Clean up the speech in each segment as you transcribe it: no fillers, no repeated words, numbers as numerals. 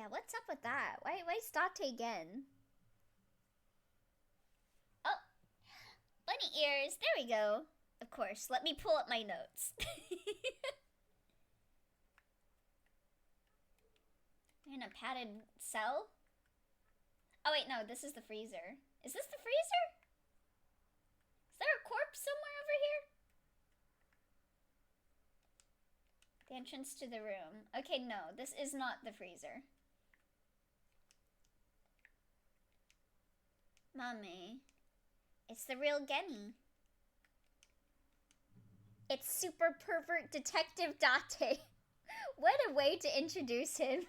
Yeah, what's up with that? Why's Date again? Oh, bunny ears. There we go. Of course. Let me pull up my notes. In a padded cell? Oh wait, no, this is the freezer. Is this the freezer? Is there a corpse somewhere over here? The entrance to the room. Okay, no, this is not the freezer. Mommy. It's the real Genny. It's super pervert detective Date. What a way to introduce him.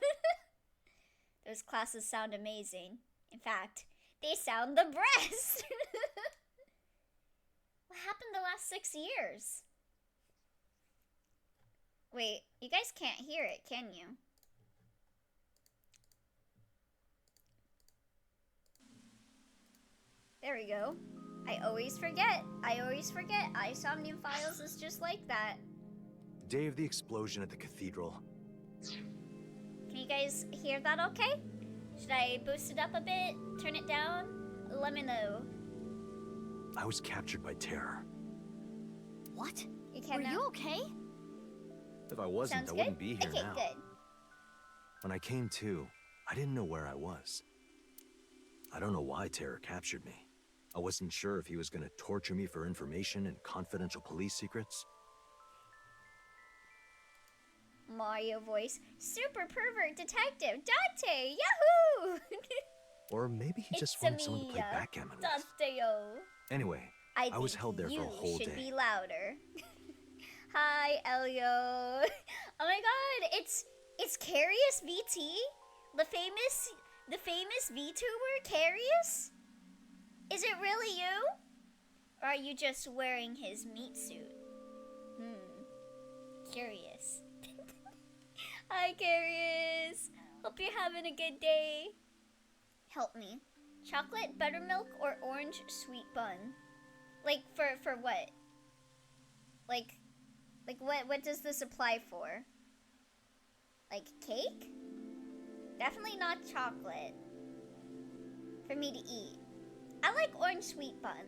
Those classes sound amazing. In fact, they sound the best. What happened the last 6 years? Wait, you guys can't hear it, can you? There we go. I always forget. Somnium Files is just like that. Day of the explosion at the cathedral. Can you guys hear that okay? Should I boost it up a bit? Turn it down? Let me know. I was captured by terror. What? You can Were you okay? If I wasn't, Sounds I good? wouldn't be here okay, now. Good. When I came to, I didn't know where I was. I don't know why terror captured me. I wasn't sure if he was gonna torture me for information and confidential police secrets. Mario voice. Super pervert detective. Date! Yahoo! Or maybe he just It's wanted someone to play me, backgammon with. Date-o. Anyway, I was held there for a whole You should day. be louder. Hi, Elio. Oh my god, it's Carius VT? The famous VTuber, Carius? Is it really you? Or are you just wearing his meat suit? Curious. Hi, Carius. Hope you're having a good day. Help me. Chocolate, buttermilk, or orange sweet bun? Like, for what? Like what does this apply for? Like, cake? Definitely not chocolate. For me to eat. I like orange sweet bun.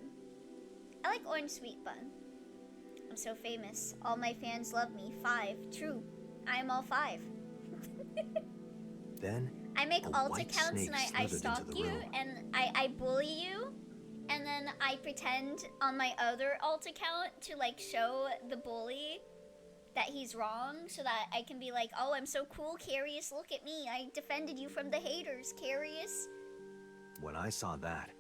I'm so famous. All my fans love me. 5. True. I am all 5. Then I make a alt white accounts and snake I slithered stalk into the you room. and I bully you. And then I pretend on my other alt account to like show the bully that he's wrong so that I can be like, oh, I'm so cool, Carius, look at me. I defended you from the haters, Carius. When I saw that,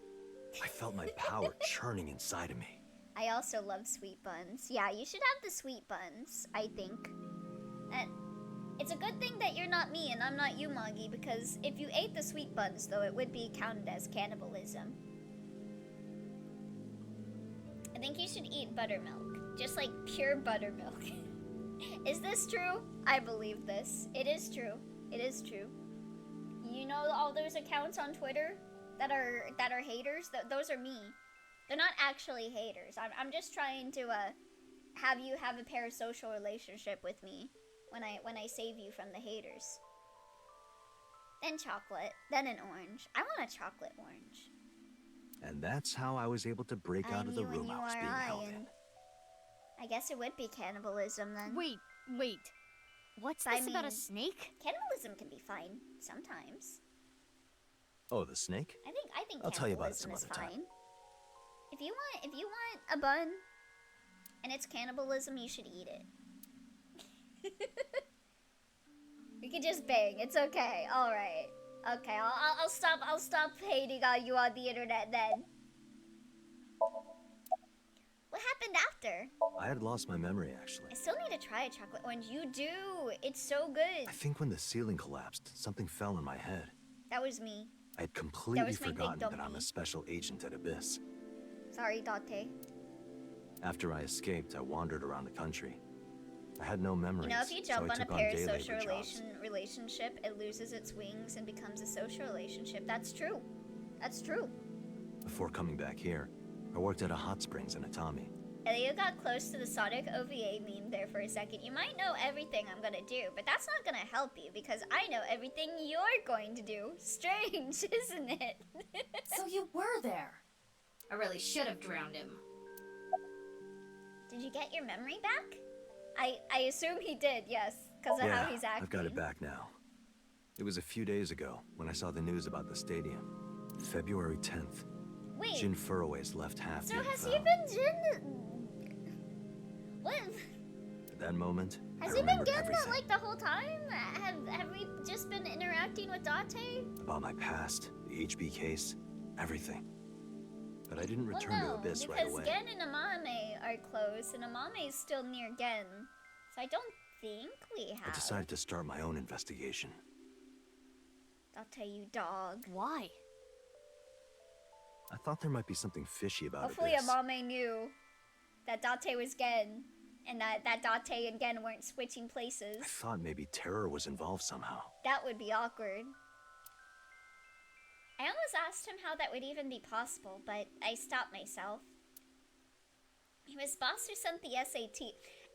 I felt my power churning inside of me. I also love sweet buns. Yeah, you should have the sweet buns, I think. And it's a good thing that you're not me and I'm not you, Moggy, because if you ate the sweet buns, though, it would be counted as cannibalism. I think you should eat buttermilk. Just like pure buttermilk. Is this true? I believe this. It is true. It is true. You know all those accounts on Twitter that are haters? Those are me. They're not actually haters. I'm just trying to have you have a parasocial relationship with me when I save you from the haters. Then chocolate, then an orange. I want a chocolate orange. And that's how I was able to break out of the room I was being held in. I guess it would be cannibalism then. Wait. What's I this about a mean- snake? Cannibalism can be fine sometimes. Oh, the snake? I think I'll tell you about it cannibalism some is other time. fine. If you want a bun and it's cannibalism, you should eat it. We can just bang. It's okay. All right. Okay. I'll stop hating on you on the internet then. What happened after? I had lost my memory, actually. I still need to try a chocolate orange. You do. It's so good. I think when the ceiling collapsed, something fell on my head. That was me. I had completely was my big forgotten that I'm dumpy. a special agent at Abyss. Sorry, Date. After I escaped, I wandered around the country. I had no memories, You know, if you so jump I on a took on day labor parasocial jobs. relationship, it loses its wings and becomes a social relationship. That's true. That's true. Before coming back here, I worked at a hot springs in Atami. You got close to the Sonic OVA meme there for a second. You might know everything I'm gonna do, but that's not gonna help you because I know everything you're going to do. Strange, isn't it? So you were there. I really should have drowned him. Did you get your memory back? I assume he did, yes, because of how he's acting. I've got it back now. It was a few days ago when I saw the news about the stadium. February 10th. Wait. Jin Furroway's left half So being has he found. been Jin? What? At that moment, Has I he been remembered getting that everything. like the whole time? Have we just been interacting with Date? About my past, the HB case, everything. But I didn't return to Abyss right away. Because Gen and Amame are close, and Amame is still near Gen. So I don't think we have. I decided to start my own investigation. Date, you dog. Why? I thought there might be something fishy about Hopefully Abyss. Amame knew that Date was Gen, and that Date and Gen weren't switching places. I thought maybe Terror was involved somehow. That would be awkward. I almost asked him how that would even be possible, but I stopped myself. It was boss who sent the SAT.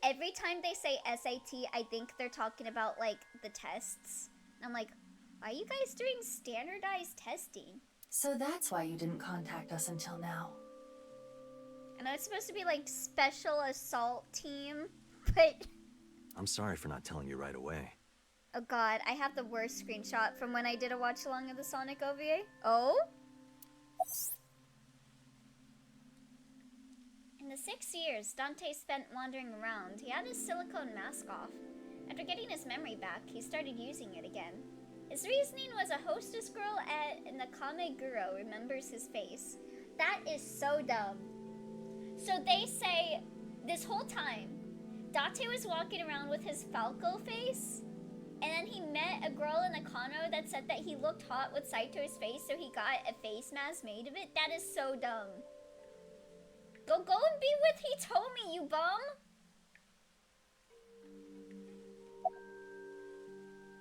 Every time they say SAT, I think they're talking about, like, the tests. And I'm like, why are you guys doing standardized testing? So that's why you didn't contact us until now. And it's supposed to be, like, special assault team, but... I'm sorry for not telling you right away. Oh god, I have the worst screenshot from when I did a watch-along of the Sonic OVA. Oh? In the 6 years Dante spent wandering around, he had his silicone mask off. After getting his memory back, he started using it again. His reasoning was a hostess girl at Nakameguro remembers his face. That is so dumb. So they say, this whole time, Date was walking around with his Falco face, and then he met a girl in Nakano that said that he looked hot with Saito's face, so he got a face mask made of it. That is so dumb. Go and be with Hitomi, you bum!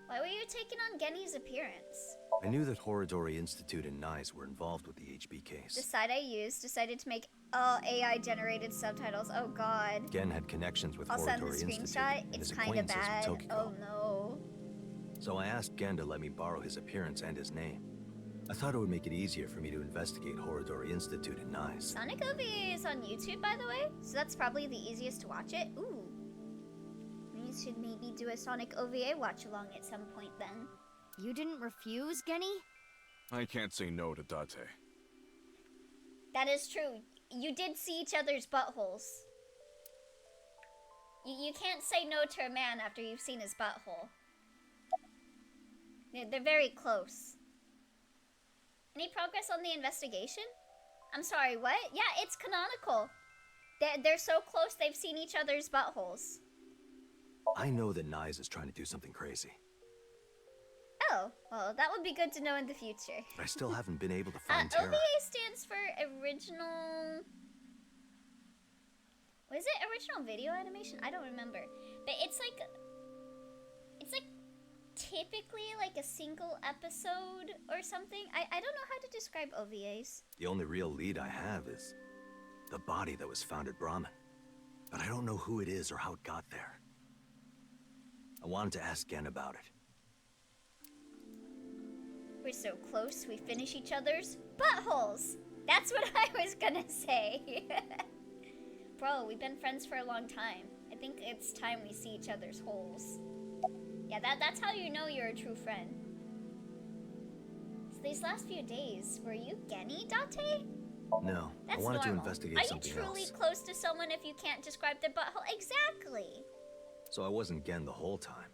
Why were you taking on Genny's appearance? I knew that Horodori Institute and NICE were involved with the HB case. The site I used decided to make all AI-generated subtitles. Oh god. Gen had connections with I'll send the Horodori Institute screenshot. and It's his kind of acquaintances with bad. Tokiko. Oh no. So I asked Gen to let me borrow his appearance and his name. I thought it would make it easier for me to investigate Horodori Institute and NICE. Sonic OVA is on YouTube, by the way, so that's probably the easiest to watch it. Ooh. We should maybe do a Sonic OVA watch-along at some point then. You didn't refuse, Genny? I can't say no to Date. That is true. You did see each other's buttholes. You can't say no to a man after you've seen his butthole. They're very close. Any progress on the investigation? I'm sorry, what? Yeah, it's canonical. They're so close they've seen each other's buttholes. I know that NICE is trying to do something crazy, Oh, well, that would be good to know in the future. but I still haven't been able to find Terra. OVA stands for original... Was it original video animation? I don't remember. But it's like typically like a single episode or something. I don't know how to describe OVAs. The only real lead I have is the body that was found at Brahmin. But I don't know who it is or how it got there. I wanted to ask Gen about it. We're so close, we finish each other's buttholes. That's what I was gonna say. Bro, we've been friends for a long time. I think it's time we see each other's holes. Yeah, that's how you know you're a true friend. So these last few days, were you Genny, Date? No, That's I wanted normal. to investigate Are something you truly else. close to someone if you can't describe their butthole? Exactly. So I wasn't Gen the whole time.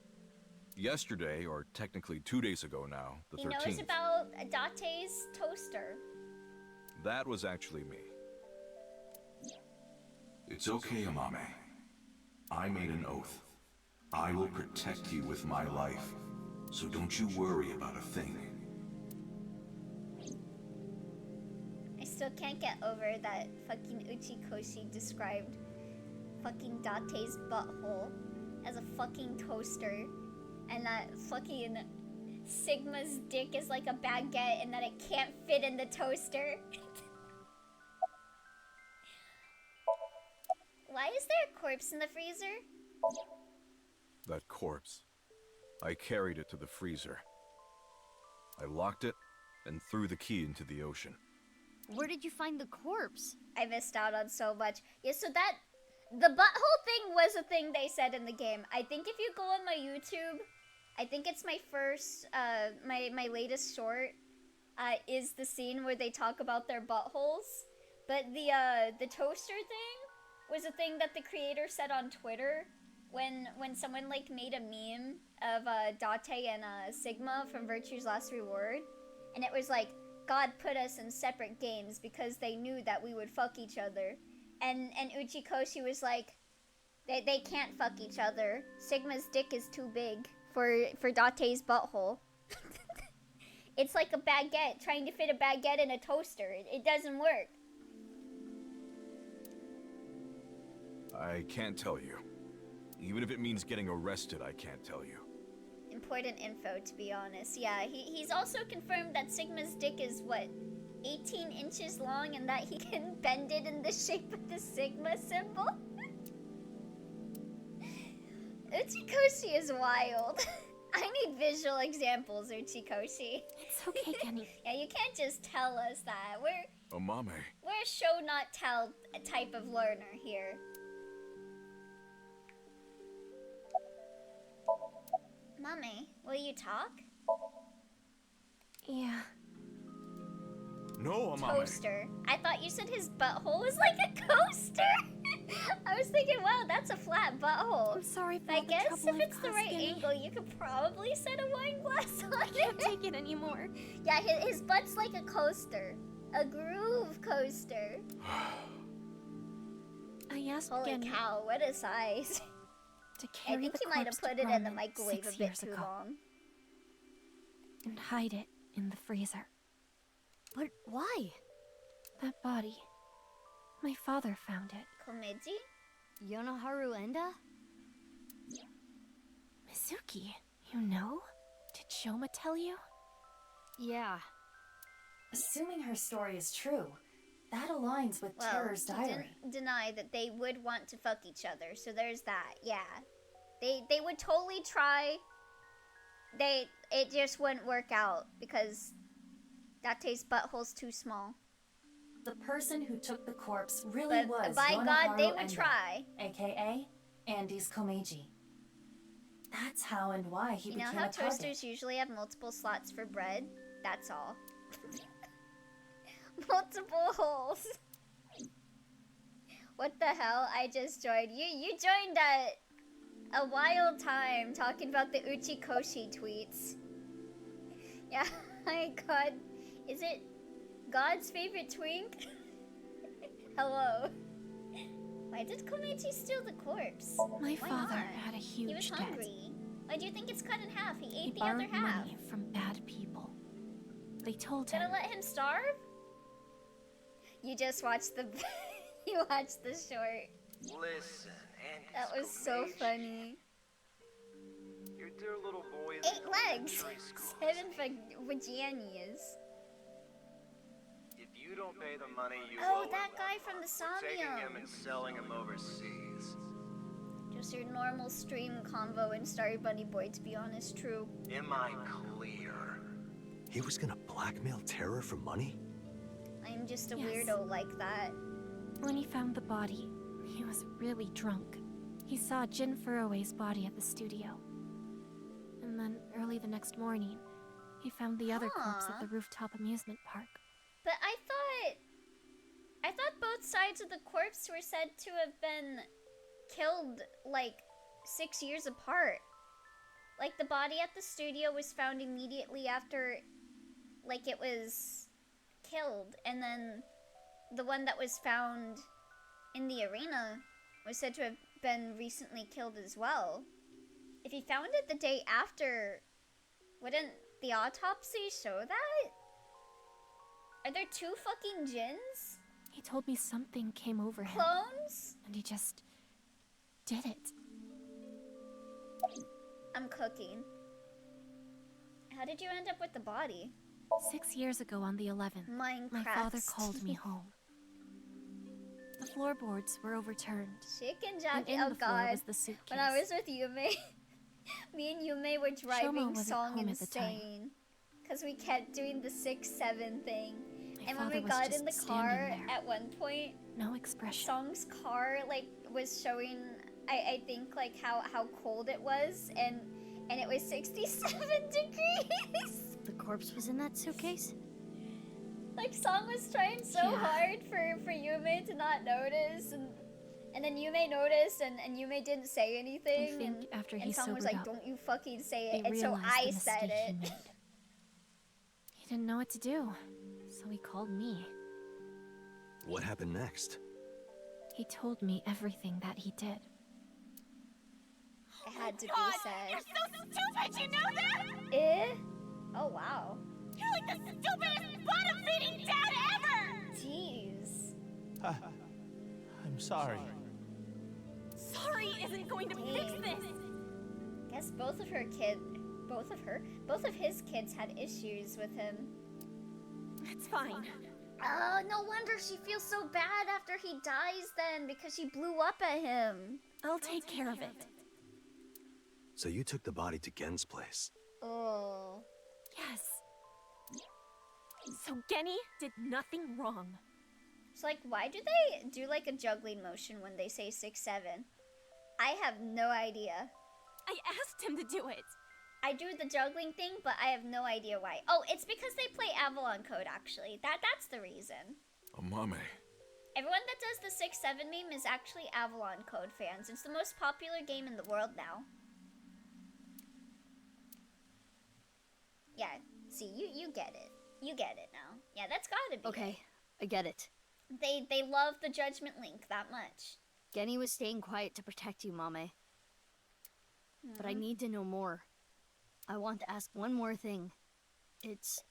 Yesterday, or technically 2 days ago now, the He 13th, knows about Date's toaster. that was actually me. It's okay, Amame. I made an oath. I will protect you with my life, so don't you worry about a thing. I still can't get over that fucking Uchikoshi described fucking Date's butthole as a fucking toaster, and that fucking Sigma's dick is like a baguette and that it can't fit in the toaster. is there a corpse in the freezer? That corpse. I carried it to the freezer. I locked it and threw the key into the ocean. Where did you find the corpse? I missed out on so much. Yeah, so that the butthole thing was a thing they said in the game. I think if you go on my YouTube, I think it's my first, my latest short, is the scene where they talk about their buttholes. But the toaster thing was a thing that the creator said on Twitter when someone like made a meme of Date and Sigma from Virtue's Last Reward, and it was like, God put us in separate games because they knew that we would fuck each other. And Uchikoshi was like, they can't fuck each other. Sigma's dick is too big for Date's butthole. It's like a baguette, trying to fit a baguette in a toaster. It doesn't work. I can't tell you. Even if it means getting arrested, I can't tell you. Important info, to be honest. Yeah, he's also confirmed that Sigma's dick is, what, 18 inches long, and that he can bend it in the shape of the Sigma symbol? Uchikoshi is wild. I need visual examples, Uchikoshi. It's okay, Kenny. Yeah, you can't just tell us that. We're Amame. a show not tell type of learner here. Mummy, will you talk? Yeah. No, Amame. Toaster. I thought you said his butthole was like a coaster. I was thinking, wow, that's a flat butthole. I'm sorry for I all the guess trouble if I've it's the caused, right Kenny. angle, you could probably set a wine glass on I can't it. take it anymore. Yeah, his butt's like a coaster. A groove coaster. I asked Holy Kenny cow, what a size. to I carry think the he might have corpse to put it in the Prominent microwave 6 a bit years too ago long. and hide it in the freezer. But why? That body. My father found it. Komeji? Yonoharu Enda? Mizuki, you know? Did Shoma tell you? Yeah. Assuming her story is true, that aligns with Well, Terror's he diary. didn't deny that they would want to fuck each other, so there's that, yeah. They would totally try. It just wouldn't work out because Date's butthole's too small. The person who took the corpse really But was by God, they Yonoharu would Enda, try. aka Andy's Komeiji. That's how and why he You know became how a target. toasters usually have multiple slots for bread? That's all. Multiple holes. What the hell? I just joined. You joined at a wild time talking about the Uchikoshi tweets. Yeah, my God. Is it God's favorite twink? Hello. Why did Komechi steal the corpse? My Why father not? had a He was huge debt. hungry. Why do you think it's cut in half? He He ate the other borrowed half. money from bad people. They told him Gonna let him starve? You just watched the you watched the short. Listen, and That was so funny. Your dear little boy is 8 in legs, elementary school, 7 isn't he? vaginas. If you don't pay the money, you Oh, owe that him guy one from the month. We're taking him Somnium. and selling him overseas. Just your normal stream convo and Starry Bunny Boy, to be honest, true. Am I clear? He was gonna blackmail Terror for money? I'm just a Yes. weirdo like that. when he found the body, he was really drunk. He saw Jin Furue's body at the studio. And then early the next morning, he found the other corpse Huh. at the rooftop amusement park. But I thought both sides of the corpse were said to have been killed like 6 years apart. Like the body at the studio was found immediately after like it was killed, and then the one that was found in the arena was said to have been recently killed as well. If he found it the day after, wouldn't the autopsy show that? Are there 2 fucking Jins? He told me something came over him, Clones? and he just did it. I'm cooking. How did you end up with the body? 6 years ago on the 11th, Minecraft. my father called me home. The floorboards were overturned. Chicken And jacket. in Oh the floor god. was the suitcase. When I was with Yume, me and Yume were driving wasn't Song home at the time. insane. Because we kept doing the 6-7 thing. My And when we father was got just in the standing car there. at one point, No expression. Song's car like was showing I think like how cold it was and it was 67 degrees. The corpse was in that suitcase? Like Song was trying so Yeah. hard for Yume to not notice and then Yume noticed and Yume didn't say anything I think after he and Song was sobered like, up, "Don't you fucking say he it." And so realized I the said mistake he it. made. He didn't know what to do, so he called me. What happened next? He told me everything that he did. It had to be said. You're so stupid, you know that? Eh? Oh wow. You're like the stupidest bottom-feeding dad ever! Jeez. I'm sorry. Sorry isn't going to fix this! Guess both of his kids had issues with him. It's fine. Oh, no wonder she feels so bad after he dies then, because she blew up at him. I'll take care of it. So you took the body to Gen's place. Oh. Yes. So Genny did nothing wrong. So, like, why do they do, like, a juggling motion when they say 6-7? I have no idea. I asked him to do it. I do the juggling thing, but I have no idea why. Oh, it's because they play Avalon Code, actually. That's the reason. Amame. Everyone that does the 6-7 meme is actually Avalon Code fans. It's the most popular game in the world now. Yeah, see, you get it. You get it now. Yeah, that's gotta be Okay, I get it. it. They love the Judgment Link that much. Genny was staying quiet to protect you, Mame. But I need to know more. I want to ask one more thing. It's...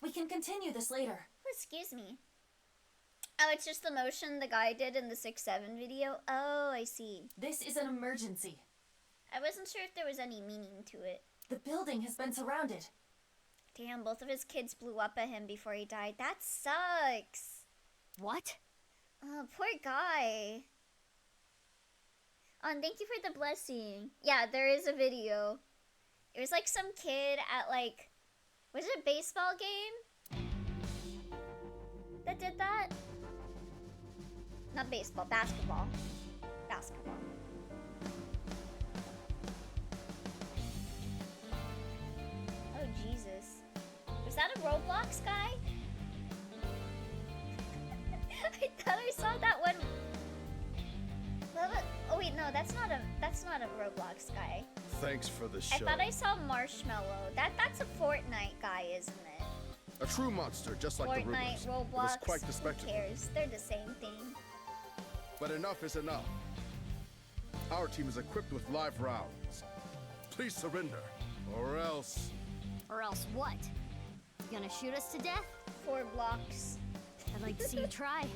We can continue this later. Excuse me. Oh, it's just the motion the guy did in the 6-7 video? Oh, I see. This is an emergency. I wasn't sure if there was any meaning to it. The building has been surrounded. Damn, both of his kids blew up at him before he died. That sucks. What? Oh, poor guy. Oh, and thank you for the blessing. Yeah, there is a video. It was like some kid at like, was it a baseball game? That did that? Not baseball, basketball. Basketball. Oh, Jesus. Was that a Roblox guy? I thought I saw that one. Oh wait, no, that's not a Roblox guy. Thanks for the I show. thought I saw Marshmallow. That's a Fortnite guy, isn't it? A true monster, just like the Fortnite, Rubers. It Roblox. was quite the Who spectacle. cares? They're the same thing. But enough is enough. Our team is equipped with live rounds. Please surrender, or else... Or else what? You gonna shoot us to death? 4 blocks. I'd like to see you try.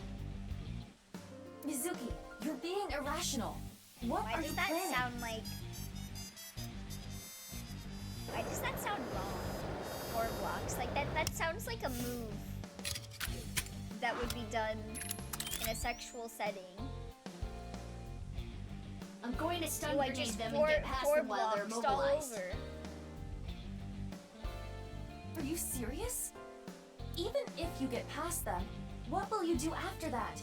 Mizuki, you're being irrational. What Why are does you that planning? sound like... Why does that sound wrong? 4 blocks. Like, that sounds like a move that would be done in a sexual setting. I'm going to stun Ooh, I grenade just them 4 and get past them while they're blocks all mobilized. over. Are you serious? Even if you get past them, what will you do after that?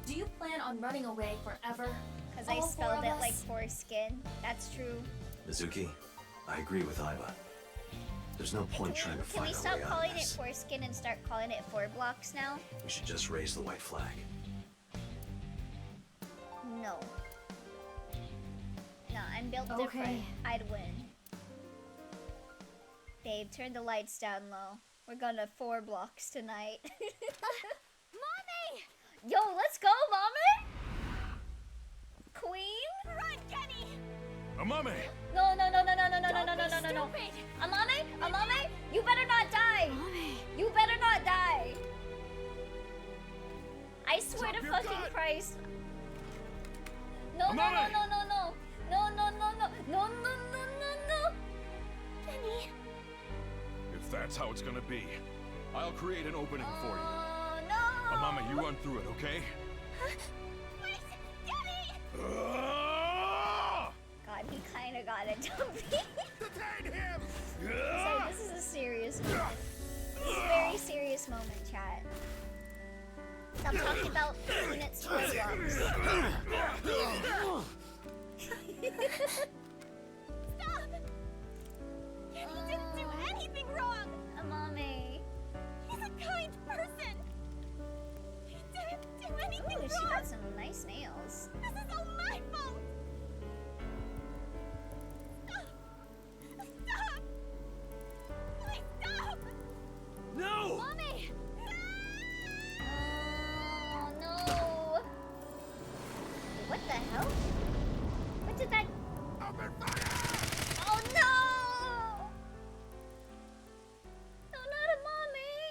Do you plan on running away forever? Because I All 4 spelled of it us? like foreskin. That's true. Mizuki, I agree with Iva. There's no point trying to Can we find our stop way out calling of it this. foreskin and start calling it 4 blocks now? We should just raise the white flag. No. No, I'm built Okay. different. I'd win. Babe, turn the lights down low. We're gonna 4 blocks tonight. Mommy! Yo, let's go, mommy! Queen? Run, Genny! Amame! No, no, no, no, no, no, no, no, no, no, no, no, no. Stupid! Amame? Amame? You better not die! You better not die! I swear to fucking Christ. No, no, no, no, no, no. No, no, no, no. No, no, no, no, no. Genny! If that's how it's gonna be, I'll create an opening for you. Oh, no! Mama, you run through it, okay? Please, Daddy! God, he kinda got it, Dumpy. Detain him! So this is a serious moment. This is a very serious moment, chat. Stop talking about peanuts to Muslims. Stop! Kenny didn't do anything wrong! Amame. He's a kind person! He didn't do anything Ooh, she wrong! got some nice nails. This is all my fault! Stop! Stop! Please stop! No! Mommy! Oh no! What the hell? What did that? Open fire! Oh no! No, not a mommy!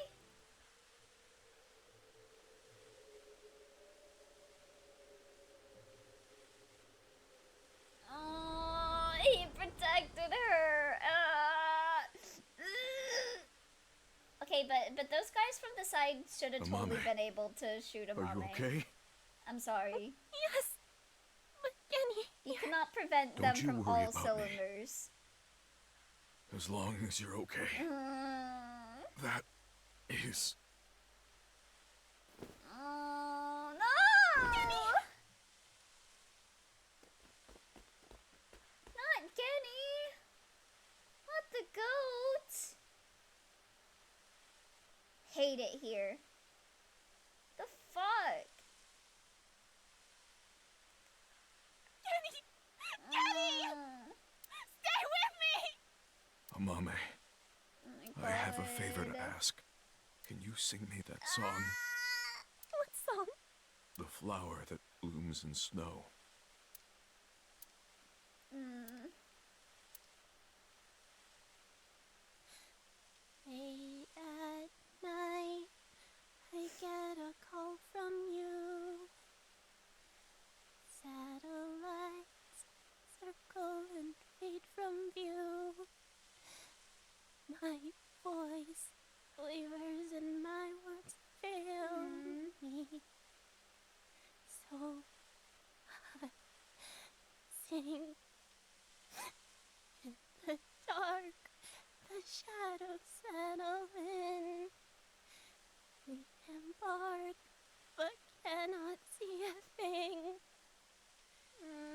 Oh, he protected her. Okay, but those guys from the side should have totally Amame, been able to shoot Are you Amame. okay? I'm sorry. Yes! But Kenny... You cannot prevent Don't them you from worry all about me. cylinders. As long as you're okay. That is... Oh no! Not Kenny! Not the goat! Hate it here. The fuck? Kenny! Kenny! Stay with me! Amame, Oh my I have a favor to God. ask. Can you sing me that song? What song? The flower that blooms in snow. Late at night, I get a call from you. Satellites circle and fade from view. My voice quavers and my words fail me. So I sing in the dark. The shadows settle in. We embark, but cannot see a thing.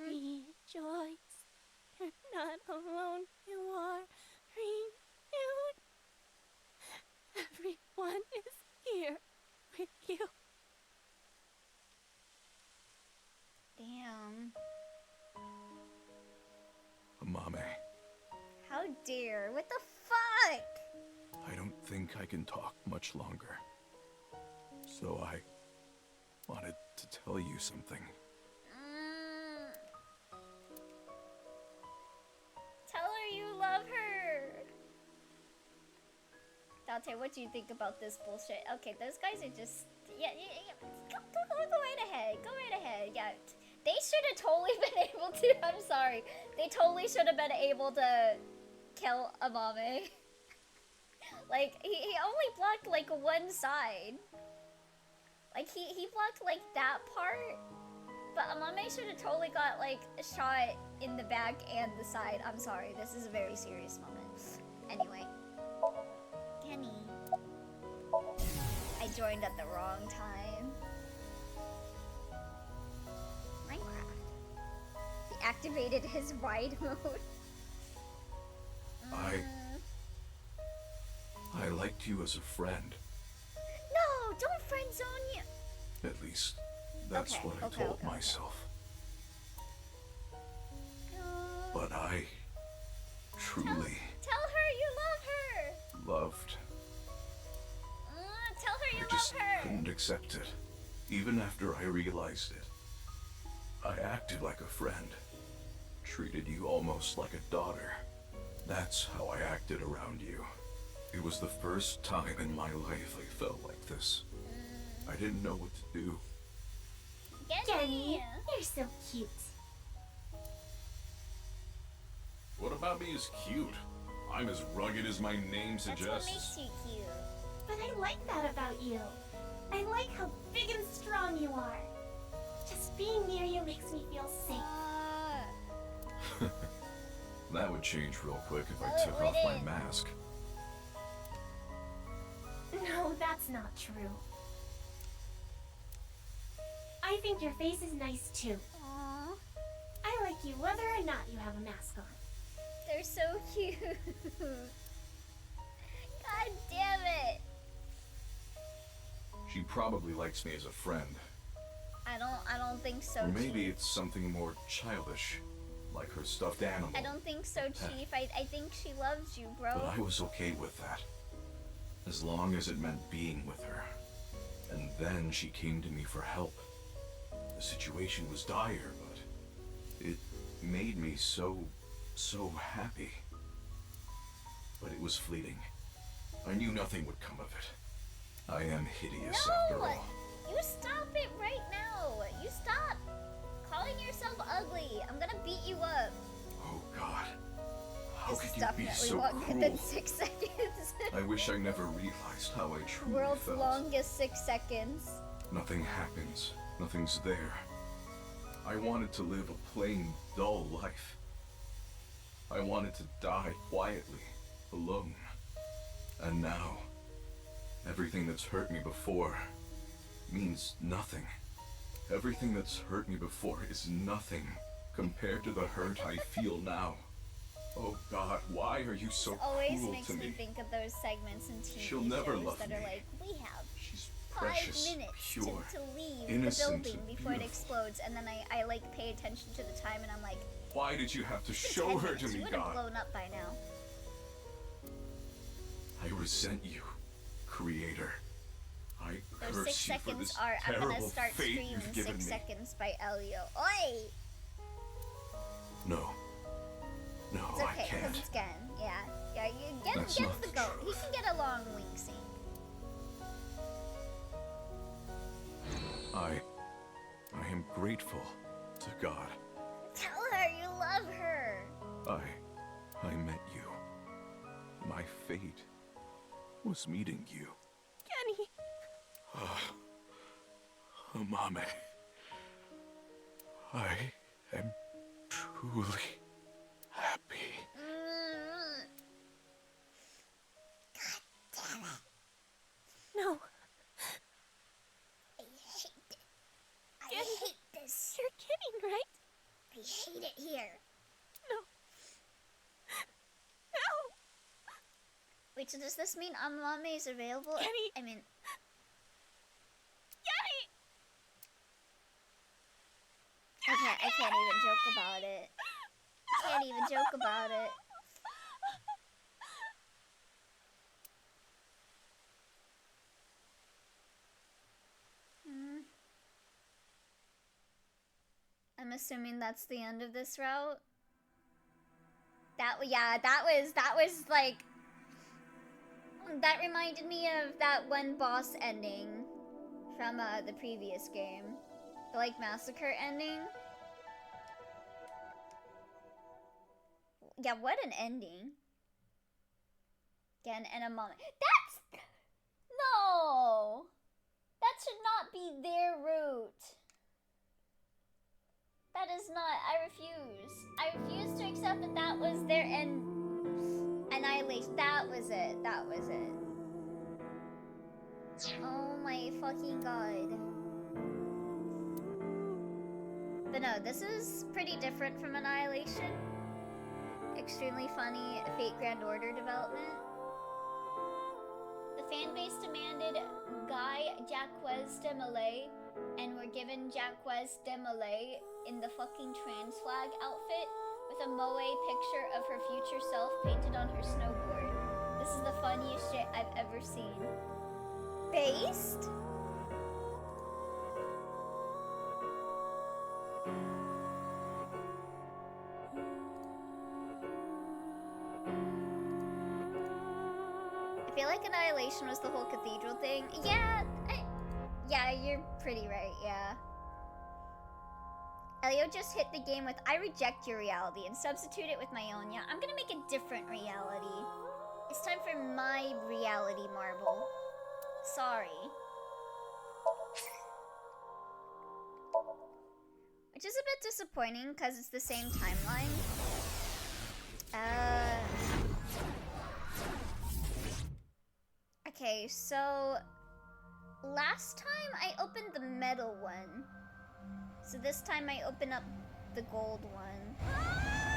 Rejoice, you're not alone. You are renewed. Everyone is here with you. Damn. Amame, How dare? What the fuck? I don't think I can talk much longer. So I wanted to tell you something. Tell her you love her. Dante, what do you think about this bullshit? Okay, those guys are just... Yeah. Go right ahead. Go right ahead. Yeah. They should have totally been able to... I'm sorry. They totally should have been able to kill Amame. Like, he only blocked, like, one side. Like, he blocked, like, that part. But Amame should have totally got, like, a shot in the back and the side. I'm sorry. This is a very serious moment. Anyway. Kenny. I joined at the wrong time. Minecraft. He activated his wide mode. I liked you as a friend. No, don't friend zone you. At least, that's Okay, what I okay, told okay. myself. But I truly Tell her you love her. loved. Tell her you I just love her. couldn't accept it, even after I realized it. I acted like a friend, treated you almost like a daughter. That's how I acted around you. It was the first time in my life I felt like this. I didn't know what to do. Kenny. You're so cute. What about me is cute? I'm as rugged as my name That's what suggests. makes you cute. But I like that about you. I like how big and strong you are. Just being near you makes me feel safe. That would change real quick if I No, it took off my wouldn't. mask. No, that's not true. I think your face is nice too. Aww, I like you whether or not you have a mask on. they're so cute. God damn it. She probably likes me as a friend. I don't think so, Or maybe Chief. it's something more childish, like her stuffed animal. I don't think so, Chief. I think she loves you, bro. But I was okay with that. As long as it meant being with her. And then she came to me for help. The situation was dire, but it made me so happy. But it was fleeting. I knew nothing would come of it. I am hideous after No! all. You stop it right now. You stop calling yourself ugly. I'm gonna beat you up. Oh God. How This could is you be definitely so longer cruel? than 6 seconds. I wish I never realized how I truly World's felt. longest 6 seconds. Nothing happens. Nothing's there. I wanted to live a plain, dull life. I wanted to die quietly, alone. And now, everything that's hurt me before means nothing. Everything that's hurt me before is nothing compared to the hurt I feel now. Oh God, why are you so Always cruel makes to me me? think of those segments in TV She'll never shows love that me. are like, we have She's 5 precious, minutes pure, to leave the innocent, building and before it beautiful. explodes, and then I like pay attention to the time and I'm like, Why did you have to "It's been show 10 her minutes. to You me, would have God? blown up by now. I resent you, Creator. I Those curse 6 you for seconds this are, I'm terrible gonna start fate screaming you've given 6 me. seconds by Elio. Oi! No. No, It's I okay, can't. because it's Gen. Yeah. Yeah, you That's Gen's not the the goat. He truth. can get a long wing sync. I am grateful to God. Tell her you love her. I met you. My fate was meeting you. Kenny! Mame. I am truly happy. God damn it. No, I hate it. I hate this. you're kidding, right? I hate it here. No. No! Wait, so does this mean Amame is available? Kenny! I mean, Kenny! I can't even joke about it. I can't even joke about it. I'm assuming that's the end of this route. That was like, that reminded me of that one boss ending from the previous game, the like massacre ending. Yeah, what an ending. Again, and a moment. That's no. That should not be their route. That is not. I refuse. I refuse to accept that that was their end. Annihilation. That was it. That was it. Oh my fucking god. But no, this is pretty different from Annihilation. Extremely funny Fate Grand Order development. The fanbase demanded Guy Jacques de Malay and were given Jacques de Malay in the fucking trans flag outfit with a moe picture of her future self painted on her snowboard. This is the funniest shit I've ever seen. Based? I feel like Annihilation was the whole cathedral thing. Yeah, yeah, you're pretty right, yeah. Elio just hit the game with, I reject your reality and substitute it with my own. Yeah, I'm gonna make a different reality. It's time for my reality marble. Sorry. disappointing because it's the same timeline. Okay, so last time I opened the metal one. So this time I open up the gold one.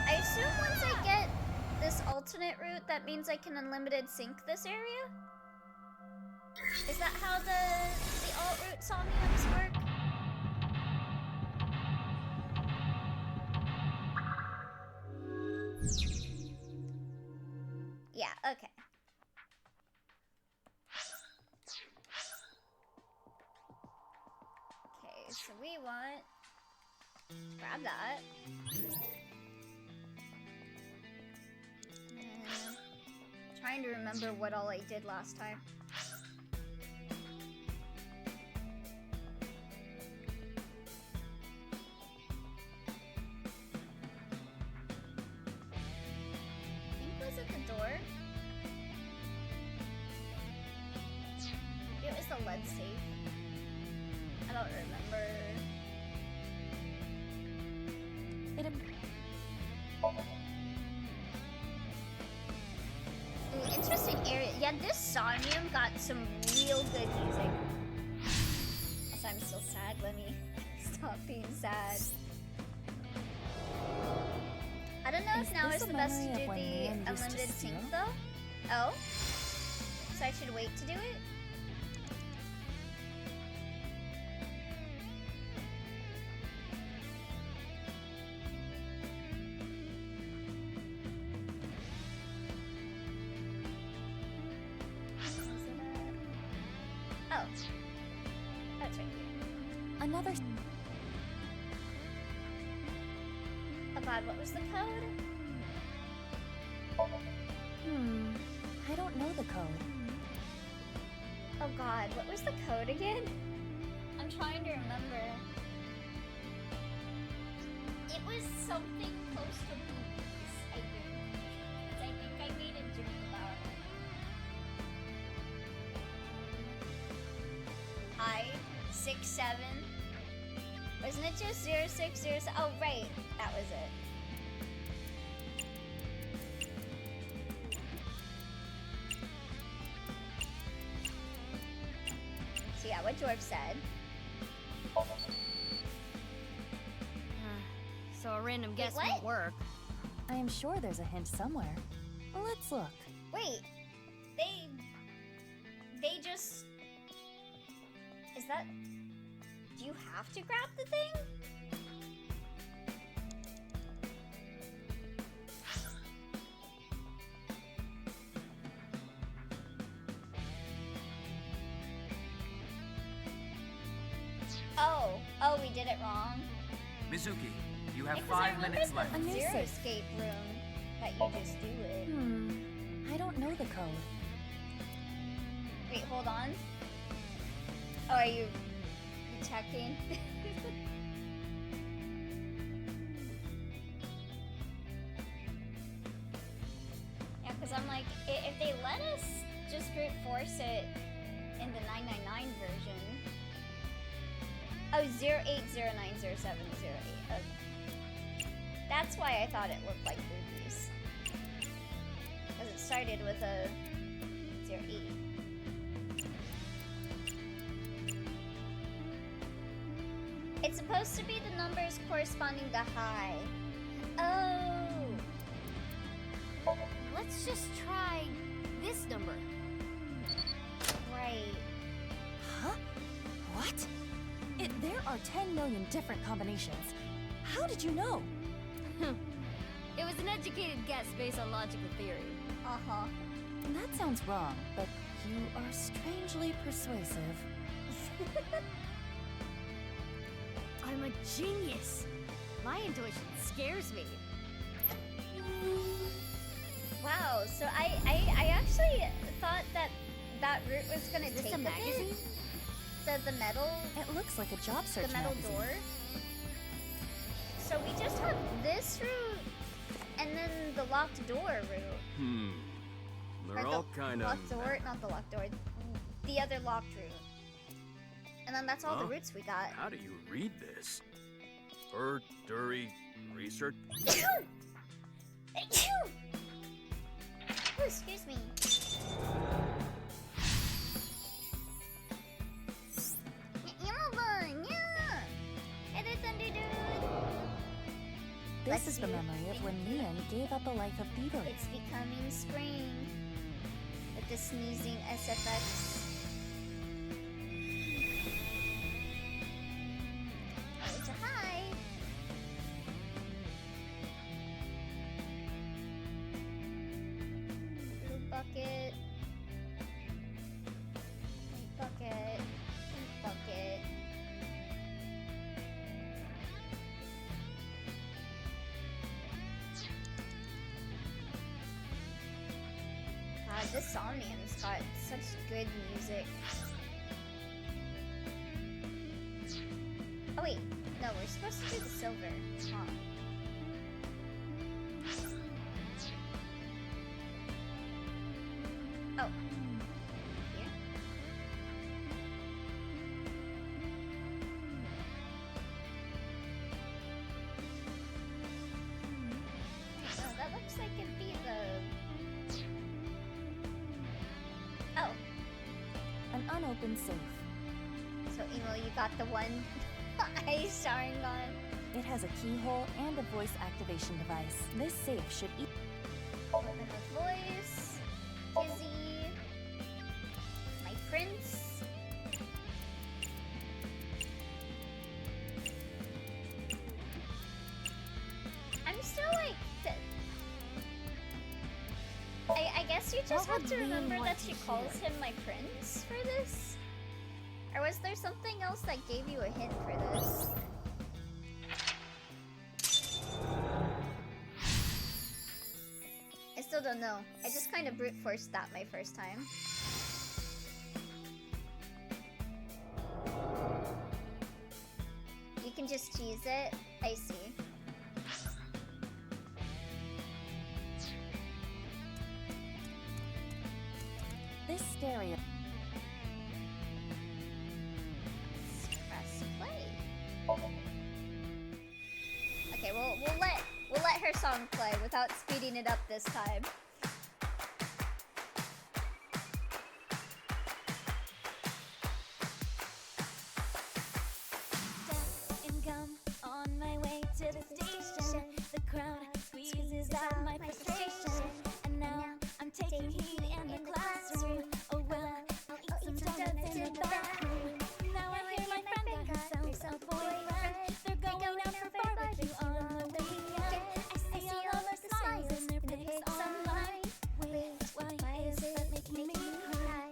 I assume once I get this alternate route, that means I can unlimited sync this area? Is that how the alt route Somniums work? Yeah, okay. Okay, so we want... grab that. And trying to remember what all I did last time. Was it the door? It was the lead safe. I don't remember. Ooh, interesting area. Yeah, this Somnium got some real good music. Also, I'm still sad. Let me stop being sad. I don't know if now is the best to do the unlimited sync though. Oh? So I should wait to do it? Oh. That's right here. Another... Oh god, what was the code? I don't know the code. Oh god, what was the code again? I'm trying to remember. It was something close to boobies, I think. Because I think I made a joke about it. I-6-7. Wasn't it just 0607? Oh, right. That was it. So yeah, what Dwarf said. So a random guess what? won't work. I am sure there's a hint somewhere. Let's look. Wait. They just... Is that... Do you have to grab the thing? Oh, we did it wrong. Mizuki, you have Because 5 minutes I left. remember the zero escape room that you just do it. I don't know the code. Wait, hold on. Oh, are you checking? Yeah, because I'm like, if they let us just brute force it in the 999 version. Oh, 08090708. Okay. That's why I thought it looked like boobies. Because it started with a 08. It's supposed to be the numbers corresponding to high. Oh! Let's just try this number. Right. Huh? What? There are 10 million different combinations. How did you know? It was an educated guess based on logical theory. Uh-huh. That sounds wrong, but you are strangely persuasive. I'm a genius. My intuition scares me. Wow, so I actually thought that route was gonna take a magazine? bit. The metal... It looks like a job search The metal magazine. door. So we just have this route, and then the locked door route. They're Or all the kind of... locked door, not the locked door. The other locked route. And then that's all the routes we got. How do you read this? Dury research. Oh, excuse me. This is the memory of when Leon gave up a life of thievery. It's becoming spring. With the sneezing SFX. Oh, it's a hi. Blue bucket. Pink bucket. Pink bucket. God, this Somnium's got such good music. Oh wait, no, we're supposed to do the silver. Huh. Oh. Here? Oh, that looks like it'd be the... Oh. An unopened safe. So, Emo, you got the one I starring on. It has a keyhole and a voice activation device. This safe should Open with voice. Kizzy. My prince. I'm still like... I guess you just have to remember that she calls him my prince for this? Or was there something else that gave you a hint for this? I still don't know. I just kind of brute forced that my first time. You can just cheese it. I see. This stereo. Press play. Okay, we'll let her song play without speeding it up this time. And gum on my way to the station. The crowd squeezes out my frustration. And now I'm taking heat in the classroom. Oh well, I'll eat some donuts in the bathroom. Now I hear my friend got herself a boyfriend. They're going out for barbecue on the weekend. I see all of the smiles in their pics online. Wait, why is it making me cry?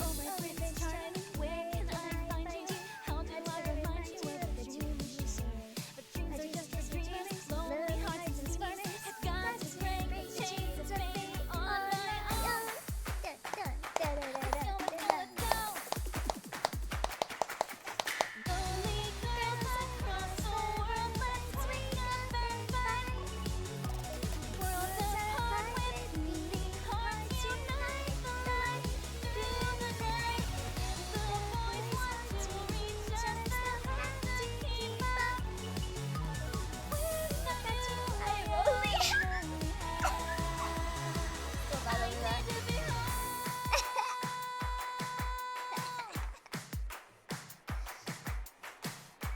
Oh my Prince Charming, where can I find you? How do I remind you of the dreams you share? But dreams are just dreams, lonely hearts and schemes have got to break the chains of fate on my own. Lonely girls across the world, let's remember fight. Worlds apart with beating hearts unite the light through the night. The boys want to reach us, they'll have to keep up. With the lonely I need to be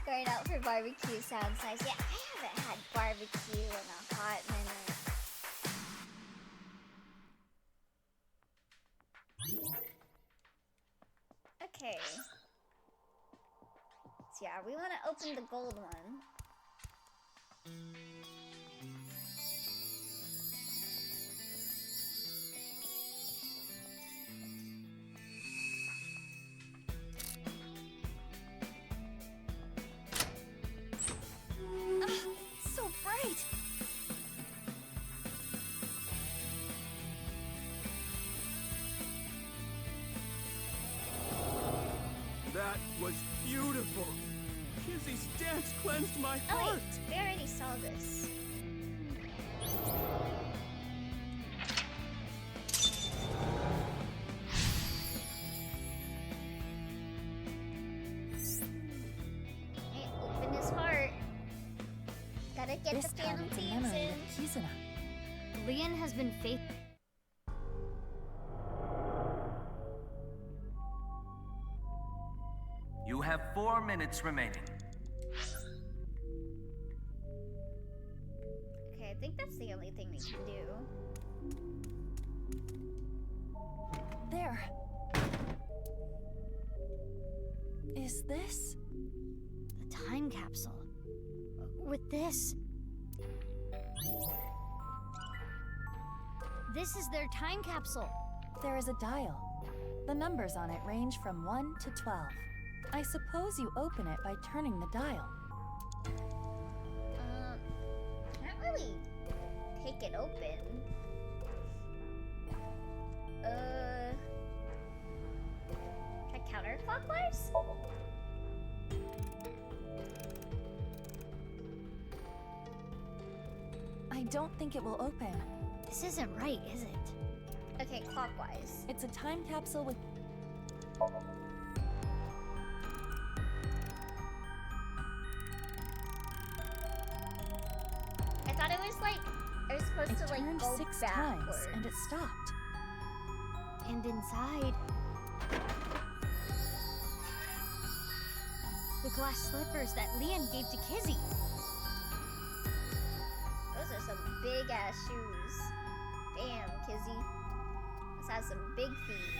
Going out for barbecue sounds nice. Yeah, I haven't had barbecue in a hot minute. Okay. So yeah, we want to open the gold one. So bright! That was beautiful. Kizzy's dance cleansed my Oh heart. wait, we already saw this. Hey, open his heart. get this the time Phantom it's a Thieves memory in. with Kizuna. Leon has been faith. You have 4 minutes remaining. Okay, I think that's the only thing we can do. There. Is this? The time capsule. With this. This is their time capsule. There is a dial. The numbers on it range from 1 to 12. I suppose you open it by turning the dial. Can't really take it open. Try counterclockwise? I don't think it will open. This isn't right, is it? Okay, clockwise. It's a time capsule with... I thought it was like, it was supposed to like turned go 6 backwards. times and it stopped. And inside, the glass slippers that Leon gave to Kizzy. Those are some big ass shoes. Damn, Kizzy. This has some big feet.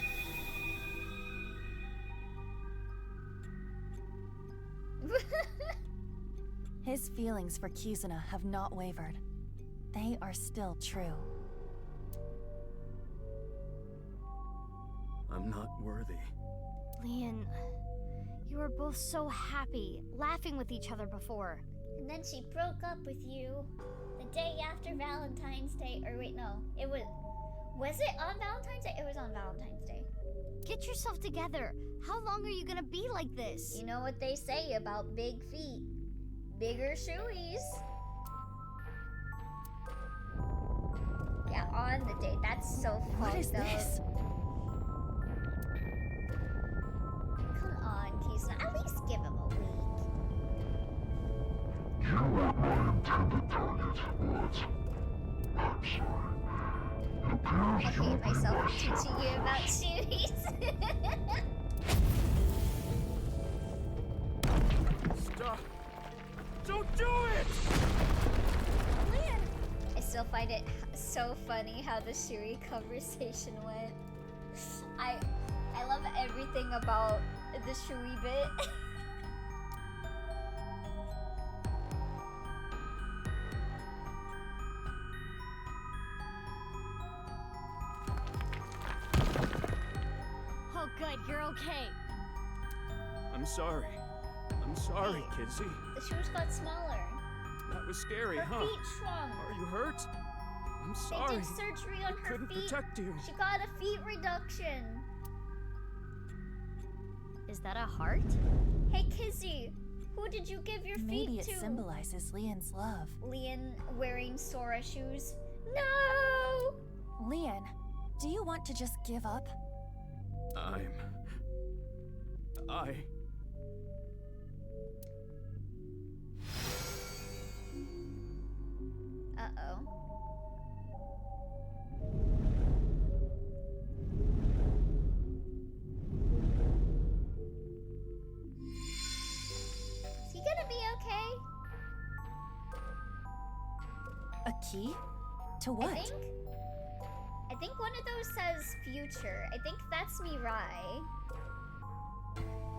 His feelings for Kizuna have not wavered. They are still true. I'm not worthy. Leon, you were both so happy, laughing with each other before. And then she broke up with you the day after Valentine's Day. Or wait, no. It was it on Valentine's Day? It was on Valentine's Day. Get yourself together. How long are you gonna be like this? You know what they say about big feet. Bigger shoeies. Yeah, on the date. That's so fucked up. What is this? Come on, Kizuna. At least give him a week. You weren't my intended target, but I'm sorry. It I appears you hate will be myself my for teaching you about shoeies. Stop! Don't do it! Leon! I still find it so funny how the Shuri conversation went. I love everything about the Shuri bit. Oh, good, you're okay. I'm sorry. I'm sorry, Kizzy. The shoes got smaller. That was scary, Her huh? feet shrunk. Are you hurt? I'm They sorry. did surgery on her Couldn't feet. protect you. She got a feet reduction. Is that a heart? Hey, Kizzy, who did you give your Maybe feet it to? symbolizes Leon's love. Leon wearing Sora shoes. No! Leon, do you want to just give up? Uh-oh. Is he gonna be okay? A key? To what? I think one of those says future. I think that's Mirai.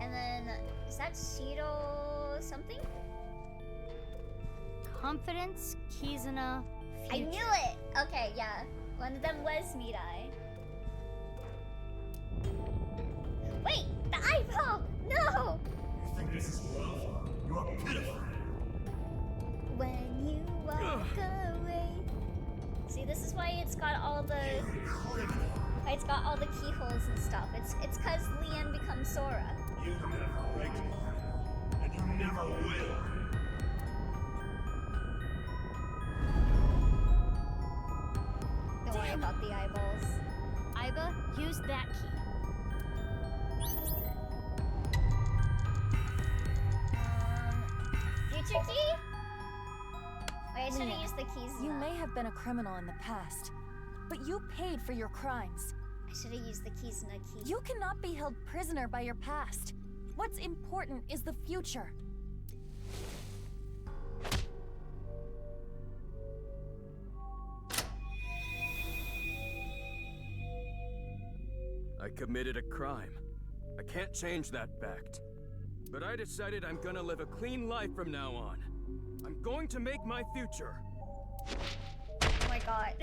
And then, is that Shido something? Confidence, Kizuna, I future. knew it! Okay, yeah. One of them was Mirai. Wait! The eyeball! No! You think this is love? You are pitiful. When you walk away. See, this is why it's got all the... Why it's got all the keyholes and stuff. It's cause Leon becomes Sora. You never break me, and you never will. Don't worry about the eyeballs. Iba, use that key. Future key? Wait, I the keys. You may have been a criminal in the past, but you paid for your crimes. I should have used the keys in a key. You cannot be held prisoner by your past. What's important is the future. I committed a crime. I can't change that fact. But I decided I'm gonna live a clean life from now on. I'm going to make my future. Oh my god.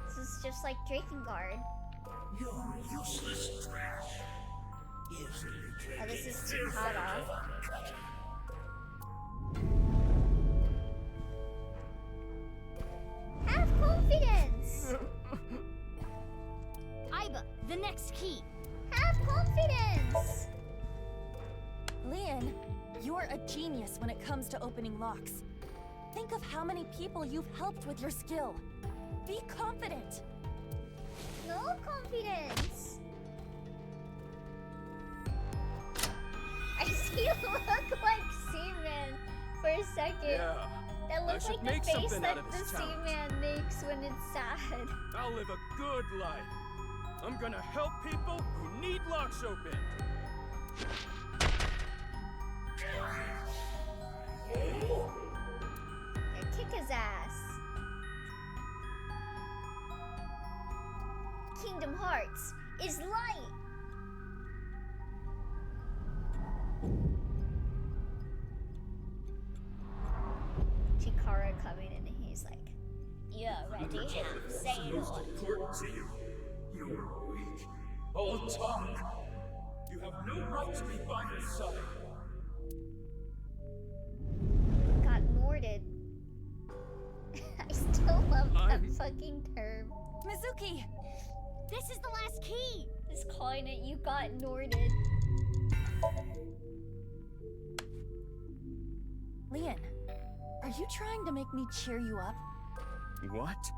This is just like Drakengard. You're useless trash. Oh, this is Chihara. Have confidence! Aiba, the next key. Have confidence! Leon, you're a genius when it comes to opening locks. Think of how many people you've helped with your skill. Be confident. No confidence. I see you look like Seaman for a second. Yeah. That looks like the make face something that out of the this talent. Seaman makes when it's sad. I'll live a good life. I'm gonna help people who need locks opened. Yeah, kick his ass. Kingdom Hearts is light. Chikara coming in and he's like, "You're ready, say no." Important to you. You are weak. All talk. You have no right to be by his side. Got Norded. I still love that fucking term. Mizuki! This is the last key. Just calling it you got Norded. Leon, are you trying to make me cheer you up? What?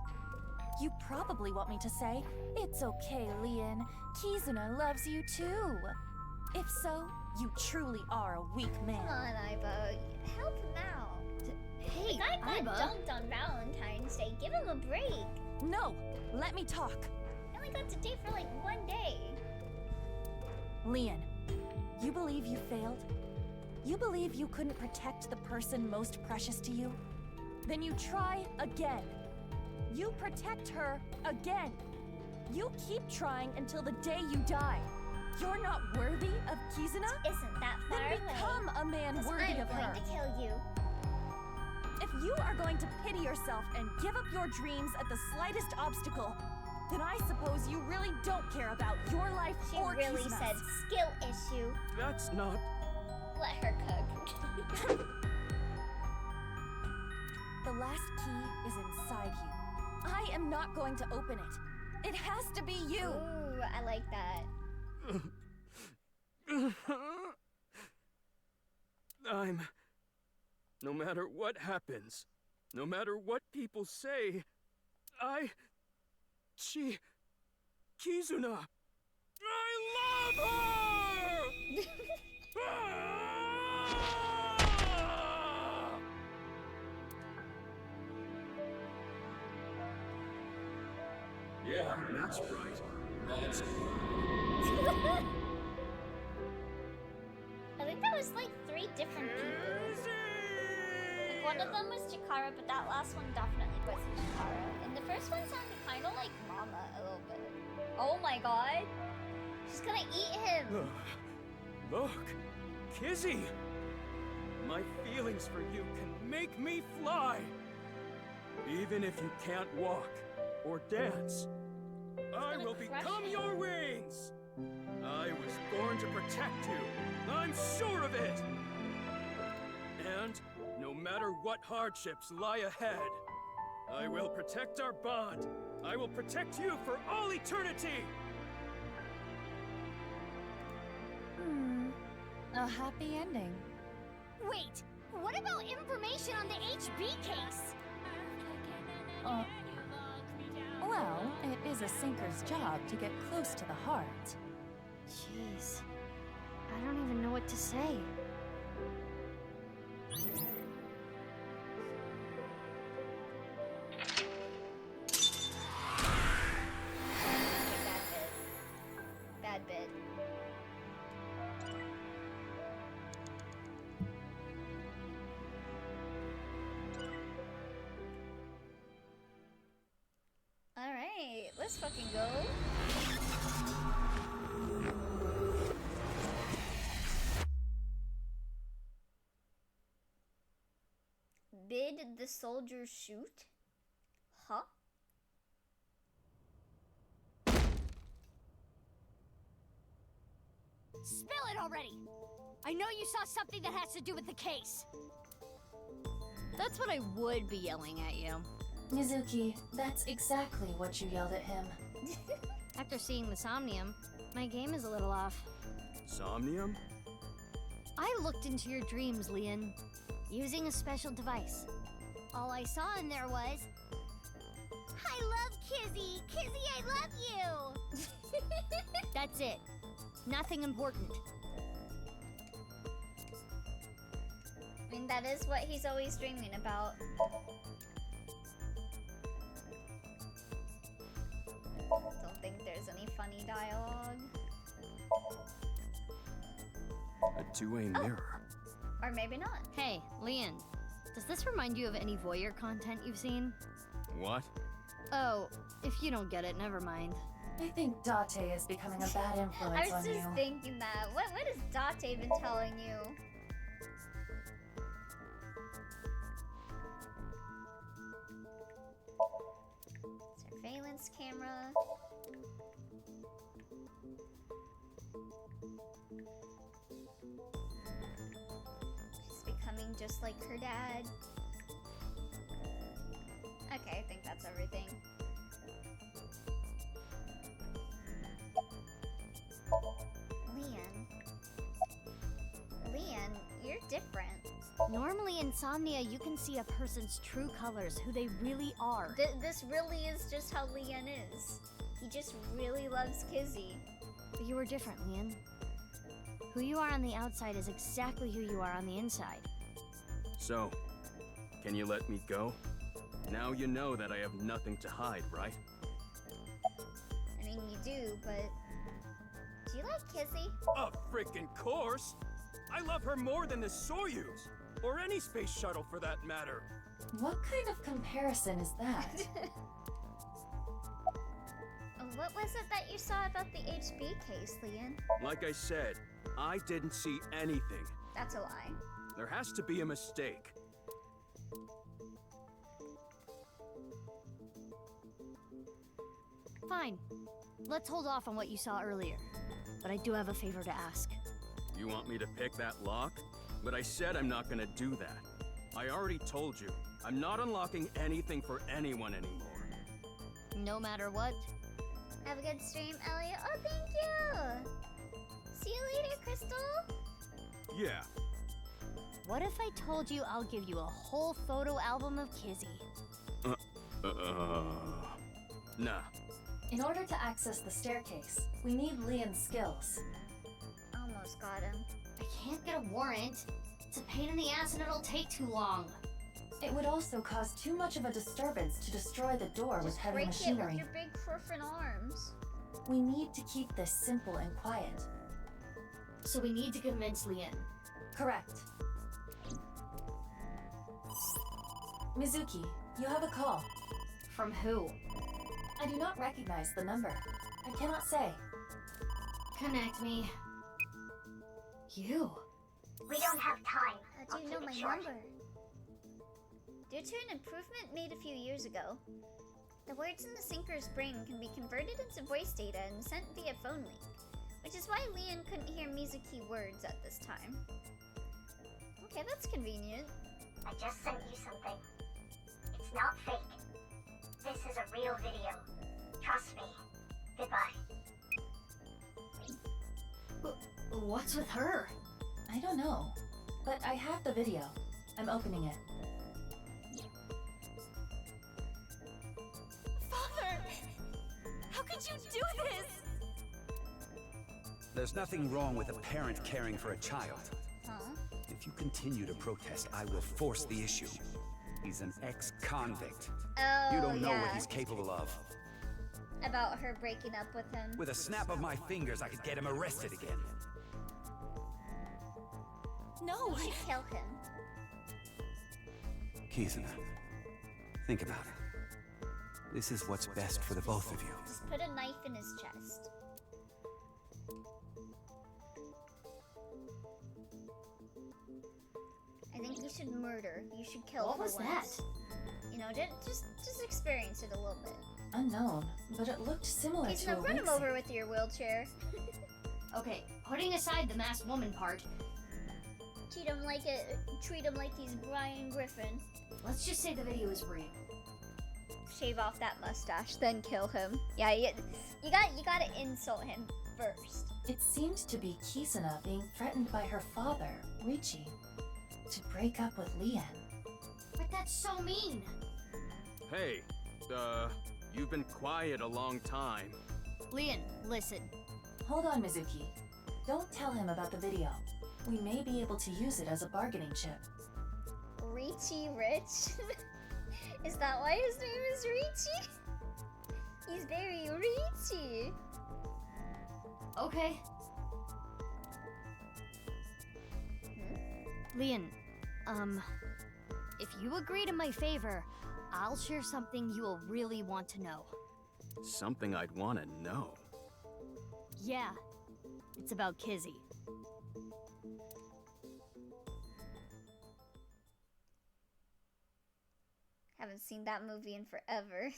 You probably want me to say, "It's okay, Leon. Kizuna loves you too." If so, you truly are a weak man. Come on, Aiba. Help him out. Hey, the guy got Aiba. dunked on Valentine's Day. Give him a break. No, let me talk. I only got to date for like 1 day. Leon, you believe you failed? You believe you couldn't protect the person most precious to you? Then you try again. You protect her again. You keep trying until the day you die. You're not worthy of Kizuna? Isn't that far Then become a man 'Cause worthy I'm of her. going to kill you. If you are going to pity yourself and give up your dreams at the slightest obstacle, then I suppose you really don't care about your life She or really Kizuna's. said skill issue. That's not... Let her cook. The last key is inside you. I am not going to open it. It has to be you. Ooh, I like that. No matter what happens, no matter what people say, Kizuna, I love her! Yeah, that's right. That's I think that was like 3 different people. Like one of them was Chikara, but that last one definitely wasn't Chikara. And the first one sounded kind of like Mama a little bit. Oh my god. She's gonna eat him. Look, Kizzy! My feelings for you can make me fly! Even if you can't walk or dance, I will become your wings! I was born to protect you, I'm sure of it! And no matter what hardships lie ahead, I will protect our bond. I will protect you for all eternity! A happy ending. Wait, what about information on the HB case? Well, it is a sinker's job to get close to the heart. Jeez. I don't even know what to say. Bad bit. Alright, let's fucking go. Bid the soldier shoot? Huh? Spill it already! I know you saw something that has to do with the case. That's what I would be yelling at you. Mizuki, that's exactly what you yelled at him. After seeing the Somnium, my game is a little off. Somnium? I looked into your dreams, Leon, using a special device. All I saw in there was... I love Kizzy! Kizzy, I love you! That's it. Nothing important. I mean, that is what he's always dreaming about. Don't think there's any funny dialogue. A two-way mirror. Or maybe not. Hey, Leon, does this remind you of any voyeur content you've seen? What? Oh, if you don't get it, never mind. I think Date is becoming a bad influence I on was just thinking that. What has Date been telling you? Surveillance camera. She's becoming just like her dad. Okay, I think that's everything. Leon, you're different. Normally in Insomnia, you can see a person's true colors, who they really are. This really is just how Leon is. He just really loves Kizzy. But you are different, Leon. Who you are on the outside is exactly who you are on the inside. So, can you let me go? Now you know that I have nothing to hide, right? I mean, you do, but... Do you like Kizzy? Of frickin' course! I love her more than the Soyuz! Or any space shuttle for that matter. What kind of comparison is that? What was it that you saw about the HB case, Leon? Like I said, I didn't see anything. That's a lie. There has to be a mistake. Fine. Let's hold off on what you saw earlier. But I do have a favor to ask. You want me to pick that lock? But I said I'm not gonna do that. I already told you, I'm not unlocking anything for anyone anymore. No matter what? Have a good stream, Elliot. Oh, thank you! See you later, Crystal! Yeah. What if I told you I'll give you a whole photo album of Kizzy? Nah. In order to access the staircase, we need Leon's skills. Almost got him. I can't get a warrant. It's a pain in the ass and it'll take too long. It would also cause too much of a disturbance to destroy the door with heavy machinery. Break it with your big crooked arms. We need to keep this simple and quiet. So we need to convince Leon. Correct. Mizuki, you have a call. From who? I do not recognize the number. I cannot say. Connect me. You. We don't have time. How do you know my number? Due to an improvement made a few years ago, the words in the Sinker's brain can be converted into voice data and sent via phone link, which is why Leon couldn't hear Mizuki words at this time. Okay, that's convenient. I just sent you something. It's not fake. This is a real video. Trust me. Goodbye. What's with her? I don't know, but I have the video. I'm opening it. Father! How could you do this? There's nothing wrong with a parent caring for a child. Huh? If you continue to protest, I will force the issue. He's an ex-convict. Oh, You don't know what yeah. he's capable of. About her breaking up with him. With a snap of my fingers, I could get him arrested again. No! You should kill him. Kizuna, think about it. This is what's best for the both of you. Just put a knife in his chest. I think you should murder. You should kill What for was once. that? You know, just experience it a little bit. Unknown, but it looked similar He's to a gonna run him rig over with your wheelchair. Okay, putting aside the masked woman part, Treat him like he's Brian Griffin. let's just say the video is real. Shave off that mustache, then kill him. Yeah, you gotta insult him first. It seemed to be Kizuna being threatened by her father, Richie, to break up with Leon. But that's so mean. Hey, you've been quiet a long time. Leon, listen. Hold on, Mizuki. Don't tell him about the video. We may be able to use it as a bargaining chip. Richie Rich? Is that why his name is Richie? He's very Richie. Okay. Leon, if you agree to my favor, I'll share something you will really want to know. Something I'd want to know. Yeah, it's about Kizzy. Haven't seen that movie in forever.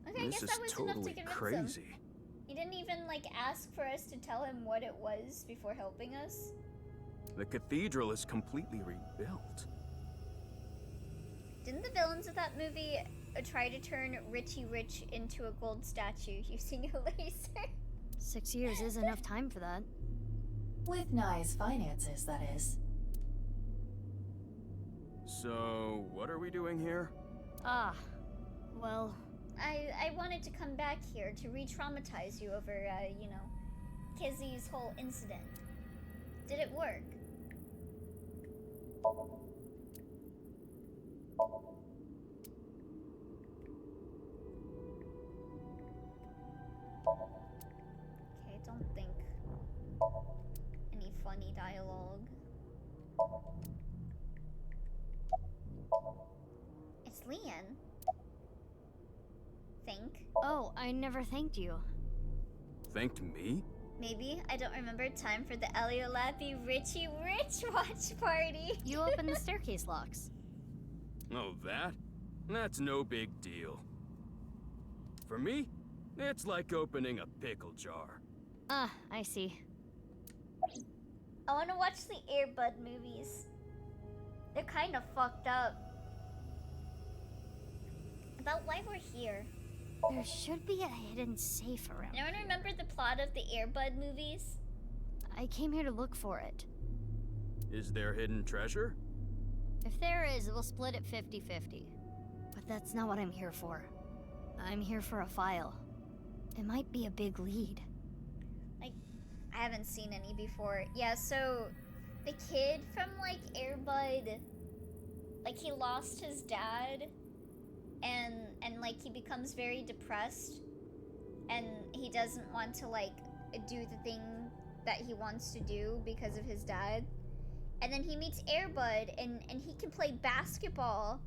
Okay, I This guess is that was enough to totally convince crazy. him. He didn't even like ask for us to tell him what it was before helping us. The cathedral is completely rebuilt. Didn't the villains of that movie try to turn Richie Rich into a gold statue using a laser? 6 years is enough time for that. With Nye's finances, that is. So, what are we doing here? Ah, well, I wanted to come back here to re-traumatize you over, you know, Kizzy's whole incident. Did it work? Okay, I don't think any funny dialogue. It's Leon. Think. oh, I never thanked you. Thanked me? Maybe. I don't remember. Time for the Elio Lappy Richie Rich watch party. You opened the staircase locks. Oh, that? That's no big deal. For me, it's like opening a pickle jar. Ah, I see. I want to watch the Air Bud movies. They're kind of fucked up. About why we're here. There should be a hidden safe around. Anyone remember the plot of the Air Bud movies? I came here to look for it. Is there hidden treasure? If there is, we'll split it 50-50. But that's not what I'm here for. I'm here for a file. It might be a big lead. Like, I haven't seen any before. Yeah, so the kid from like Air Bud, like he lost his dad, and like he becomes very depressed, and he doesn't want to like do the thing that he wants to do because of his dad. And then he meets Air Bud, and he can play basketball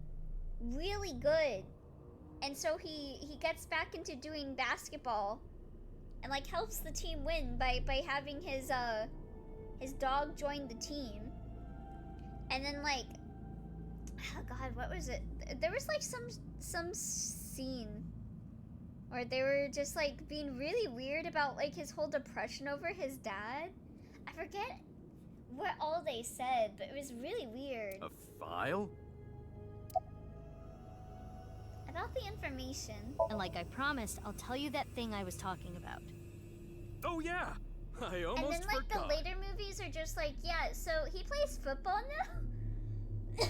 really good. And so he gets back into doing basketball and like helps the team win by having his dog join the team. And then like, oh god, what was it? There was like some scene where they were just like being really weird about like his whole depression over his dad. I forget what all they said, but it was really weird. A file? About the information. And like I promised, I'll tell you that thing I was talking about. Oh yeah! I almost And then like forgot. the later movies are just like, yeah, so he plays football now?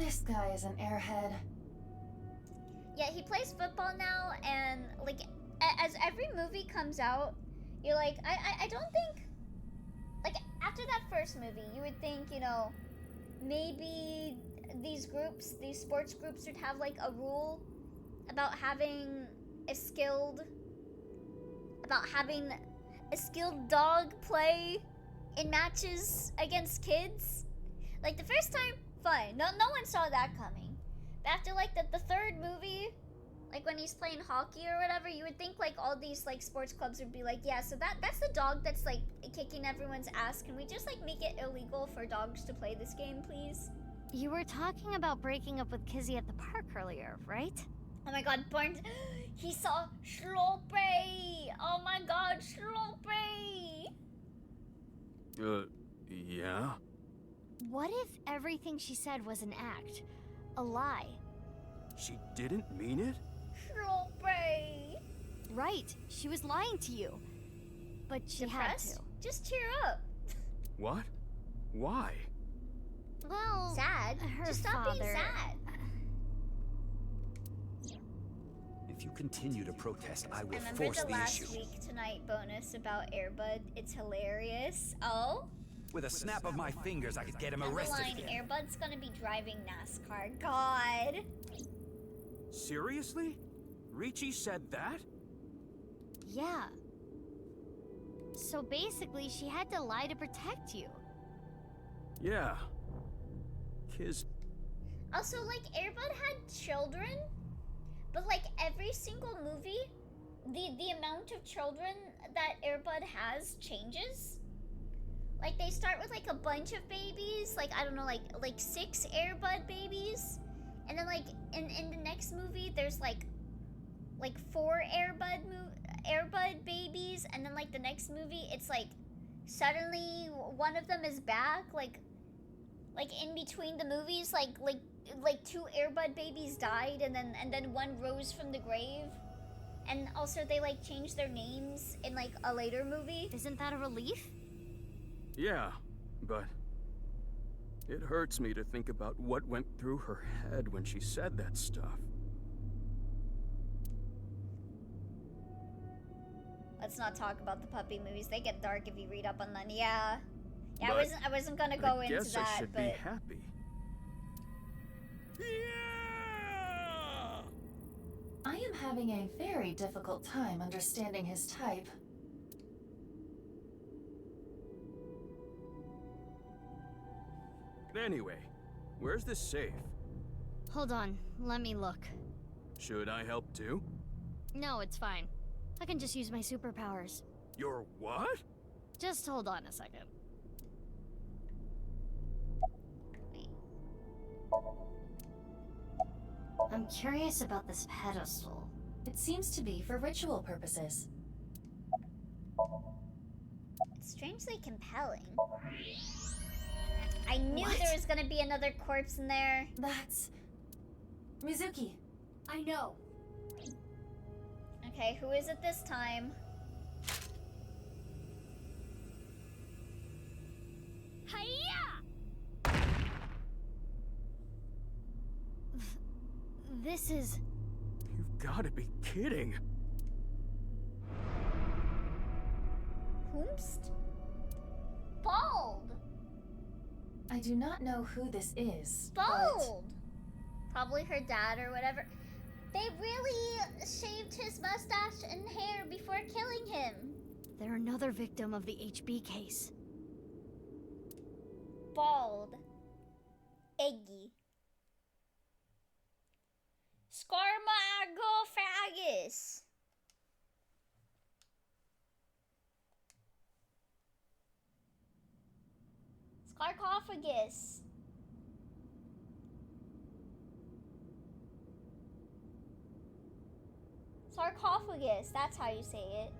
This guy is an airhead. Yeah, he plays football now, and like as every movie comes out, you're like, I don't think, like after that first movie, you would think, you know, maybe these sports groups would have like a rule about having a skilled dog play in matches against kids. Like the first time, fine, no one saw that coming. But after like the third movie, like when he's playing hockey or whatever, you would think like all these like sports clubs would be like, yeah, so that's the dog that's like kicking everyone's ass. Can we just like make it illegal for dogs to play this game, please? You were talking about breaking up with Kizzy at the park earlier, right? Oh my god, Barnes, he saw Schlope! Oh my god, Schlope! Yeah? What if everything she said was an act? A lie? She didn't mean it? Schlope! Right, she was lying to you. But she Depressed? had to. Just cheer up. What? Why? Well, sad. Her Just stop being father- sad. If you continue to protest, I will Remember force the the last issue. week tonight bonus about Airbud? It's hilarious. Oh? With a snap of my fingers, I could get him arrested Underline, again. Airbud's gonna be driving NASCAR. God. Seriously? Ricci said that? Yeah. So basically, she had to lie to protect you. Yeah. Kiz... Also, like, Airbud had children, but like every single movie, the amount of children that Airbud has changes. Like they start with like a bunch of babies, like I don't know, like 6 Airbud babies, and then like in the next movie there's like 4 Airbud babies, and then like the next movie it's like suddenly one of them is back, like in between the movies, like 2 Airbud babies died, and then one rose from the grave. And also they like changed their names in like a later movie. Isn't that a relief? Yeah, but... it hurts me to think about what went through her head when she said that stuff. Let's not talk about the puppy movies. They get dark if you read up on them. Yeah. Yeah, But I wasn't gonna go into guess that, I should but be happy. I am having a very difficult time understanding his type. Anyway, where's the safe? Hold on, let me look. Should I help too? No, it's fine. I can just use my superpowers. Your what? Just hold on a second. I'm curious about this pedestal. It seems to be for ritual purposes. it's strangely compelling. I knew What? there was gonna be another corpse in there. That's... Mizuki. I know. Okay, who is it this time? Hiya! This is... You've gotta be kidding. Whomst? Bald! I do not know who this is, Bald! Probably her dad or whatever. They really shaved his mustache and hair before killing him. They're another victim of the HB case. Bald. Ehgg I. Scarmagophagus. Sarcophagus. Sarcophagus, that's how you say it.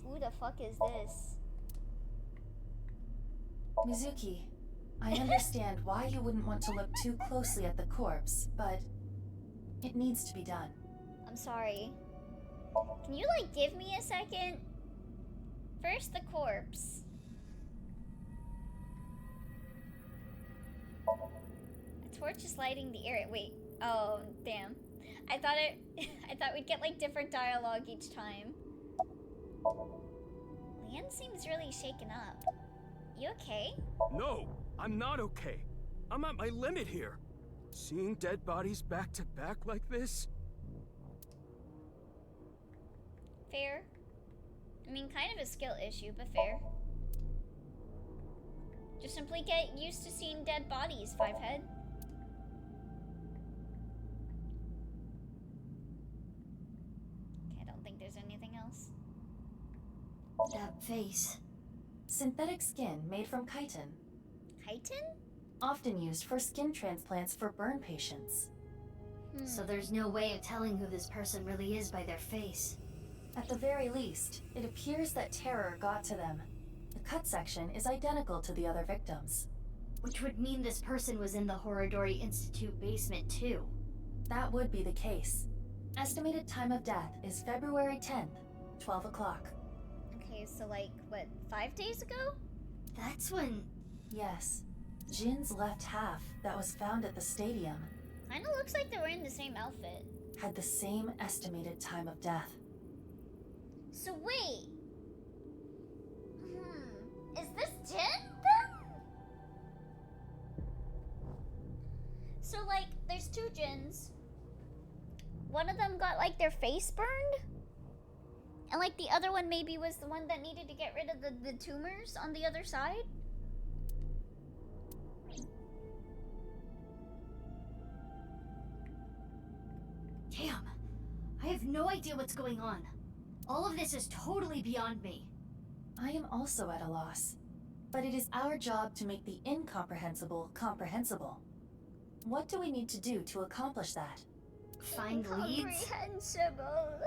Who the fuck is this? Mizuki, I understand why you wouldn't want to look too closely at the corpse, but it needs to be done. I'm sorry. Can you, like, give me a second? First, the corpse. A torch is lighting the area. Wait. Oh, damn. I thought we'd get like different dialogue each time. Leanne seems really shaken up. You okay? No, I'm not okay. I'm at my limit here. Seeing dead bodies back to back like this? Fair. I mean, kind of a skill issue, but fair. Just simply get used to seeing dead bodies, Fivehead. Okay, I don't think there's anything else. That face. Synthetic skin made from chitin. Chitin? Often used for skin transplants for burn patients. So there's no way of telling who this person really is by their face. At the very least, it appears that terror got to them. The cut section is identical to the other victims. Which would mean this person was in the Horodori Institute basement too. That would be the case. Estimated time of death is February 10th, 12 o'clock. Okay, so like, what, 5 days ago? That's when... Yes. Jin's left half that was found at the stadium Kinda looks like they were in the same outfit. had the same estimated time of death. So wait. Is this Jin then? So like, there's 2 Jins. One of them got like their face burned? And like the other one maybe was the one that needed to get rid of the tumors on the other side? Damn. I have no idea what's going on. All of this is totally beyond me. I am also at a loss. But it is our job to make the incomprehensible comprehensible. What do we need to do to accomplish that? Find leads? Incomprehensible.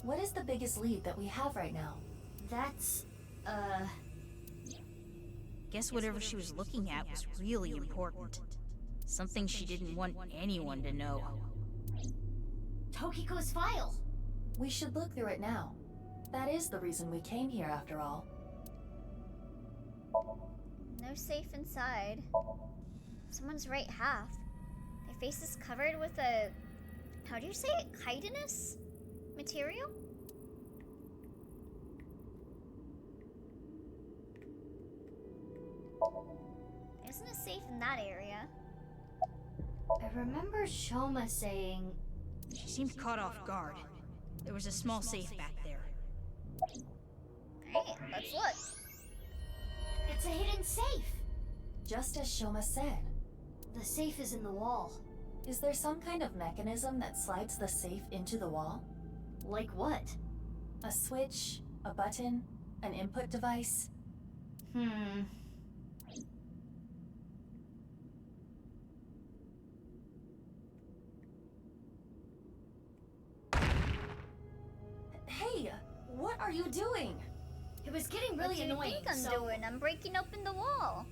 What is the biggest lead that we have right now? That's, Guess whatever she was looking at was really important. Something she didn't want anyone to know. Tokiko's file! We should look through it now. That is the reason we came here after all. No safe inside. Someone's right half. Their face is covered with a... How do you say it? Chitinous material? There isn't a safe in that area. I remember Shoma saying... She seemed caught off guard. There was a small safe back there. Alright, let's look. It's a hidden safe! Just as Shoma said. The safe is in the wall. Is there some kind of mechanism that slides the safe into the wall? Like what? A switch, a button, an input device? Hey, what are you doing? It was getting really What do you annoying, think I'm doing? I'm breaking open the wall.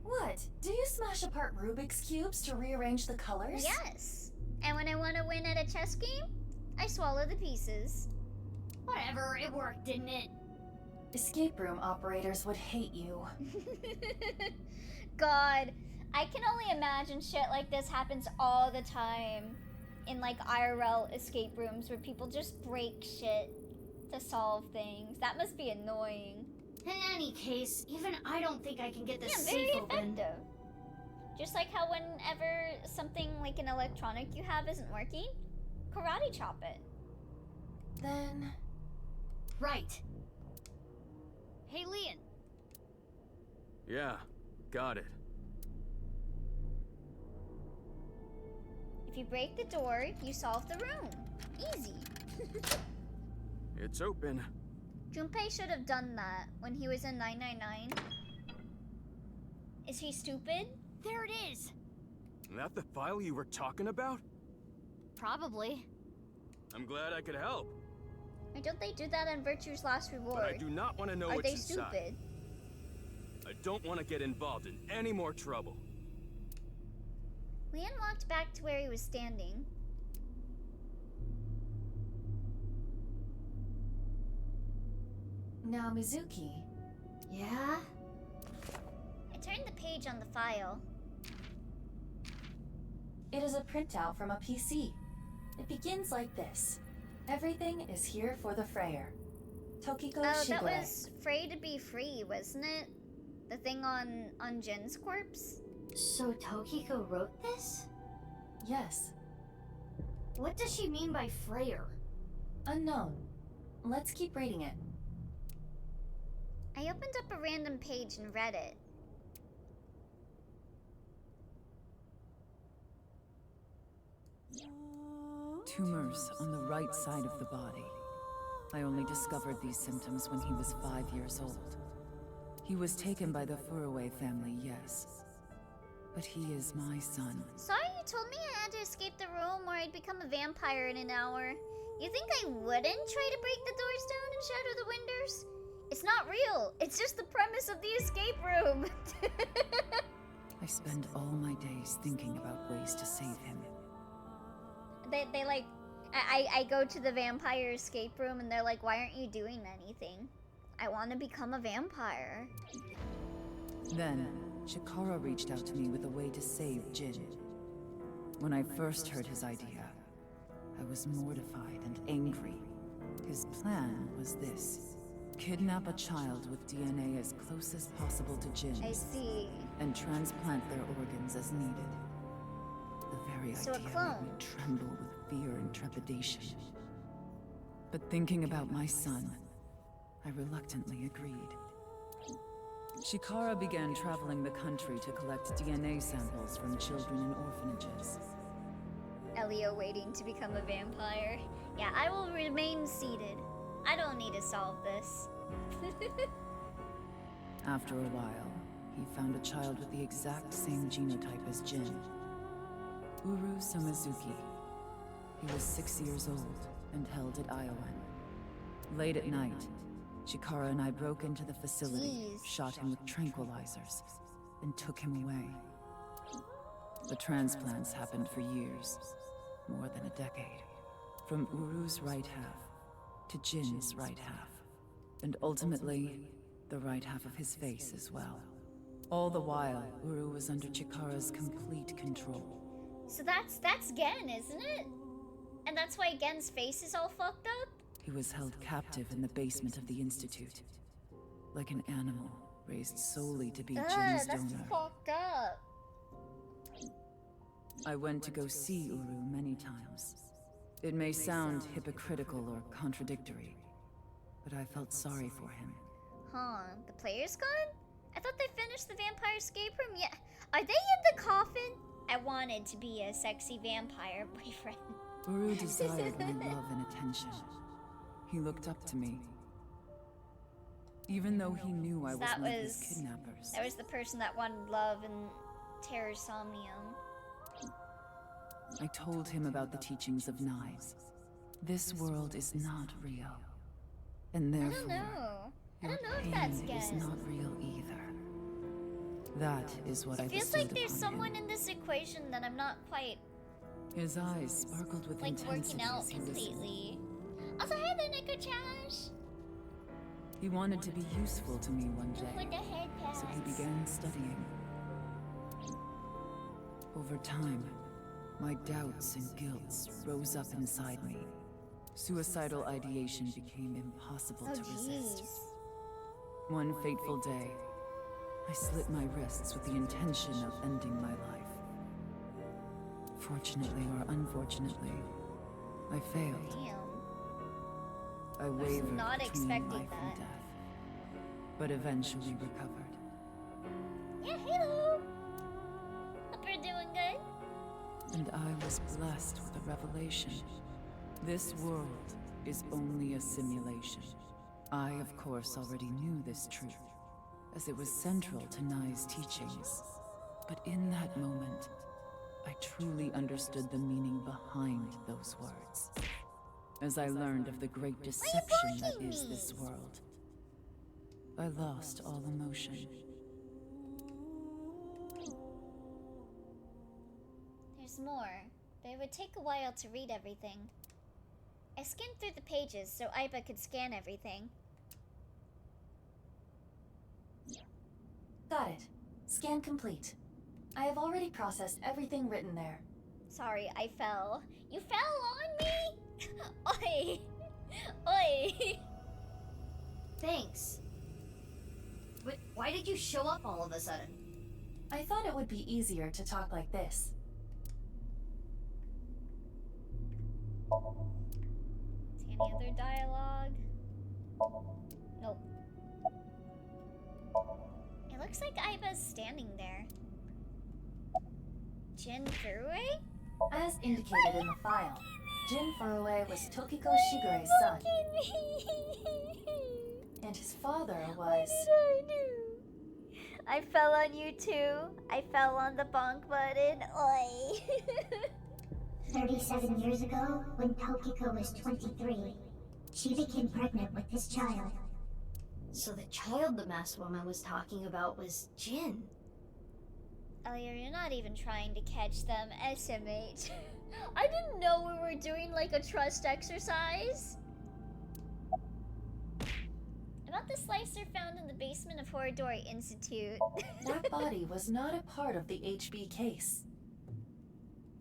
What? Do you smash apart Rubik's Cubes to rearrange the colors? Yes. And when I want to win at a chess game, I swallow the pieces. Whatever, it worked, didn't it? Escape room operators would hate you. God, I can only imagine shit like this happens all the time in like IRL escape rooms where people just break shit to solve things. That must be annoying. In any case, even I don't think I can get this Yeah, very safe open. effective. Just like how whenever something like an electronic you have isn't working, karate chop it. Then... Right. Hey, Leon. Yeah, got it. If you break the door, you solve the room. Easy. It's open. Junpei should have done that when he was in 999. Is he stupid? There it is. That the file you were talking about? Probably. I'm glad I could help. Why don't they do that in Virtue's Last Reward? But I do not want to know Are what's they inside. stupid? I don't want to get involved in any more trouble. Leon walked back to where he was standing. Now, Mizuki. Yeah? I turned the page on the file. It is a printout from a PC. It begins like this. Everything is here for the Freyer. Tokiko Oh, Shigure. that was Frey to be free, wasn't it? The thing on Jin's corpse? So Tokiko wrote this? Yes. What does she mean by Freyer? Unknown. Let's keep reading it. I opened up a random page and read it. Tumors on the right side of the body. I only discovered these symptoms when he was 5 years old. He was taken by the Furuwe family, yes. But he is my son. Sorry you told me I had to escape the room or I'd become a vampire in an hour. You think I wouldn't try to break the doors down and shatter the windows? It's not real. It's just the premise of the escape room. I spend all my days thinking about ways to save him. They like, I go to the vampire escape room and they're like, why aren't you doing anything? I want to become a vampire. Then, Chikara reached out to me with a way to save Jin. When I first heard his idea, I was mortified and angry. His plan was this: kidnap a child with DNA as close as possible to Jin's. I see. And transplant their organs as needed. The very So a idea clone. made me tremble with fear and trepidation. But thinking about my son, I reluctantly agreed. Chikara began traveling the country to collect DNA samples from children in orphanages. Elio waiting to become a vampire. Yeah, I will remain seated. I don't need to solve this. After a while, he found a child with the exact same genotype as Jin. Uru Somizuki. He was 6 years old and held at Iowan. Late at night, Chikara and I broke into the facility, shot him with tranquilizers, and took him away. The transplants happened for years, more than a decade. From Uru's right half to Jin's right half, and ultimately, the right half of his face as well. All the while, Uru was under Chikara's complete control. So that's Gen, isn't it? And that's why Gen's face is all fucked up? He was held captive in the basement of the Institute, like an animal raised solely to be Jin's that's donor. fucked up. I went to go see Uru many times. It may sound hypocritical or contradictory, but I felt sorry for him. Huh, the player's gone? I thought they finished the vampire escape room yet. Are they in the coffin? I wanted to be a sexy vampire boyfriend. Uru desired my love and attention. He looked up to me. Even though he knew I was one of his kidnappers. That was the person that wanted love and terror Somnium. I told him about the teachings of knives. This world is not real. And therefore, I don't know if pain that's is Gen. not real either. That is what I It feels bestowed like there's upon someone him. in this equation that I'm not quite His eyes sparkled with like intensity working out as he listened. completely. Also, hi there, Nico Chash. He wanted to be useful to me one With day, the head so he pass. began studying. Over time, my doubts and guilts rose up inside me. Suicidal ideation became impossible to resist. One fateful day, I slit my wrists with the intention of ending my life. Fortunately or unfortunately, I failed. I wavered not between expecting life and that. death, but eventually recovered. Yeah, hello. Hope you're doing good. And I was blessed with a revelation. This world is only a simulation. I, of course, already knew this truth, as it was central to Nai's teachings. But in that moment, I truly understood the meaning behind those words. As I learned of the great deception that is this world, I lost all emotion. There's more, but it would take a while to read everything. I skimmed through the pages so Aiba could scan everything. Got it. Scan complete. I have already processed everything written there. Sorry, I fell. You fell on me? Oi! Oi! Thanks. But why did you show up all of a sudden? I thought it would be easier to talk like this. Any other dialogue? Nope. It looks like Aiba's standing there. Jin Furue? As indicated in the file, Jin Furue was Tokiko Shigure's son. And his father was... What did I do? I fell on you too. I fell on the bonk button. Oi. 37 years ago, when Tokiko was 23, she became pregnant with this child. So the child the masked woman was talking about was Jin. Elliot, you're not even trying to catch them, SMH. I didn't know we were doing like a trust exercise. About the slicer found in the basement of Horodori Institute. That body was not a part of the HB case.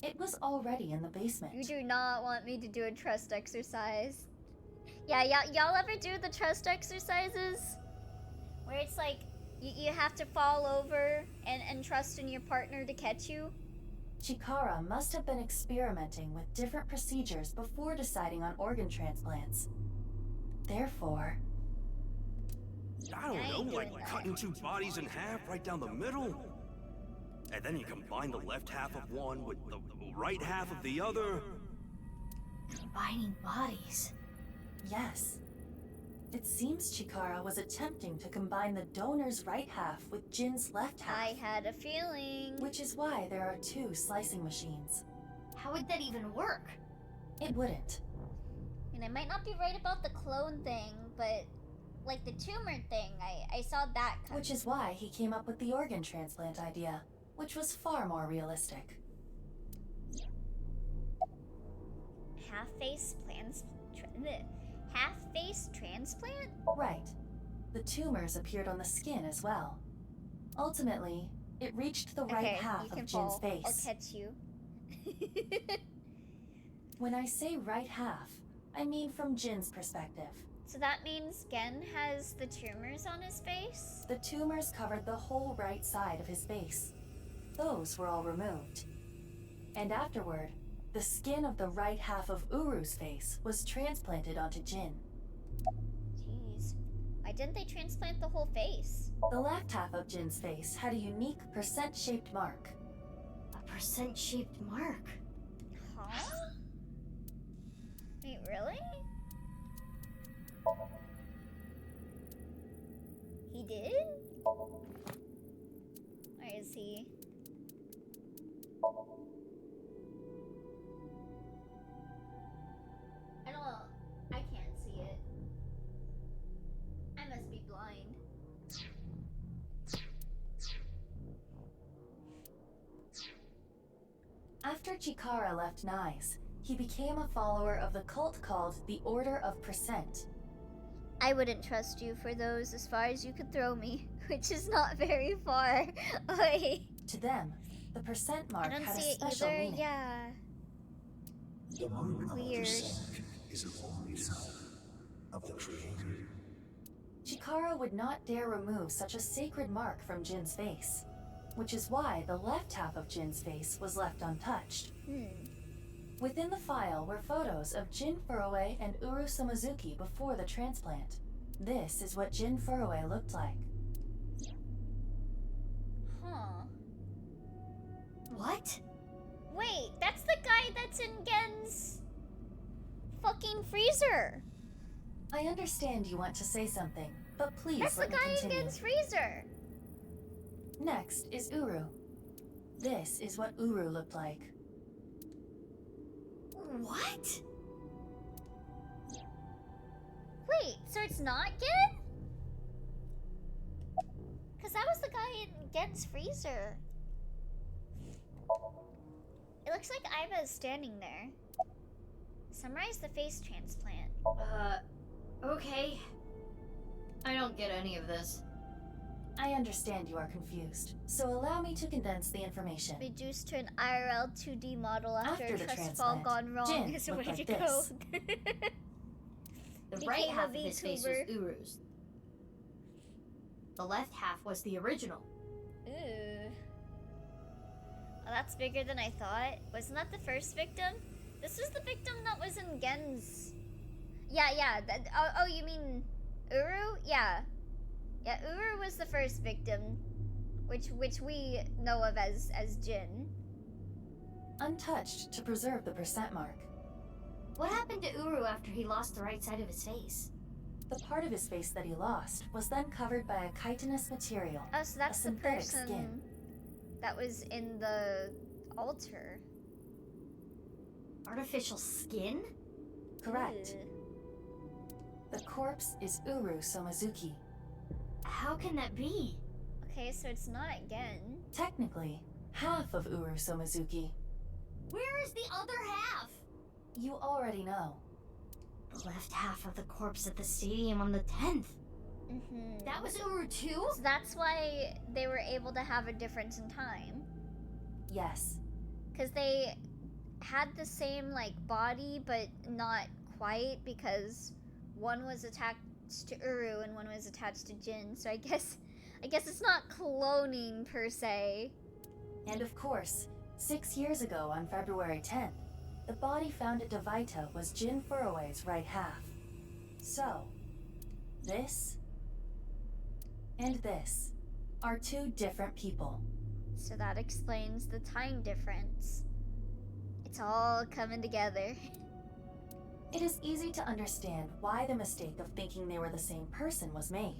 It was already in the basement. You do not want me to do a trust exercise. Yeah, y'all ever do the trust exercises? Where it's like, you have to fall over and trust in your partner to catch you? Chikara must have been experimenting with different procedures before deciding on organ transplants. Therefore... I don't know, like cutting two bodies in half right down the middle? And then you combine the left half of one with the right half of the other? Combining bodies? Yes. It seems Chikara was attempting to combine the donor's right half with Jin's left half. I had a feeling. Which is why there are two slicing machines. How would that even work? It wouldn't. And I might not be right about the clone thing, but like the tumor thing, I saw that coming. Which is why he came up with the organ transplant idea, which was far more realistic. Half-face transplant? Right. The tumors appeared on the skin as well. Ultimately, it reached the right half of Jin's face. I'll catch you. When I say right half, I mean from Jin's perspective. So that means Gen has the tumors on his face? The tumors covered the whole right side of his face. Those were all removed. And afterward, the skin of the right half of Uru's face was transplanted onto Jin. Jeez. Why didn't they transplant the whole face? The left half of Jin's face had a unique percent-shaped mark. A percent-shaped mark? Huh? Wait, really? He did? Where is he? I don't know. I can't see it. I must be blind. After Chikara left Nice, he became a follower of the cult called the Order of Percent. I wouldn't trust you for those as far as you could throw me, which is not very far. Oi. To them, the percent mark had a special either. meaning. Yeah. The mark Weird. is a holy sign of the Creator. Chikara would not dare remove such a sacred mark from Jin's face, which is why the left half of Jin's face was left untouched. Within the file were photos of Jin Furue and Uru Sumizuki before the transplant. This is what Jin Furue looked like. Huh. What? Wait, that's the guy that's in Gen's fucking freezer. I understand you want to say something, but please That's the let me guy in continue. Gen's freezer. Next is Uru. This is what Uru looked like. What? Wait, so it's not Gen? Because that was the guy in Gen's freezer. It looks like Aiba is standing there. Summarize the face transplant. Okay. I don't get any of this. I understand you are confused, so allow me to condense the information. Reduced to an IRL 2D model after After a the trust fall transplant, gone wrong Jin is the looked way like to go. this. The right Became a half of his face was VTuber. Uru's. The left half was the original. Ooh. Oh, that's bigger than I thought. Wasn't that the first victim? This was the victim that was in Gen's. Yeah. Oh, you mean Uru? Yeah. Yeah, Uru was the first victim, which we know of as Jin. Untouched to preserve the percent mark. What happened to Uru after he lost the right side of his face? The part of his face that he lost was then covered by a chitinous material. Oh, so that's a the synthetic person skin. that was in the altar. Artificial skin? Correct. Ew. The corpse is Uru Somazuki. How can that be? Okay, so it's not Gen. Technically, half of Uru Somazuki. Where is the other half? You already know. The left half of the corpse at the stadium on the 10th. Mm-hmm. That was Uru too? So that's why they were able to have a difference in time. Yes. Because they had the same, like, body, but not quite, because one was attached to Uru and one was attached to Jin. So I guess it's not cloning, per se. And of course, 6 years ago on February 10th, the body found at Devaita was Jin Furue's right half. So, this and this are two different people. So that explains the time difference. It's all coming together. It is easy to understand why the mistake of thinking they were the same person was made.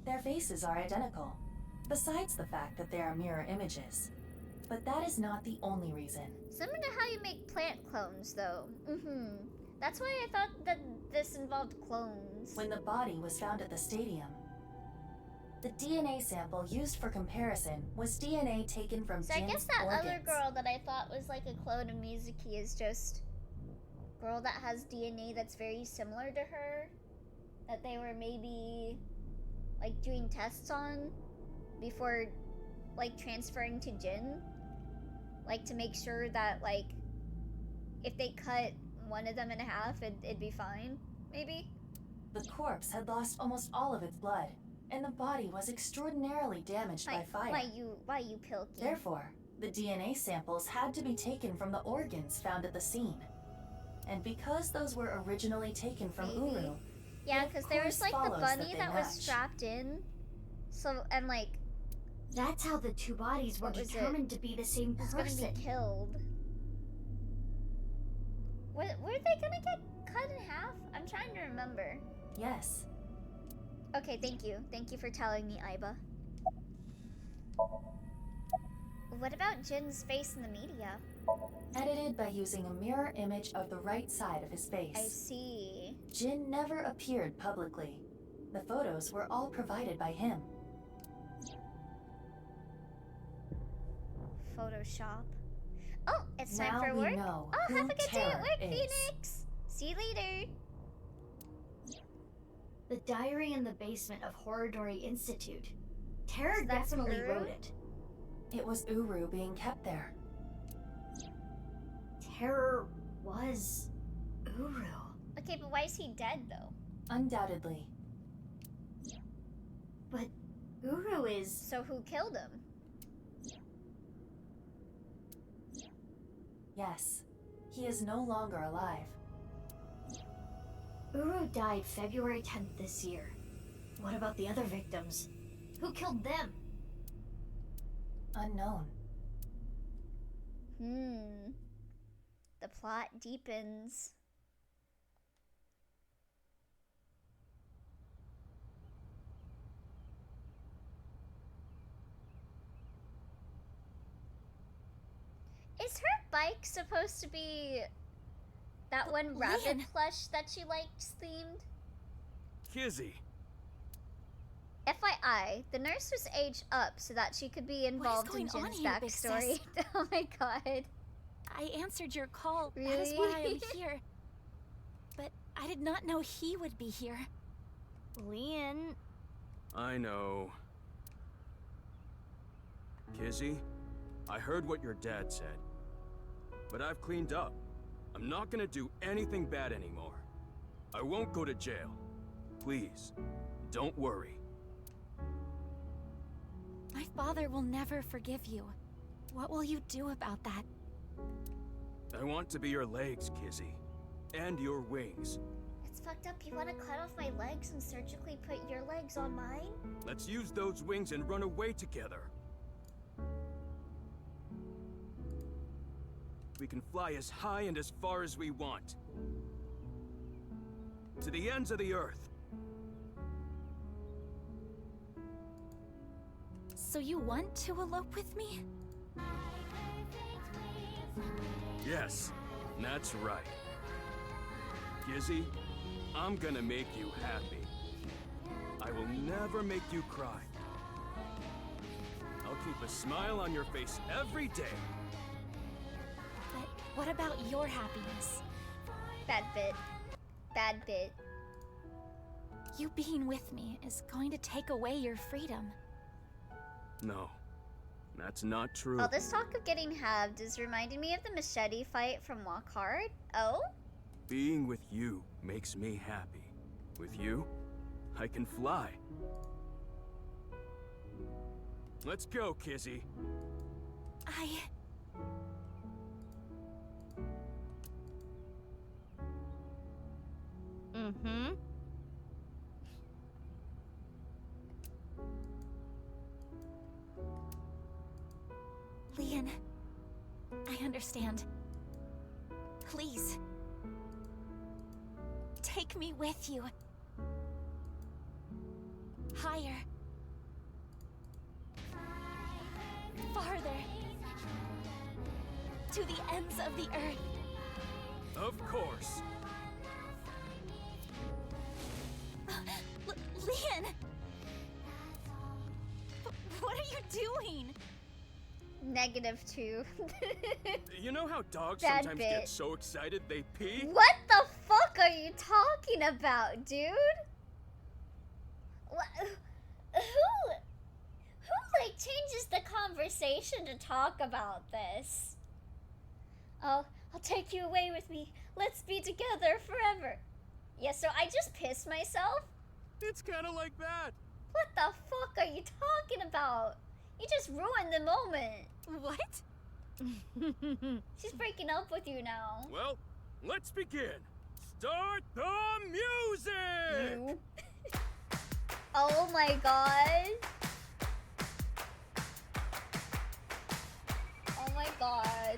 Their faces are identical, besides the fact that they are mirror images. But that is not the only reason. Similar to how you make plant clones, though. That's why I thought that this involved clones. When the body was found at the stadium, the DNA sample used for comparison was DNA taken from So Jin's I guess that organs. other girl that I thought was like a clone of Mizuki is just a girl that has DNA that's very similar to her. That they were maybe like doing tests on before like transferring to Jin. Like to make sure that like if they cut one of them in half, it'd be fine, maybe? The corpse had lost almost all of its blood, and the body was extraordinarily damaged by fire. Why you pilky? Therefore, the DNA samples had to be taken from the organs found at the scene. And because those were originally taken from Uru, yeah, because there was like the follows bunny that that they was match. strapped in. So, and like, That's how the two bodies were What was it? determined to be the same was person. gonna be killed. Were they gonna get cut in half? I'm trying to remember. yes, Okay, thank you. Thank you for telling me, Aiba. What about Jin's face in the media? edited by using a mirror image of the right side of his face. I see. Jin never appeared publicly. The photos were all provided by him. Photoshop. Oh, it's time Now for we work. know Oh, who have a good day at Terror work, is. Phoenix. See you later. The diary in the basement of Horridori Institute. Terror Is that definitely Uru? wrote it. It was Uru being kept there. Terror was Uru. Okay, but why is he dead though? Undoubtedly. But Uru is... So who killed him? Yes, he is no longer alive. Uru died February 10th this year. What about the other victims? Who killed them? Unknown. The plot deepens. Is her bike supposed to be that one rabbit Lynn. plush that she likes themed? Kizzy. FYI, the nurse was aged up so that she could be involved in going on Jin's here, Big backstory. Sis? Oh my god. I answered your call. That is Really? why I'm here. But I did not know he would be here. Leon, I know. Kizzy, I heard what your dad said. But I've cleaned up. I'm not gonna do anything bad anymore. I won't go to jail. Please, don't worry. My father will never forgive you. What will you do about that? I want to be your legs, Kizzy. And your wings. It's fucked up. You want to cut off my legs and surgically put your legs on mine? Let's use those wings and run away together. We can fly as high and as far as we want. To the ends of the earth. So you want to elope with me? Yes, that's right. Kizzy, I'm gonna make you happy. I will never make you cry. I'll keep a smile on your face every day. But what about your happiness? Bad bit. Bad bit. You being with me is going to take away your freedom. No, that's not true. Oh, this talk of getting halved is reminding me of the machete fight from Walk Hard. Oh? Being with you makes me happy. With you, I can fly. Let's go, Kizzy. Mm-hmm. Leon, I understand. Please. Take me with you. Higher. Farther. To the ends of the earth. Of course. Leon! What are you doing? -2. You know how dogs Bad sometimes bit. get so excited they pee? What the fuck are you talking about, dude? What? Who like changes the conversation to talk about this? Oh, I'll take you away with me. Let's be together forever. Yeah, so I just pissed myself? It's kind of like that. What the fuck are you talking about? You just ruined the moment. What? She's breaking up with you now. Well, let's begin. Start the music! You? Oh my god. Oh my god.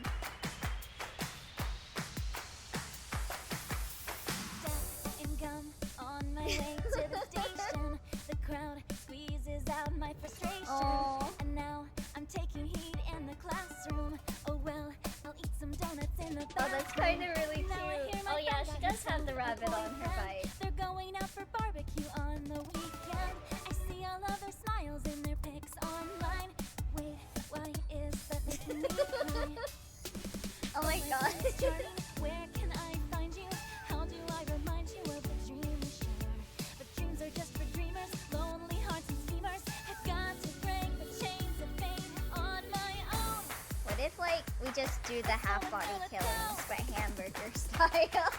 Death and gum on my way to the station. The crowd squeezes out my frustration. Aww. And now I'm taking heat in the classroom. Oh well, I'll eat some donuts in the bathroom. Oh, that's kind of really Now I cute. hear my Oh yeah, friends she talking does have the about rabbit her on her boyfriend. bike. They're going out for barbecue on the weekend. I see all of their smiles in their pics online. Wait, why is that making me cry? Oh my god. Where can I find you? How do I remind you of the dream we shared? But dreams are just for dreamers, lonely hearts and schemers. I've got to break the chains of fate on my own. What if like we just do the half body killings but hamburger style?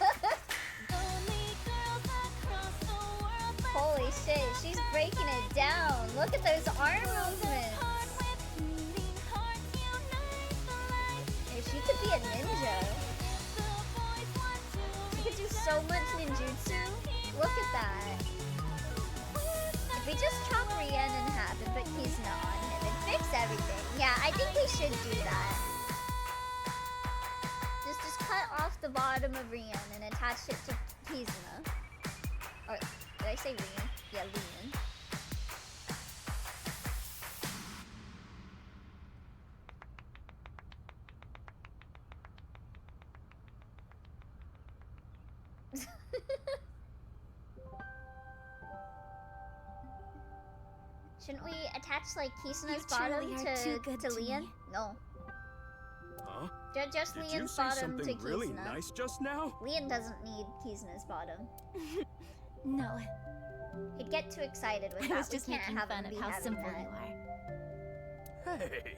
Holy shit, she's breaking it down. Look at those arm movements. Hey, she could be a ninja. She could do so much ninjutsu. Look at that. If we just chop Rian in half and put Kizuna on him and fix everything. Yeah, I think we should do that. Just cut off the bottom of Rian and attach it to Kizuna. Or did I say Rian? Yeah, Rian. Shouldn't we attach like Kizuna's bottom truly are too good to to Leon? me. No. Huh? Just Did you Leon's say bottom to something really Kizuna. nice just now? Leon doesn't need Kizuna's bottom. No. He'd get too excited with I that. was just we can't making have fun him of be how having simple that. you are. Hey,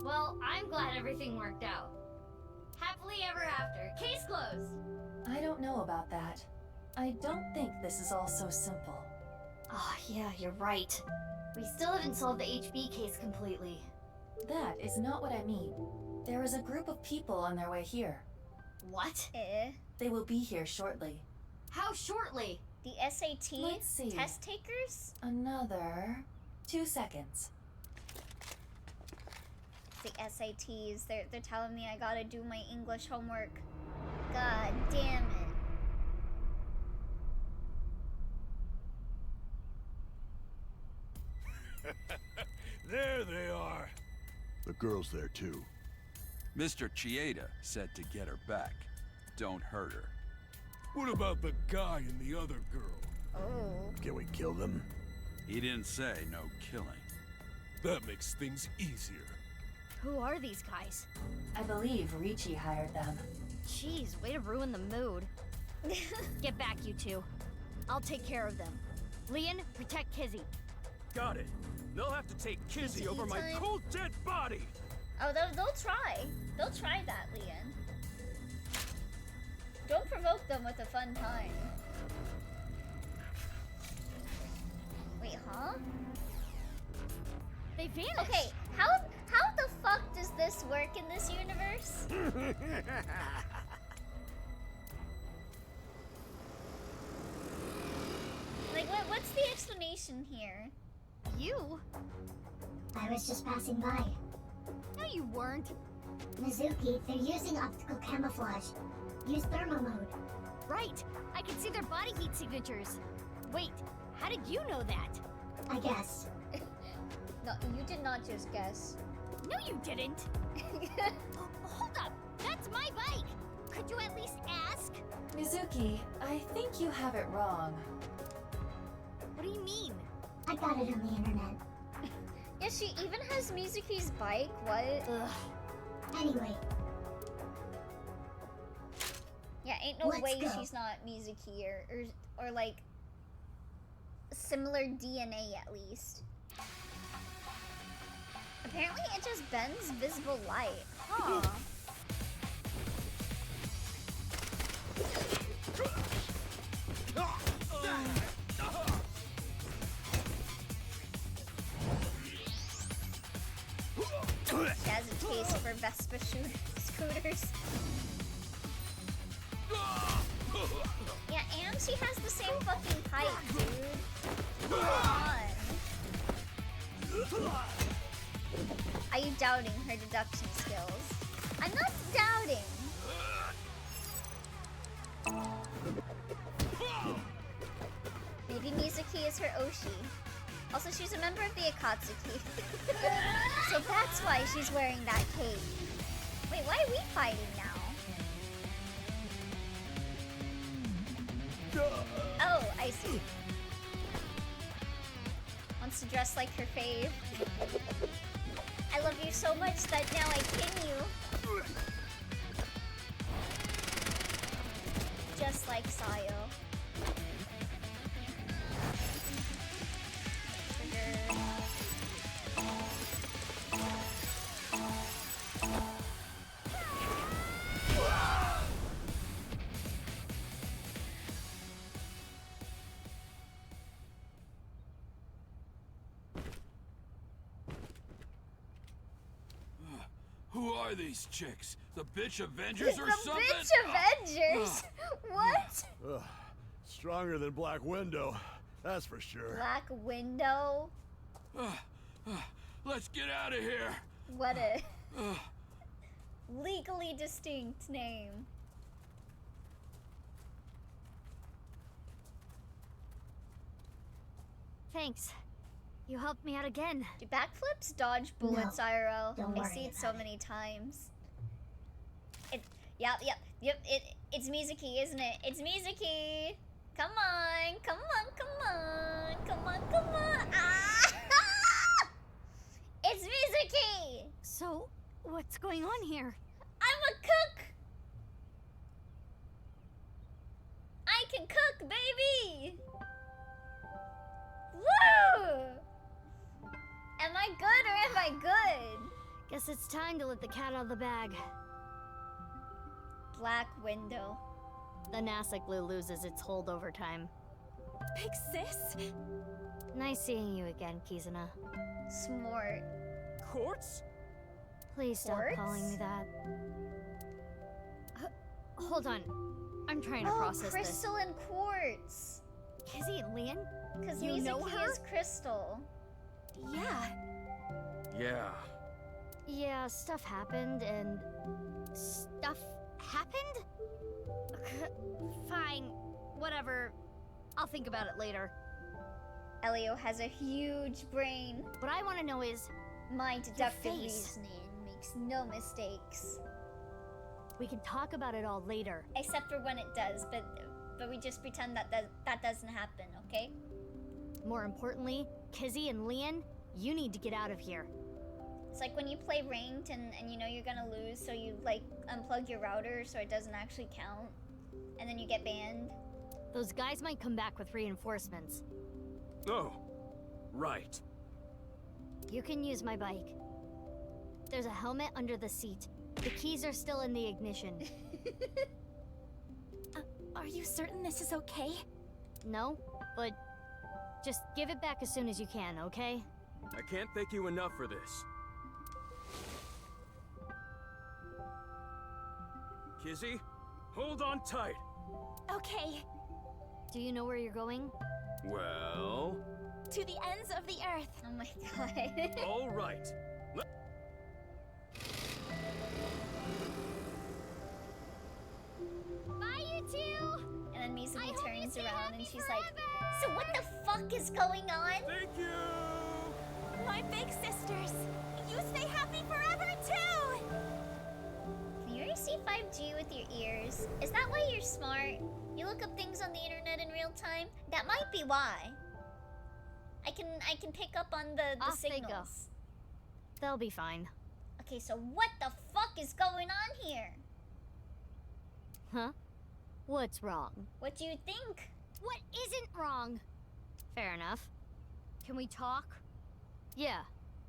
Well, I'm glad everything worked out. Happily ever after. Case closed. I don't know about that. I don't think this is all so simple. Oh, yeah, you're right. We still haven't solved the HB case completely. That is not what I mean. There is a group of people on their way here. What? They will be here shortly. How shortly? The SAT Let's see. test takers? Another 2 seconds. The SATs. They're telling me I gotta do my English homework. God damn it. There they are. The girl's there too. Mr. Chieda said to get her back. Don't hurt her. What about the guy and the other girl? Oh. Can we kill them? He didn't say no killing. That makes things easier. Who are these guys? I believe Ricci hired them. Jeez, way to ruin the mood. Get back, you two. I'll take care of them. Leon, protect Kizzy. Got it. They'll have to take Kizzy over my cold dead body. Oh, they'll try. They'll try that, Leon. Don't provoke them with a fun time. Wait, huh? They vanished. Okay, how the fuck does this work in this universe? Like, what's the explanation here? You? I was just passing by. No, you weren't. Mizuki, they're using optical camouflage. Use thermal mode. Right. I can see their body heat signatures. Wait, how did you know that? I guess. No, you did not just guess. No, you didn't. Hold up. That's my bike. Could you at least ask? Mizuki, I think you have it wrong. What do you mean? I got it on the internet. Yeah, she even has Mizuki's bike? What? Ugh. Anyway. Yeah, ain't no way go. she's not Mizuki or like similar DNA at least. Apparently it just bends visible light. Huh. She has a taste for Vespa scooters. Yeah, and she has the same fucking height, dude. Come on. Are you doubting her deduction skills? I'm not doubting. Maybe Mizuki is her Oshi. Also, she's a member of the Akatsuki. So that's why she's wearing that cape. Wait, why are we fighting now? Oh, I see. Wants to dress like her fave. I love you so much that now I pin you. Just like Sayo. Who are these chicks? The bitch Avengers or The something? bitch Avengers? What? Ugh, stronger than Black Widow, that's for sure. Black Widow? Let's get out of here. What a legally distinct name. Thanks. You helped me out again. Do backflips dodge bullets, No, IRL? don't I worry see it so about many times. Yep, it's Mizuki, isn't it? It's Mizuki! Come on, come on, come on, come on, come on! Ah! It's Mizuki! So, what's going on here? I'm a cook! I can cook, baby! Woo! good or am I good? Guess it's time to let the cat out of the bag. Black window. The NASA glue loses its hold over time. Big sis? Nice seeing you again, Kizuna. Smart. Quartz? Please stop Quartz? calling me that. Hold on. I'm trying to process this. Crystal and Quartz. Kizzy and Lian? Because You know Mizuki her? is Crystal. Yeah. Yeah. Yeah, stuff happened and... Stuff happened? Fine. Whatever. I'll think about it later. Elio has a huge brain. What I want to know is... My deductive face. reasoning makes no mistakes. We can talk about it all later. Except for when it does, but we just pretend that doesn't happen, okay? More importantly, Kizzy and Lian, you need to get out of here. It's like when you play ranked and you know you're gonna lose, so you like unplug your router so it doesn't actually count, and then you get banned. Those guys might come back with reinforcements. Oh, right. You can use my bike. There's a helmet under the seat. The keys are still in the ignition. Are you certain this is okay? No, but just give it back as soon as you can, okay? I can't thank you enough for this. Kizzy, hold on tight. Okay. Do you know where you're going? Well... To the ends of the earth. Oh my god. All right. Bye, you two! And then Mizuki I hope you turns stay around happy and she's forever! like, so what the fuck is going on? Thank you! My big sisters. You stay happy forever too! Can you already see 5G with your ears? Is that why you're smart? You look up things on the internet in real time? That might be why. I can pick up on the Off they go. signals. They'll be fine. Okay, so what the fuck is going on here? Huh? What's wrong? What do you think? What isn't wrong? Fair enough. Can we talk? Yeah,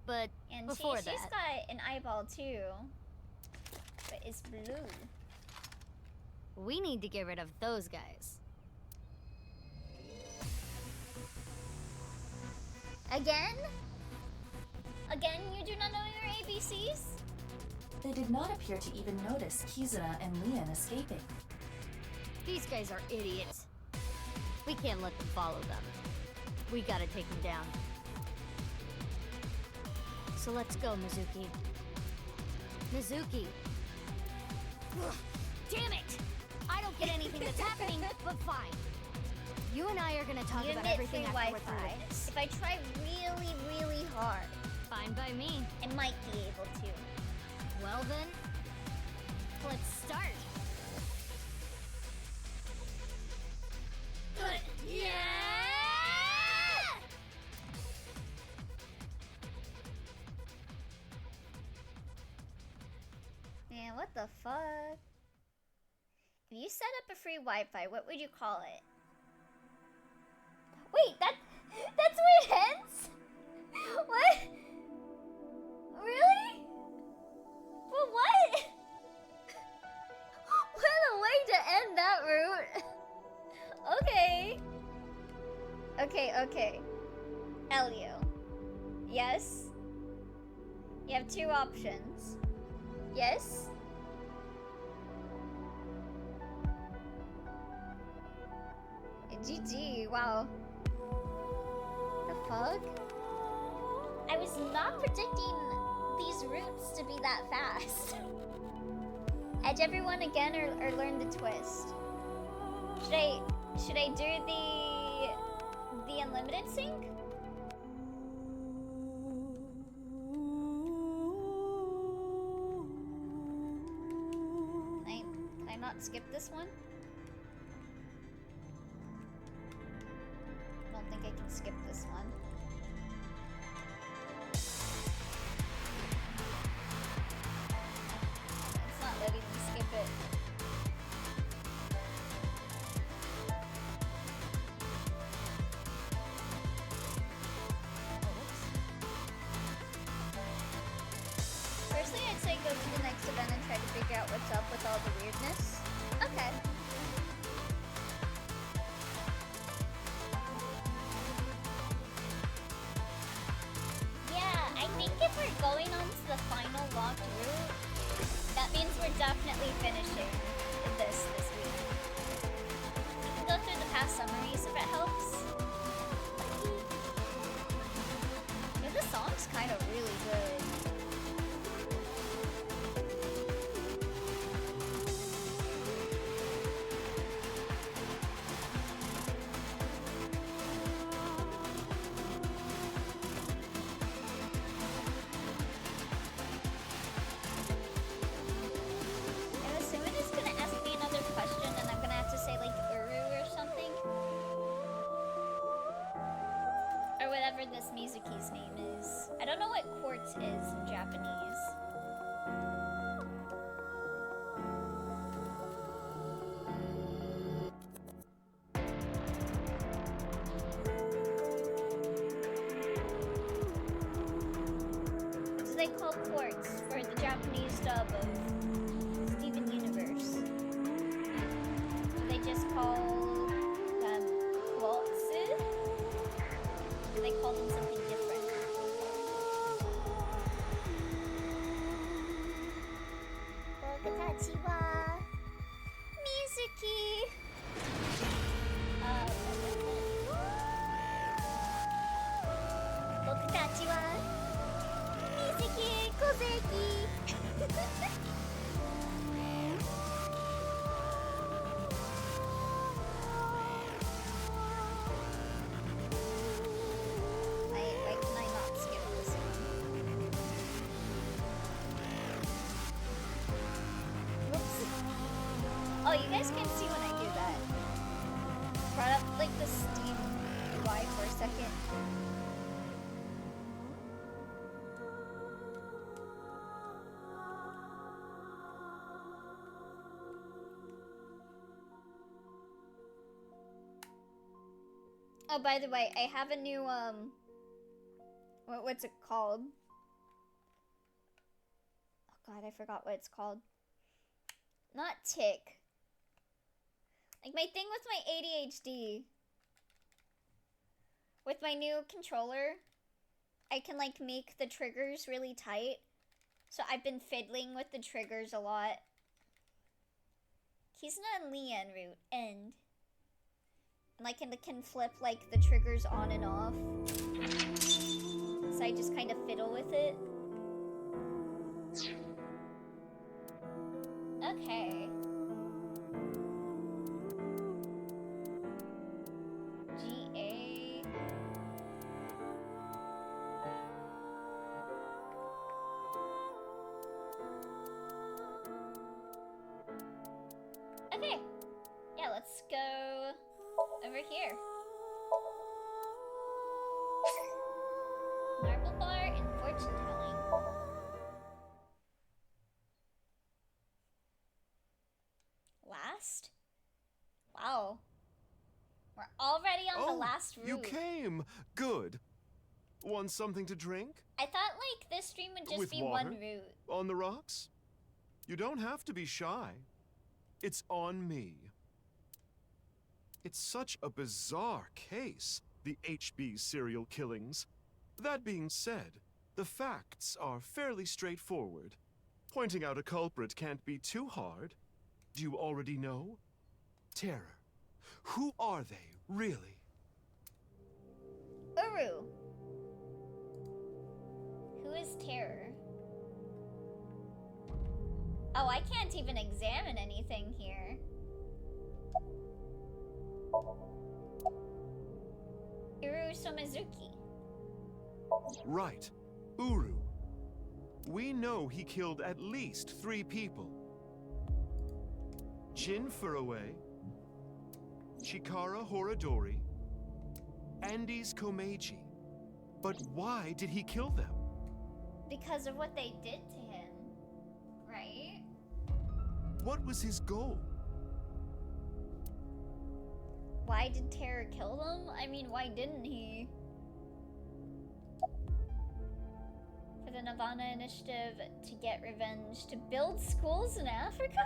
but And before she's that... got an eyeball too. But it's blue. We need to get rid of those guys. Again? Again, you do not know your ABCs? They did not appear to even notice Kizuna and Lian escaping. These guys are idiots. We can't let them follow them. We gotta take them down. So let's go, Mizuki. Mizuki! Ugh, damn it! I don't get anything that's happening, but fine. You and I are gonna talk about everything after we're through with this. If I try really, really hard, Fine by me. I might be able to. Well then, let's start. Yeah! Man, what the fuck? If you set up a free Wi-Fi, what would you call it? Wait, that's where it ends? What? Really? But what? What a way to end that route. Okay. Okay. Elio. Yes? You have two options. Yes? GG, wow. The fuck? I was not predicting these routes to be that fast. Edge everyone again or learn the twist? Should I do the unlimited sync? Can I not skip this one? I don't think I can skip this one. It's not letting me skip it. definitely finishing this week. You can go through the past summaries if it helps. Yeah, this song's kind of really good. I'm assuming it's gonna ask me another question and I'm gonna have to say like Uru or something. Or whatever this Mizuki's name is. I don't know what quartz is in Japanese. What do they call quartz for the Japanese dub of Steven Universe? Do they just call them quartzes? Do they call them something different? Konnichiwa. Mizuki. Konnichiwa. Mizuki Kozeki. Why can I not skip this one? Whoops. Oh, you guys can see when I do that. Brought up like the Steam UI for a second. Oh, by the way, I have a new, what's it called? Oh god, I forgot what it's called. Not tick. Like my thing with my ADHD. With my new controller, I can like make the triggers really tight. So I've been fiddling with the triggers a lot. Kisuna and Lian route, end. And like can flip like the triggers on and off. So I just kind of fiddle with it. Okay. GA. Okay. Yeah, let's go over here. Marble bar and fortune telling. Last? Wow. We're already on the last route. You came. Good. Want something to drink? I thought like this stream would just With be water? one route. On the rocks? You don't have to be shy. It's on me. It's such a bizarre case, the HB serial killings. That being said, the facts are fairly straightforward. Pointing out a culprit can't be too hard. Do you already know? Terror. Who are they, really? Uru. Who is Terror? Oh, I can't even examine anything here. Uru Somizuki. Right. Uru. We know he killed at least 3 people. Jin Furue, Chikara Horadori, Andes Komeiji. But why did he kill them? Because of what they did to him, right? What was his goal? Why did Terror kill them? I mean, why didn't he? For the nirvanA initiative to get revenge, to build schools in Africa?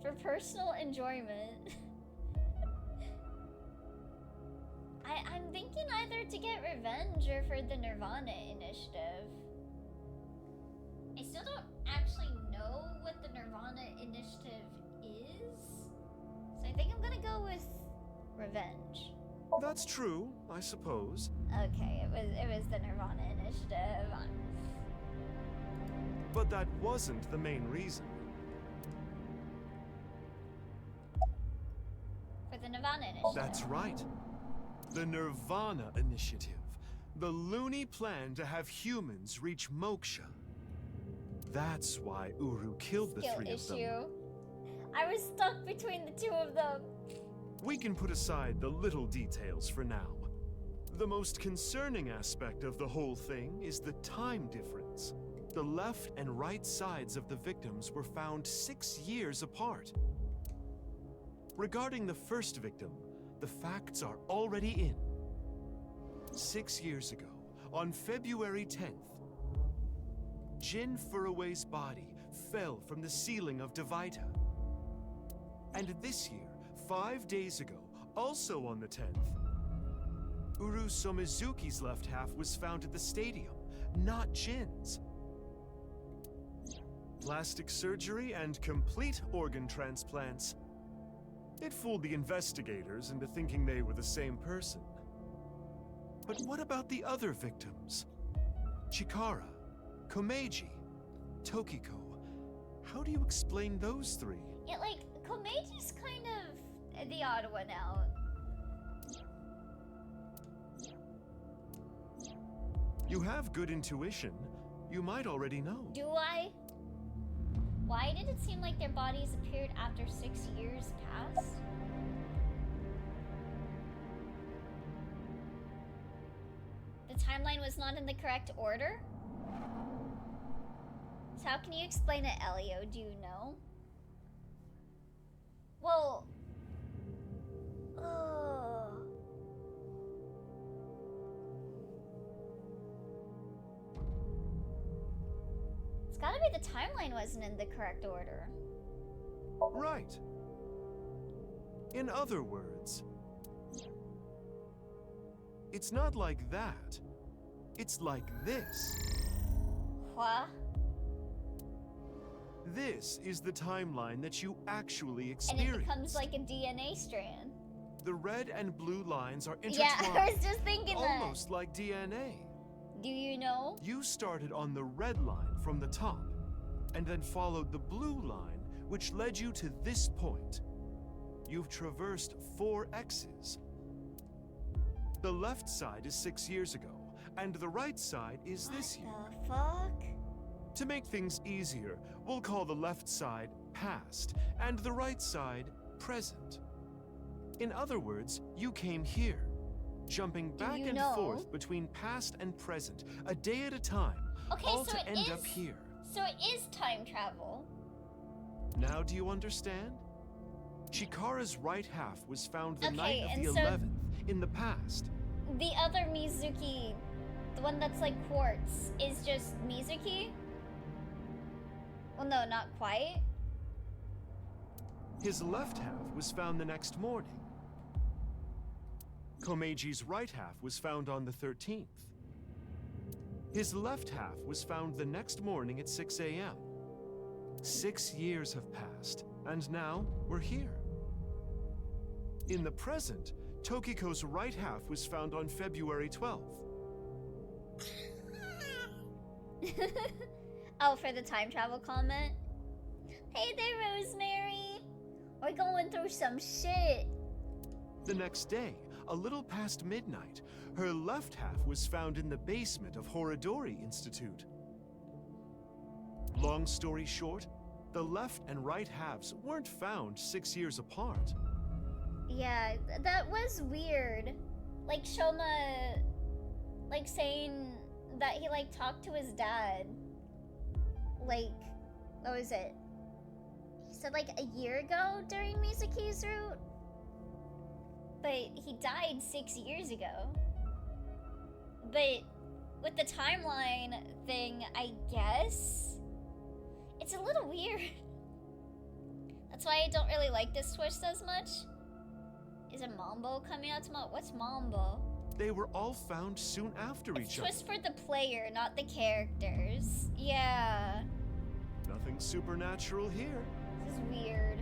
For personal enjoyment. I'm thinking either to get revenge or for the nirvanA initiative. I still don't actually know what the nirvanA initiative is. So I think I'm gonna go with revenge. That's true, I suppose. Okay, it was the nirvanA initiative. But that wasn't the main reason. For the nirvanA initiative. That's right. The nirvanA initiative. The loony plan to have humans reach moksha. That's why Uru killed the Skill three of them. issue. I was stuck between the two of them. We can put aside the little details for now. The most concerning aspect of the whole thing is the time difference. The left and right sides of the victims were found 6 years apart. Regarding the first victim, the facts are already in. 6 years ago, on February 10th, Jin Furroway's body fell from the ceiling of Devaita. And this year, 5 days ago, also on the 10th, Uru Somizuki's left half was found at the stadium, not Jin's. Plastic surgery and complete organ transplants. It fooled the investigators into thinking they were the same person. But what about the other victims? Chikara, Komeiji, Tokiko. How do you explain those three? Yeah, like, Komeiji's kind of the odd one out. You have good intuition. You might already know. Do I? Why did it seem like their bodies appeared after 6 years passed? The timeline was not in the correct order? So how can you explain it, Elio? Do you know? Well... It's gotta be the timeline wasn't in the correct order. Right. In other words, it's not like that. It's like this. What? This is the timeline that you actually And experience. it becomes like a DNA strand. The red and blue lines are Yeah, intertwined. I was just thinking that. Almost like DNA. Do you know? You started on the red line from the top, and then followed the blue line, which led you to this point. You've traversed 4 X's. The left side is 6 years ago, and the right side is this year. What the fuck? To make things easier, we'll call the left side past, and the right side present. In other words, you came here, jumping back you and know? forth between past and present, a day at a time, Okay, all so to it end is- up here. So it is time travel. Now do you understand? Chikara's right half was found the Okay, night of and the so- 11th, in the past. The other Mizuki, the one that's like quartz, is just Mizuki? Well, no, not quite. His left half was found the next morning. Komeiji's right half was found on the 13th. His left half was found the next morning at 6 a.m. 6 years have passed, and now we're here. In the present, Tokiko's right half was found on February 12th. Oh, for the time travel comment? Hey there, Rosemary! We're going through some shit. The next day, a little past midnight, her left half was found in the basement of Horodori Institute. Long story short, the left and right halves weren't found 6 years apart. Yeah, that was weird. Like Shoma, like saying that he like talked to his dad. Like, what was it? He said like a year ago during Mizuki's route. But he died 6 years ago. But with the timeline thing, I guess it's a little weird. That's why I don't really like this twist as much. Is it Mambo coming out tomorrow? What's Mambo? They were all found soon after It's each other. twist for the player, not the characters. Yeah. Nothing supernatural here. This is weird.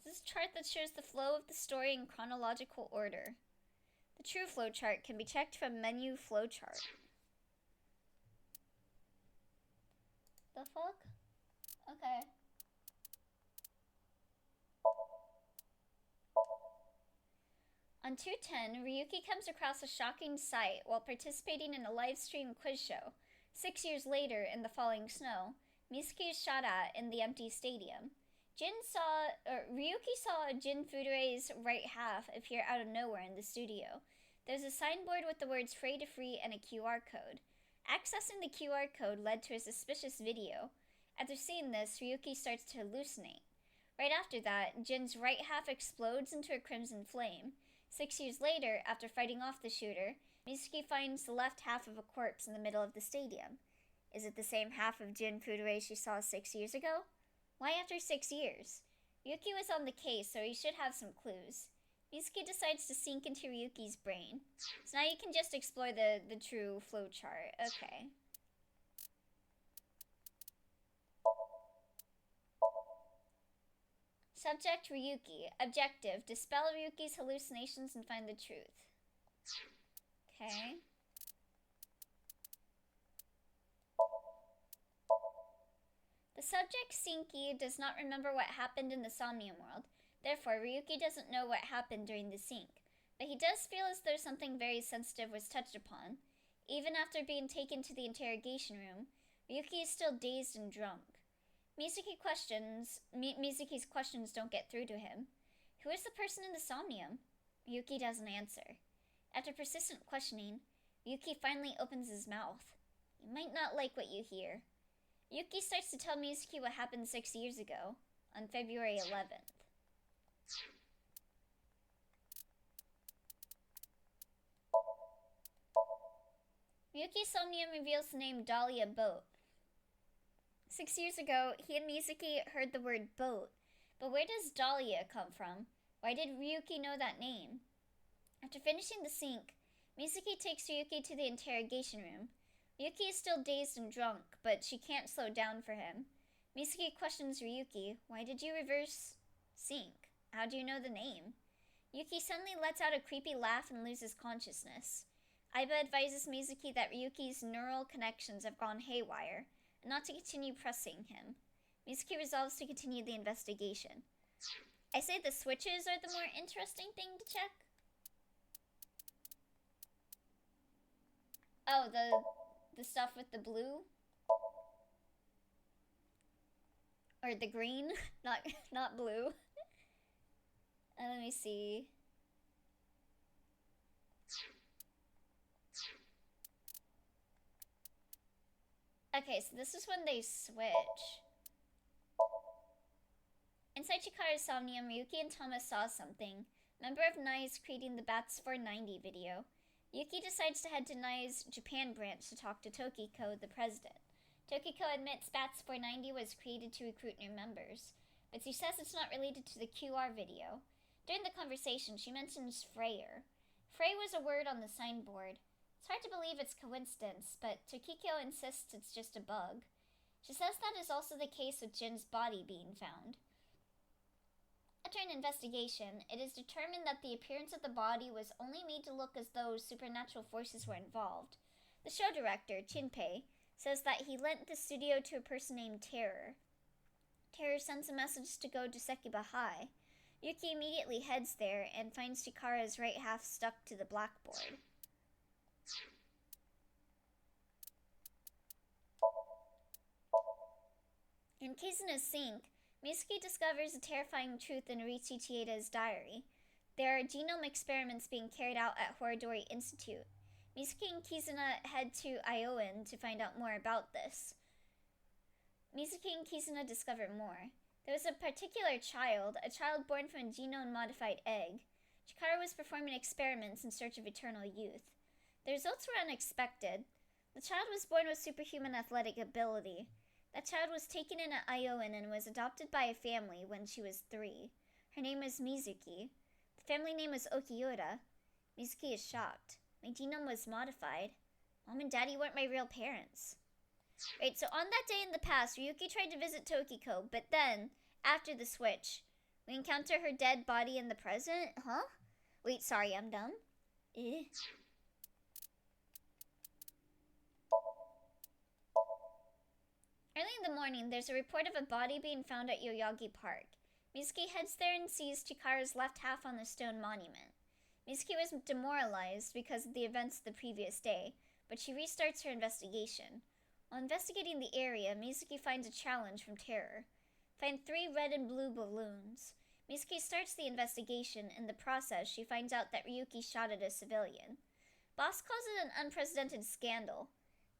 This is a chart that shows the flow of the story in chronological order. The true flowchart can be checked from menu flowchart. The fuck? Okay. On 210, Ryuki comes across a shocking sight while participating in a live stream quiz show. 6 years later, in the falling snow, Mitsuki is shot at in the empty stadium. Ryuki saw Jin Furue's right half appear out of nowhere in the studio. There's a signboard with the words "Free to Free" and a QR code. Accessing the QR code led to a suspicious video. After seeing this, Ryuki starts to hallucinate. Right after that, Jin's right half explodes into a crimson flame. 6 years later, after fighting off the shooter, Mitsuki finds the left half of a corpse in the middle of the stadium. Is it the same half of Jin Furue she saw 6 years ago? Why after 6 years? Ryuki was on the case, so he should have some clues. Mitsuki decides to sink into Ryuki's brain. So now you can just explore the true flowchart. Okay. Subject Ryuki. Objective: dispel Ryuki's hallucinations and find the truth. Okay. The subject, Sinki, does not remember what happened in the Somnium world. Therefore, Ryuki doesn't know what happened during the sync. But he does feel as though something very sensitive was touched upon. Even after being taken to the interrogation room, Ryuki is still dazed and drunk. Mitsuki's questions don't get through to him. Who is the person in the Somnium? Ryuki doesn't answer. After persistent questioning, Ryuki finally opens his mouth. You might not like what you hear. Ryuki starts to tell Mitsuki what happened 6 years ago, on February 11th. Ryuki's Somnium reveals the name Dahlia Boat. 6 years ago, he and Mitsuki heard the word boat, but where does Dahlia come from? Why did Ryuki know that name? After finishing the sync, Mitsuki takes Ryuki to the interrogation room. Ryuki is still dazed and drunk, but she can't slow down for him. Mitsuki questions Ryuki, why did you reverse sync? How do you know the name? Ryuki suddenly lets out a creepy laugh and loses consciousness. Aiba advises Mitsuki that Ryuki's neural connections have gone haywire, and not to continue pressing him. Mitsuki resolves to continue the investigation. I say the switches are the more interesting thing to check. Oh, the stuff with the blue? Or the green? not blue. Let me see. Okay, so this is when they switch. Inside Chikara's Somnium, Ryuki and Thomas saw something. Member of NICE creating the Bats 490 video. Ryuki decides to head to NICE's Japan branch to talk to Tokiko, the president. Tokiko admits Bats 490 was created to recruit new members, but she says it's not related to the QR video. During the conversation, she mentions Freyer. Frey was a word on the signboard. It's hard to believe it's coincidence, but Tokiko insists it's just a bug. She says that is also the case with Jin's body being found. After an investigation, it is determined that the appearance of the body was only made to look as though supernatural forces were involved. The show director, Chinpei, says that he lent the studio to a person named Terror. Terror sends a message to go to Sekiba High. Yuki immediately heads there and finds Chikara's right half stuck to the blackboard. In Kizuna's sink, Mitsuki discovers a terrifying truth in Riichi Chieda's diary. There are genome experiments being carried out at Horodori Institute. Mitsuki and Kizuna head to Iowan to find out more about this. Mitsuki and Kizuna discover more. There was a particular child, a child born from a genome-modified egg. Chikara was performing experiments in search of eternal youth. The results were unexpected. The child was born with superhuman athletic ability. That child was taken in at Iowan and was adopted by a family when she was 3. Her name was Mizuki. The family name was Okiura. Mizuki is shocked. My genome was modified. Mom and Daddy weren't my real parents. Right, so on that day in the past, Ryuki tried to visit Tokiko, but then, after the switch, we encounter her dead body in the present? Huh? Wait, sorry, I'm dumb. Eh. Early in the morning, there's a report of a body being found at Yoyagi Park. Mizuki heads there and sees Chikara's left half on the stone monument. Mizuki was demoralized because of the events of the previous day, but she restarts her investigation. While investigating the area, Mizuki finds a challenge from Terror. Find 3 red and blue balloons. Mizuki starts the investigation. In the process, she finds out that Ryuki shot at a civilian. Boss calls it an unprecedented scandal.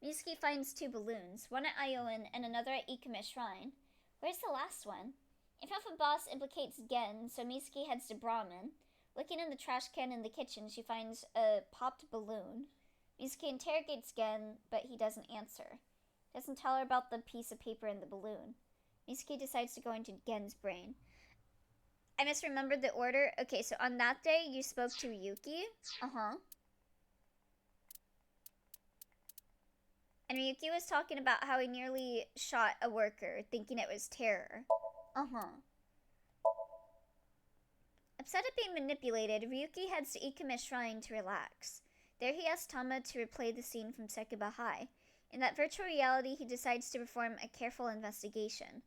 Mizuki finds 2 balloons, one at Iowan and another at Ikame Shrine. Where's the last one? If Alpha Boss implicates Gen, so Mizuki heads to Brahmin. Looking in the trash can in the kitchen, she finds a popped balloon. Mizuki interrogates Gen, but he doesn't answer. Doesn't tell her about the piece of paper in the balloon. Mizuki decides to go into Gen's brain. I misremembered the order. Okay, so on that day, you spoke to Ryuki. Uh-huh. And Ryuki was talking about how he nearly shot a worker, thinking it was Terror. Uh-huh. Upset at being manipulated, Ryuki heads to Ikame Shrine to relax. There he asks Tama to replay the scene from Sekaba High. In that virtual reality, he decides to perform a careful investigation.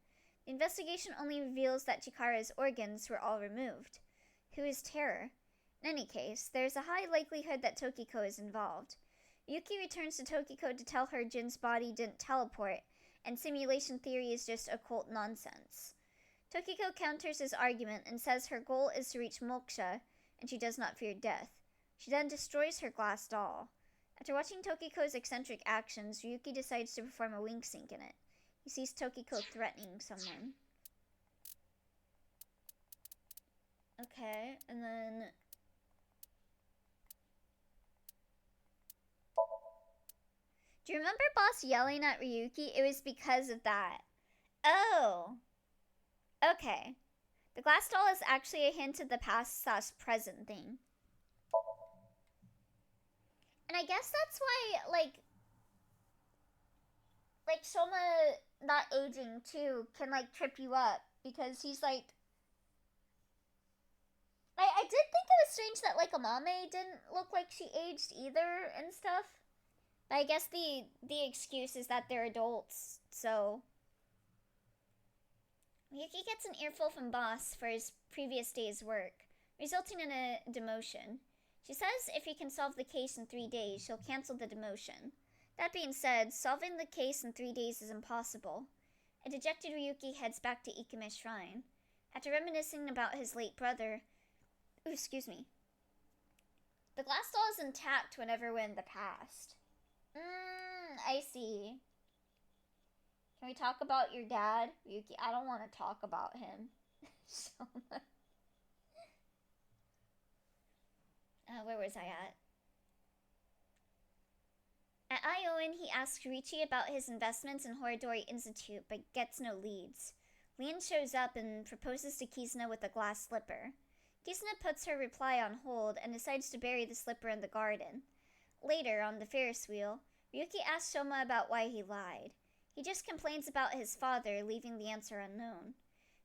The investigation only reveals that Chikara's organs were all removed. Who is Terror? In any case, there is a high likelihood that Tokiko is involved. Ryuki returns to Tokiko to tell her Jin's body didn't teleport, and simulation theory is just occult nonsense. Tokiko counters his argument and says her goal is to reach moksha, and she does not fear death. She then destroys her glass doll. After watching Tokiko's eccentric actions, Ryuki decides to perform a wink sync in it. He sees Tokiko threatening someone. Okay, and then... Do you remember Boss yelling at Ryuki? It was because of that. Oh! Okay. The glass doll is actually a hint of the past/present thing. And I guess that's why, like Soma not aging too can like trip you up, because he's like I did think it was strange that like Amame didn't look like she aged either and stuff. But I guess the excuse is that they're adults, so Ryuki gets an earful from Boss for his previous day's work, resulting in a demotion. She says if he can solve the case in 3 days, she'll cancel the demotion. That being said, solving the case in 3 days is impossible. A dejected Ryuki heads back to Ikame Shrine. After reminiscing about his late brother... Ooh, excuse me. The glass doll is intact whenever we're in the past. I see. Can we talk about your dad, Ryuki? I don't want to talk about him so much. Where was I at? At Iowan, he asks Richi about his investments in Horidori Institute, but gets no leads. Leon shows up and proposes to Kizuna with a glass slipper. Kizuna puts her reply on hold and decides to bury the slipper in the garden. Later, on the Ferris wheel, Ryuki asks Soma about why he lied. He just complains about his father, leaving the answer unknown.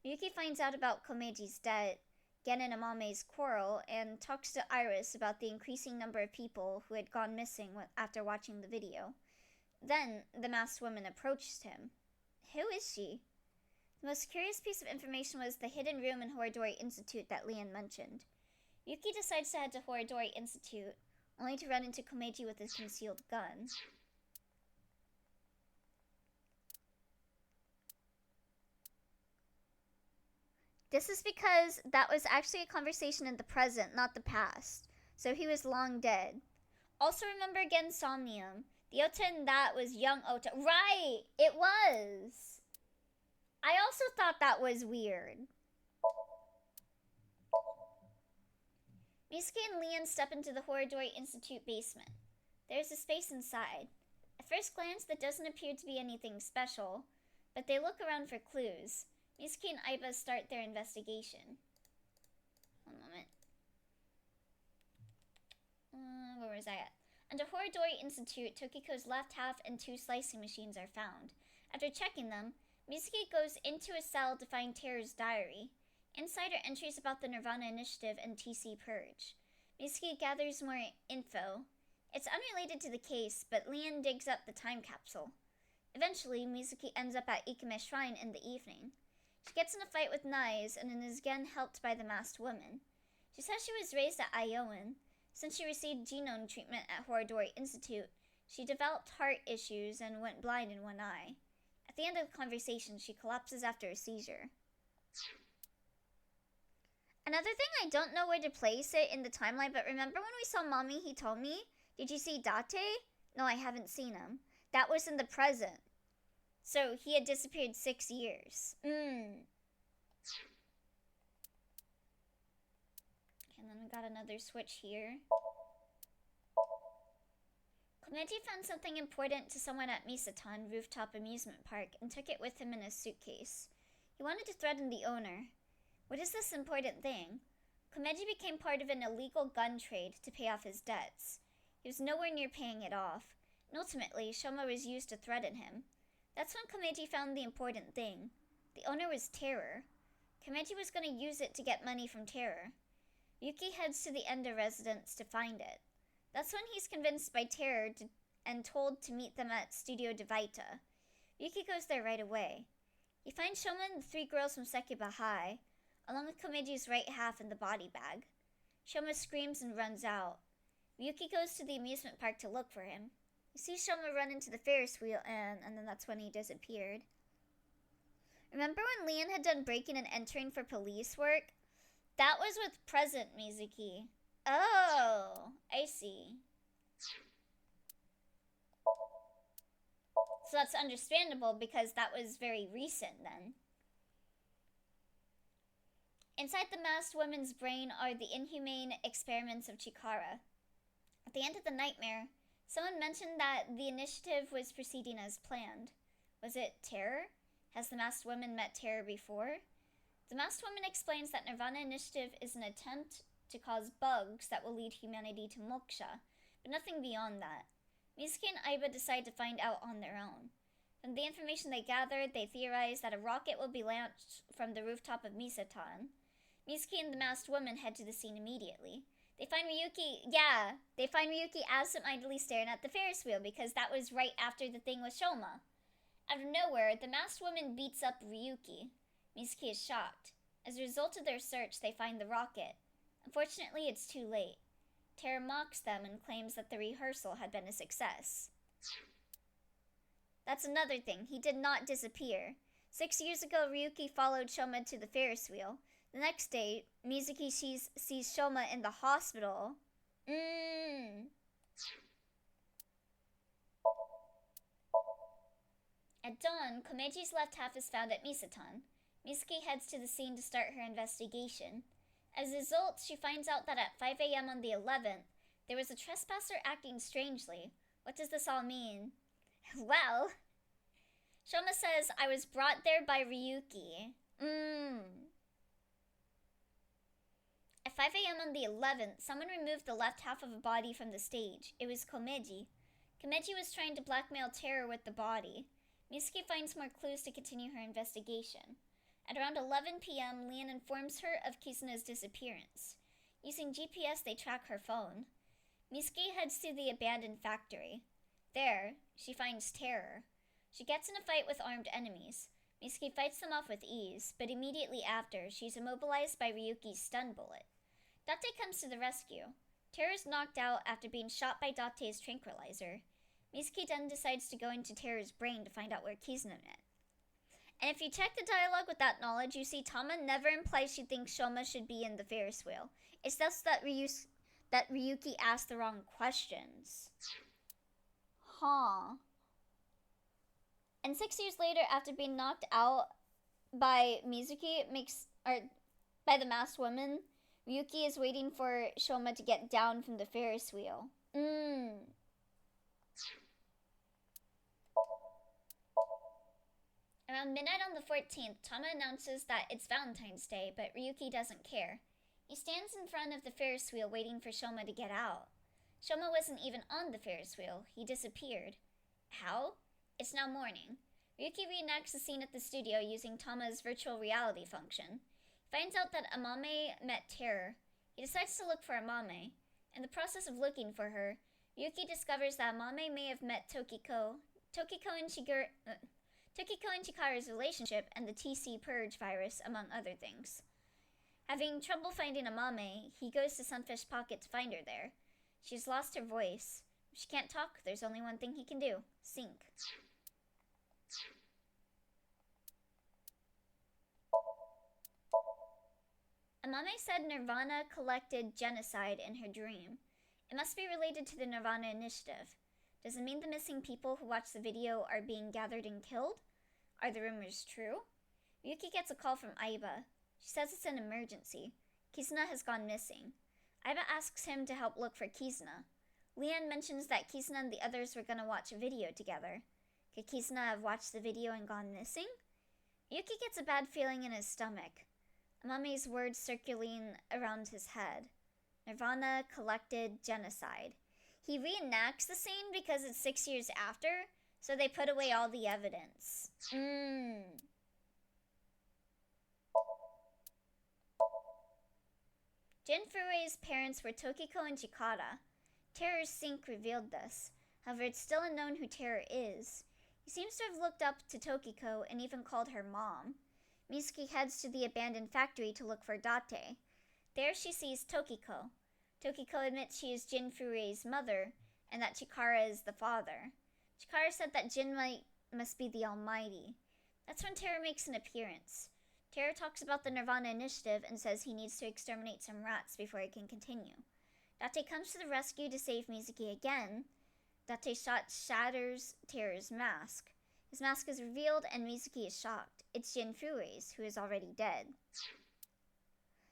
Ryuki finds out about Komeji's debt, Gen and Amame's quarrel, and talks to Iris about the increasing number of people who had gone missing after watching the video. Then, the masked woman approached him. Who is she? The most curious piece of information was the hidden room in Horidori Institute that Leon mentioned. Ryuki decides to head to Horidori Institute, only to run into Komeji with his concealed gun. This is because that was actually a conversation in the present, not the past. So he was long dead. Also remember again Somnium. The Ota in that was young Ota. Right! It was! I also thought that was weird. Mizuki and Leon step into the Horidori Institute basement. There's a space inside. At first glance, that doesn't appear to be anything special, but they look around for clues. Mizuki and Aiba start their investigation. Where was I at? Under Horodori Institute, Tokiko's left half and 2 slicing machines are found. After checking them, Mizuki goes into a cell to find Terror's diary. Inside are entries about the nirvanA Initiative and TC Purge. Mizuki gathers more info. It's unrelated to the case, but Leon digs up the time capsule. Eventually, Mizuki ends up at Ikime Shrine in the evening. She gets in a fight with Naiz and is again helped by the masked woman. She says she was raised at Iowan. Since she received genome treatment at Horodori Institute, she developed heart issues and went blind in one eye. At the end of the conversation, she collapses after a seizure. Another thing, I don't know where to place it in the timeline, but remember when we saw Mommy Hitomi? Did you see Date? No, I haven't seen him. That was in the present. So he had disappeared 6 years. And then we got another switch here. Komeji found something important to someone at Misatan Rooftop Amusement Park and took it with him in his suitcase. He wanted to threaten the owner. What is this important thing? Komeji became part of an illegal gun trade to pay off his debts. He was nowhere near paying it off, and ultimately, Shoma was used to threaten him. That's when Komeji found the important thing. The owner was Terror. Komeji was going to use it to get money from Terror. Yuki heads to the Enda residence to find it. That's when he's convinced by Terror and told to meet them at Studio Devaita. Yuki goes there right away. He finds Shoma and the 3 girls from Sekiba High, along with Komeji's right half in the body bag. Shoma screams and runs out. Yuki goes to the amusement park to look for him. He sees Shoma run into the Ferris wheel and then that's when he disappeared. Remember when Leon had done breaking and entering for police work? That was with present Mizuki. Oh, I see. So that's understandable because that was very recent then. Inside the masked woman's brain are the inhumane experiments of Chikara. At the end of the nightmare, someone mentioned that the initiative was proceeding as planned. Was it Terror? Has the masked woman met Terror before? The masked woman explains that nirvanA Initiative is an attempt to cause bugs that will lead humanity to moksha, but nothing beyond that. Mizuki and Aiba decide to find out on their own. From the information they gathered, they theorize that a rocket will be launched from the rooftop of Misatan. Mizuki and the masked woman head to the scene immediately. They find Ryuki absentmindedly staring at the Ferris wheel because that was right after the thing with Shoma. Out of nowhere, the masked woman beats up Ryuki. Mizuki is shocked. As a result of their search, they find the rocket. Unfortunately, it's too late. Terror mocks them and claims that the rehearsal had been a success. That's another thing, he did not disappear. 6 years ago, Ryuki followed Shoma to the Ferris wheel. The next day, Mizuki sees Shoma in the hospital. At dawn, Komeji's left half is found at Misatan. Mizuki heads to the scene to start her investigation. As a result, she finds out that at 5 a.m. on the 11th, there was a trespasser acting strangely. What does this all mean? Well, Shoma says, I was brought there by Ryuki. At 5 a.m. on the 11th, someone removed the left half of a body from the stage. It was Komeji. Komeji was trying to blackmail Terror with the body. Mizuki finds more clues to continue her investigation. At around 11 p.m., Leon informs her of Kizuna's disappearance. Using GPS, they track her phone. Mizuki heads to the abandoned factory. There, she finds Terror. She gets in a fight with armed enemies. Mizuki fights them off with ease, but immediately after, she's immobilized by Ryuki's stun bullet. Date comes to the rescue. Terror is knocked out after being shot by Date's tranquilizer. Mizuki then decides to go into Terror's brain to find out where Kizuna went. And if you check the dialogue with that knowledge, you see Tama never implies she thinks Shoma should be in the Ferris wheel. It's just that Ryuki asked the wrong questions. And 6 years later, after being knocked out by Mizuki, by the masked woman, Ryuki is waiting for Shoma to get down from the Ferris wheel. Around midnight on the 14th, Tama announces that it's Valentine's Day, but Ryuki doesn't care. He stands in front of the Ferris wheel waiting for Shoma to get out. Shoma wasn't even on the Ferris wheel. He disappeared. How? It's now morning. Ryuki reenacts the scene at the studio using Tama's virtual reality function. He finds out that Amame met Terror. He decides to look for Amame. In the process of looking for her, Ryuki discovers that Amame may have met Tokiko and Chikara's relationship and the TC Purge virus, among other things. Having trouble finding Amame, he goes to Sunfish Pocket to find her there. She's lost her voice. If she can't talk, there's only one thing he can do: sink. Amame said nirvanA collected genocide in her dream. It must be related to the nirvanA initiative. Does it mean the missing people who watched the video are being gathered and killed? Are the rumors true? Ryuki gets a call from Aiba. She says it's an emergency. Kizuna has gone missing. Aiba asks him to help look for Kizuna. Leon mentions that Kizuna and the others were gonna watch a video together. Could Kizuna have watched the video and gone missing? Ryuki gets a bad feeling in his stomach. Amame's words circulating around his head. nirvanA collected genocide. He reenacts the scene because it's 6 years after, so they put away all the evidence. Jin Furui's parents were Tokiko and Chikara. Terror's sink revealed this. However, it's still unknown who Terror is. He seems to have looked up to Tokiko and even called her mom. Mizuki heads to the abandoned factory to look for Date. There she sees Tokiko. Tokiko admits she is Jin Furui's mother and that Chikara is the father. Chikara said that Jin must be the Almighty. That's when Terror makes an appearance. Terror talks about the nirvanA initiative and says he needs to exterminate some rats before he can continue. Date comes to the rescue to save Mizuki again. Date shatters Terror's mask. His mask is revealed and Mizuki is shocked. It's Jin Furui's, who is already dead.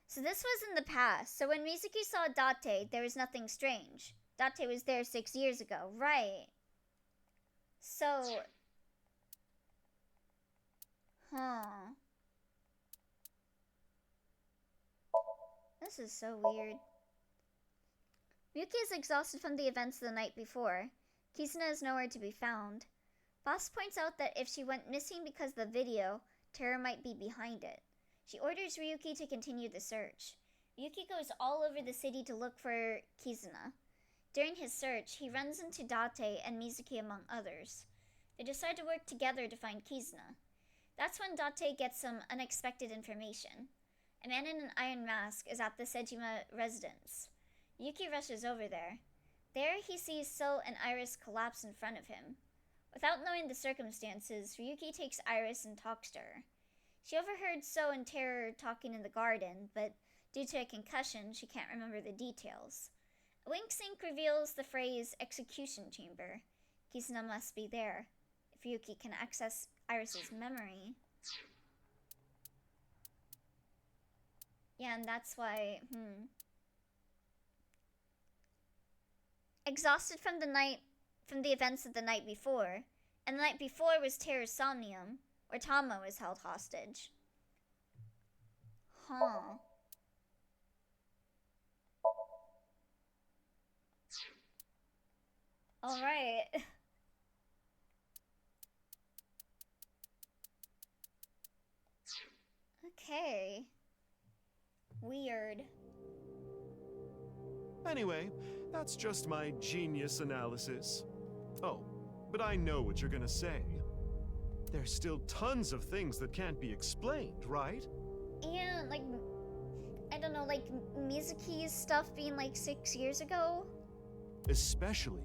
So this was in the past. So when Mizuki saw Date, there was nothing strange. Date was there 6 years ago, right? So... This is so weird. Ryuki is exhausted from the events of the night before. Kizuna is nowhere to be found. Boss points out that if she went missing because of the video, Terror might be behind it. She orders Ryuki to continue the search. Ryuki goes all over the city to look for Kizuna. During his search, he runs into Date and Mizuki among others. They decide to work together to find Kizuna. That's when Date gets some unexpected information. A man in an iron mask is at the Sejima residence. Ryuki rushes over there. There he sees So and Iris collapse in front of him. Without knowing the circumstances, Ryuki takes Iris and talks to her. She overheard So and Terror talking in the garden, but due to a concussion, she can't remember the details. A wink sync reveals the phrase execution chamber. Kizuna must be there. If Ryuki can access Iris's memory. Yeah, and that's why, Exhausted from the events of the night before, and the night before was Terror's Somnium, where Tama was held hostage. Alright. Okay. Weird. Anyway, that's just my genius analysis. Oh, but I know what you're gonna say. There's still tons of things that can't be explained, right? Yeah, like, I don't know, like Mizuki's stuff being like 6 years ago? Especially,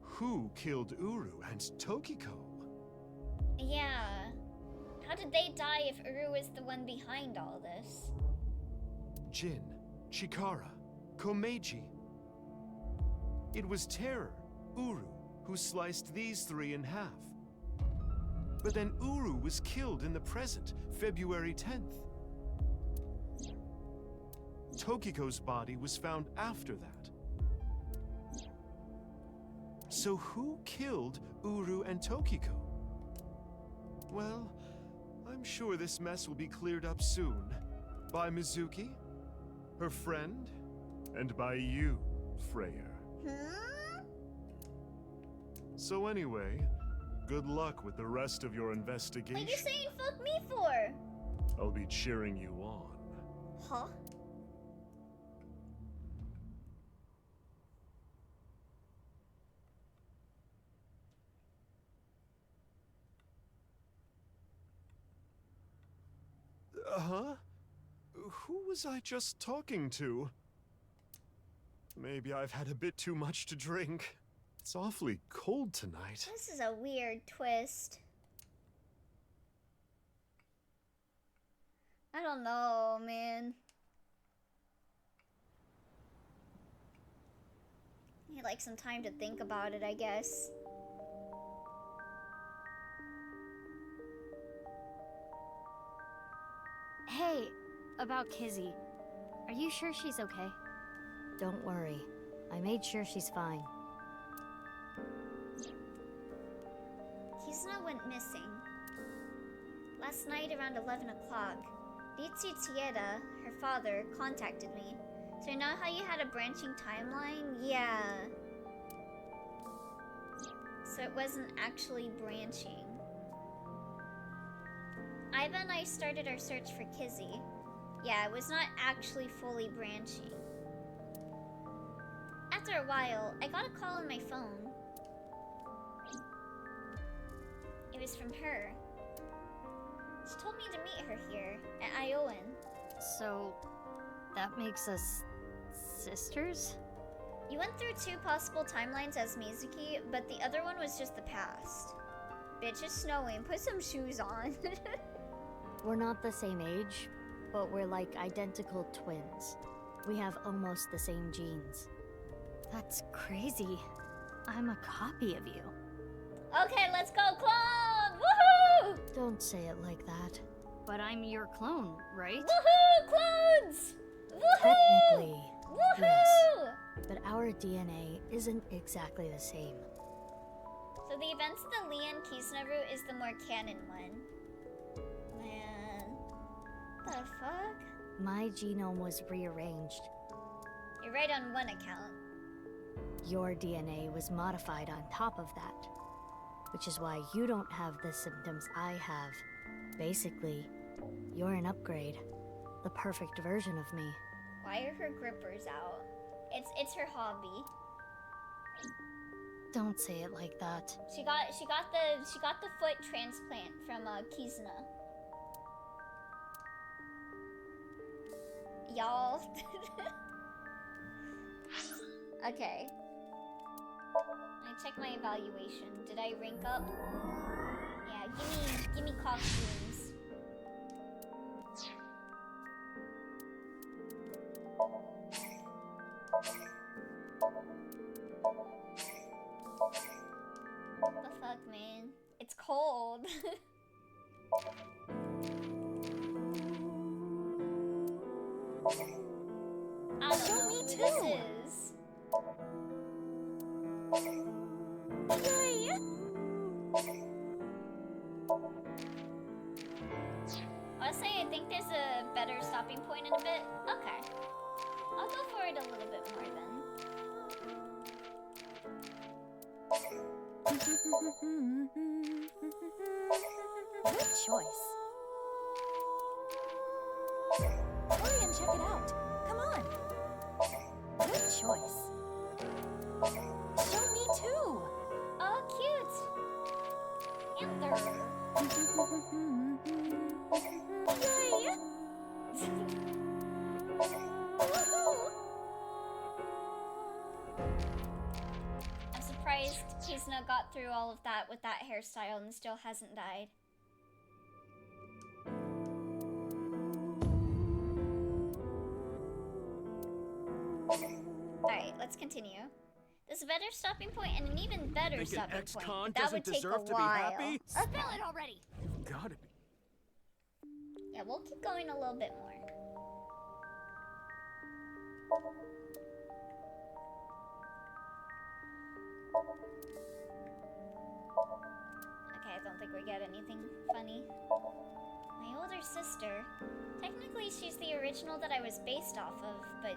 who killed Uru and Tokiko? Yeah. How did they die if Uru is the one behind all this? Jin, Chikara, Komeiji. It was Terror, Uru, who sliced these three in half. But then Uru was killed in the present, February 10th. Tokiko's body was found after that. So who killed Uru and Tokiko? Well, I'm sure this mess will be cleared up soon. By Mizuki, her friend, and by you, Freyr. So anyway, good luck with the rest of your investigation. What you saying fuck me for? I'll be cheering you on. Huh? Huh? Who was I just talking to? Maybe I've had a bit too much to drink. It's awfully cold tonight. This is a weird twist. I don't know, man. Need like some time to think about it, I guess. Hey, about Kizzy. Are you sure she's okay? Don't worry. I made sure she's fine. Kizuna went missing. Last night around 11 o'clock, Ritsu Tieda, her father, contacted me. So you know how you had a branching timeline? Yeah. So it wasn't actually branching. Iva and I started our search for Kizzy. Yeah, it was not actually fully branching. After a while, I got a call on my phone. It was from her. She told me to meet her here, at Iowan. So, that makes us sisters? You went through 2 possible timelines as Mizuki, but the other one was just the past. Bitch, it's snowing. Put some shoes on. We're not the same age, but we're like identical twins. We have almost the same genes. That's crazy. I'm a copy of you. Okay, let's go clone! Woohoo! Don't say it like that. But I'm your clone, right? Woohoo! Clones! Woohoo! Technically, Woohoo! yes. But our DNA isn't exactly the same. So the events of the Leon Kizuna route is the more canon one. Man. The fuck? My genome was rearranged. You're right on one account. Your DNA was modified on top of that. Which is why you don't have the symptoms I have. Basically, you're an upgrade. The perfect version of me. Why are her grippers out? It's her hobby. Don't say it like that. She got the foot transplant from Kizuna. Y'all. Okay. I check my evaluation. Did I rank up? Yeah, give me costumes. What the fuck, man? It's cold. I don't know who this is. Honestly, I think there's a better stopping point in a bit. Okay. I'll go for it a little bit more then. Good choice. Hurry and check it out. Come on. Good choice. Show me too. Oh, cute. Anther. Yay! I'm surprised Kizuna got through all of that with that hairstyle and still hasn't died. Alright, let's continue. There's a better stopping point and an even better Think stopping an ex-con point. That would doesn't take a deserve to be while. happy? Spill it already! Gotta be. Yeah, we'll keep going a little bit more. Okay, I don't think we get anything funny. My older sister. Technically, she's the original that I was based off of, but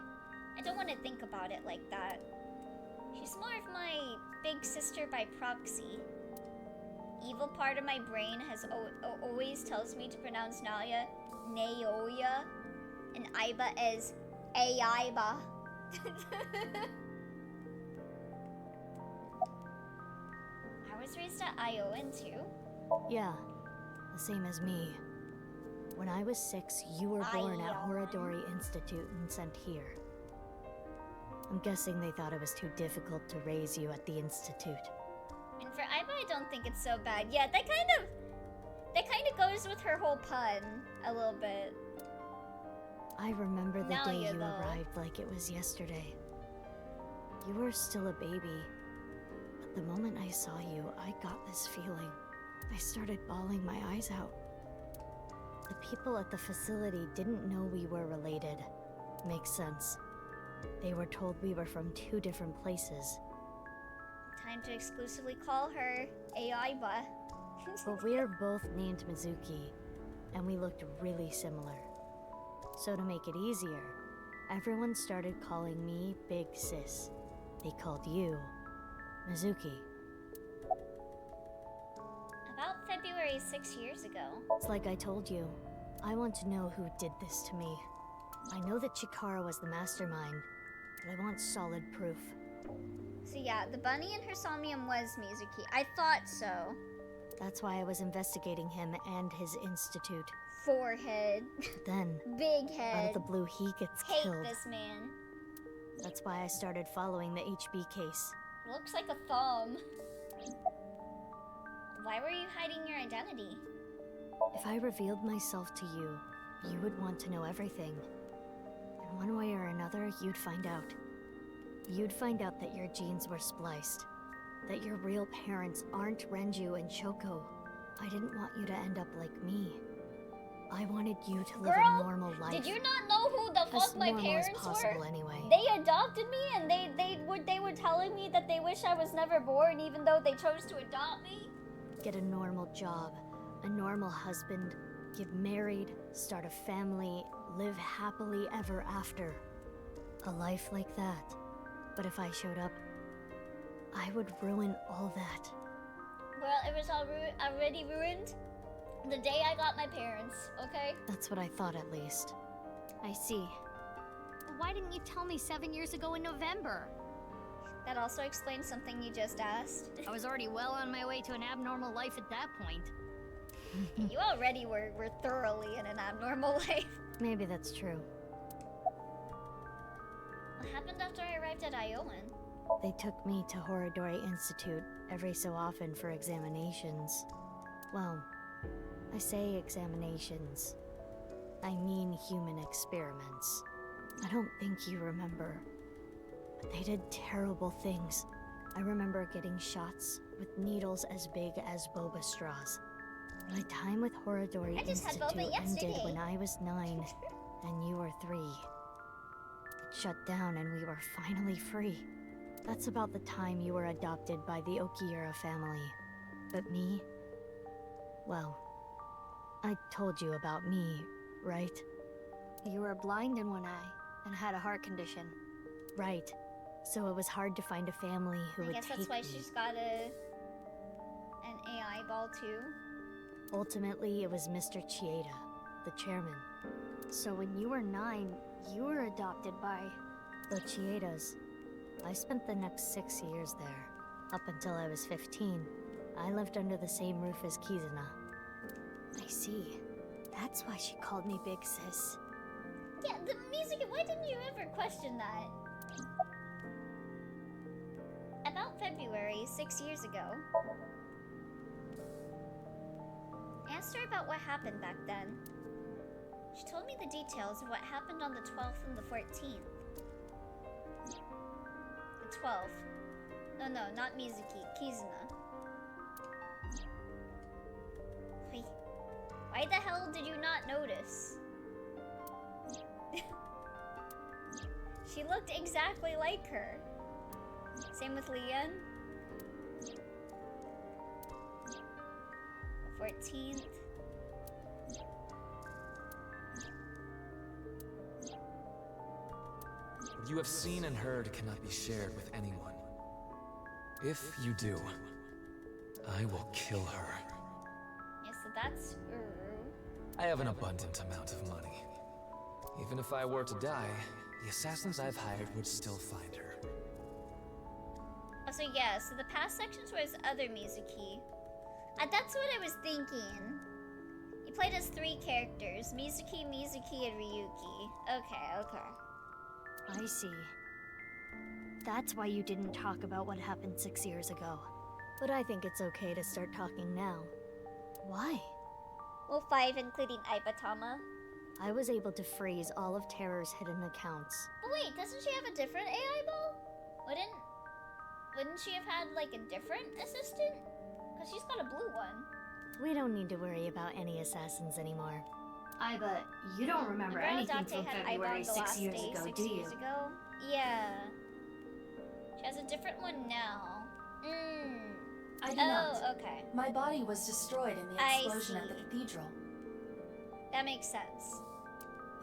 I don't want to think about it like that. She's more of my big sister by proxy. Evil part of my brain has always tells me to pronounce Naoya, and Aiba as Aiba. I was raised at Iowan too. Yeah, the same as me. When I was 6, you were born at Horadori Institute and sent here. I'm guessing they thought it was too difficult to raise you at the Institute. And for Aiba, I don't think it's so bad. Yeah, that kind of goes with her whole pun a little bit. I remember the day you though. arrived like it was yesterday. You were still a baby, but the moment I saw you, I got this feeling. I started bawling my eyes out. The people at the facility didn't know we were related. Makes sense. They were told we were from 2 different places. Time to exclusively call her Aiba. But we are both named Mizuki, and we looked really similar. So to make it easier, everyone started calling me Big Sis. They called you Mizuki. About February 6 years ago. It's like I told you. I want to know who did this to me. I know that Chikara was the mastermind, but I want solid proof. So yeah, the bunny in her Somnium was Mizuki. I thought so. That's why I was investigating him and his institute. Forehead. Then, Big head. out of the blue, he gets Hate killed. this man. That's why I started following the HB case. Looks like a thumb. Why were you hiding your identity? If I revealed myself to you, you would want to know everything. In one way or another, you'd find out. You'd find out that your genes were spliced. That your real parents aren't Renju and Shoko. I didn't want you to end up like me. I wanted you to live a normal life. Did you not know who the fuck my parents as possible were? Anyway. They adopted me, and they were telling me that they wish I was never born, even though they chose to adopt me. Get a normal job, a normal husband, get married, start a family, live happily ever after. A life like that. But if I showed up, I would ruin all that. Well, it was already ruined the day I got my parents, okay? That's what I thought, at least. I see. Why didn't you tell me 7 years ago in November? That also explains something you just asked. I was already well on my way to an abnormal life at that point. You already were thoroughly in an abnormal life. Maybe that's true. What happened after I arrived at Iowan? They took me to Horadori Institute every so often for examinations. Well, I say examinations. I mean human experiments. I don't think you remember, but they did terrible things. I remember getting shots with needles as big as boba straws. My time with Horadori Institute ended when I was 9 and you were 3. It shut down and we were finally free. That's about the time you were adopted by the Okiura family. But me? Well, I told you about me, right? You were blind in one eye and had a heart condition. Right. So it was hard to find a family who would take me. I guess that's why she's got an AI ball too. Ultimately, it was Mr. Chieda, the chairman. So when you were 9, you were adopted by the Chiedas. I spent the next 6 years there. Up until I was 15, I lived under the same roof as Kizuna. I see. That's why she called me Big Sis. Yeah, the music, why didn't you ever question that? About February, 6 years ago, I asked her about what happened back then. She told me the details of what happened on the 12th and the 14th. The 12th. No, not Mizuki, Kizuna. Wait, why the hell did you not notice? She looked exactly like her. Same with Leon. 14th. What you have seen and heard cannot be shared with anyone. If you do, I will kill her. Yeah, so that's I have an abundant amount of money. Even if I were to die, the assassins I've hired would still find her. Oh, so yeah, so the past sections was other Mizuki. That's what I was thinking. You played as 3 characters, Mizuki, Mizuki, and Ryuki. Okay. I see. That's why you didn't talk about what happened 6 years ago. But I think it's okay to start talking now. Why? Well, 5 including Ibatama. I was able to freeze all of Terror's hidden accounts. But wait, doesn't she have a different AI ball? Wouldn't she have had like a different assistant? Because she's got a blue one. We don't need to worry about any assassins anymore. But you don't remember anything from February 6 years ago, do you? Yeah. She has a different one now. I do not. Oh, okay. My body was destroyed in the explosion at the cathedral. That makes sense.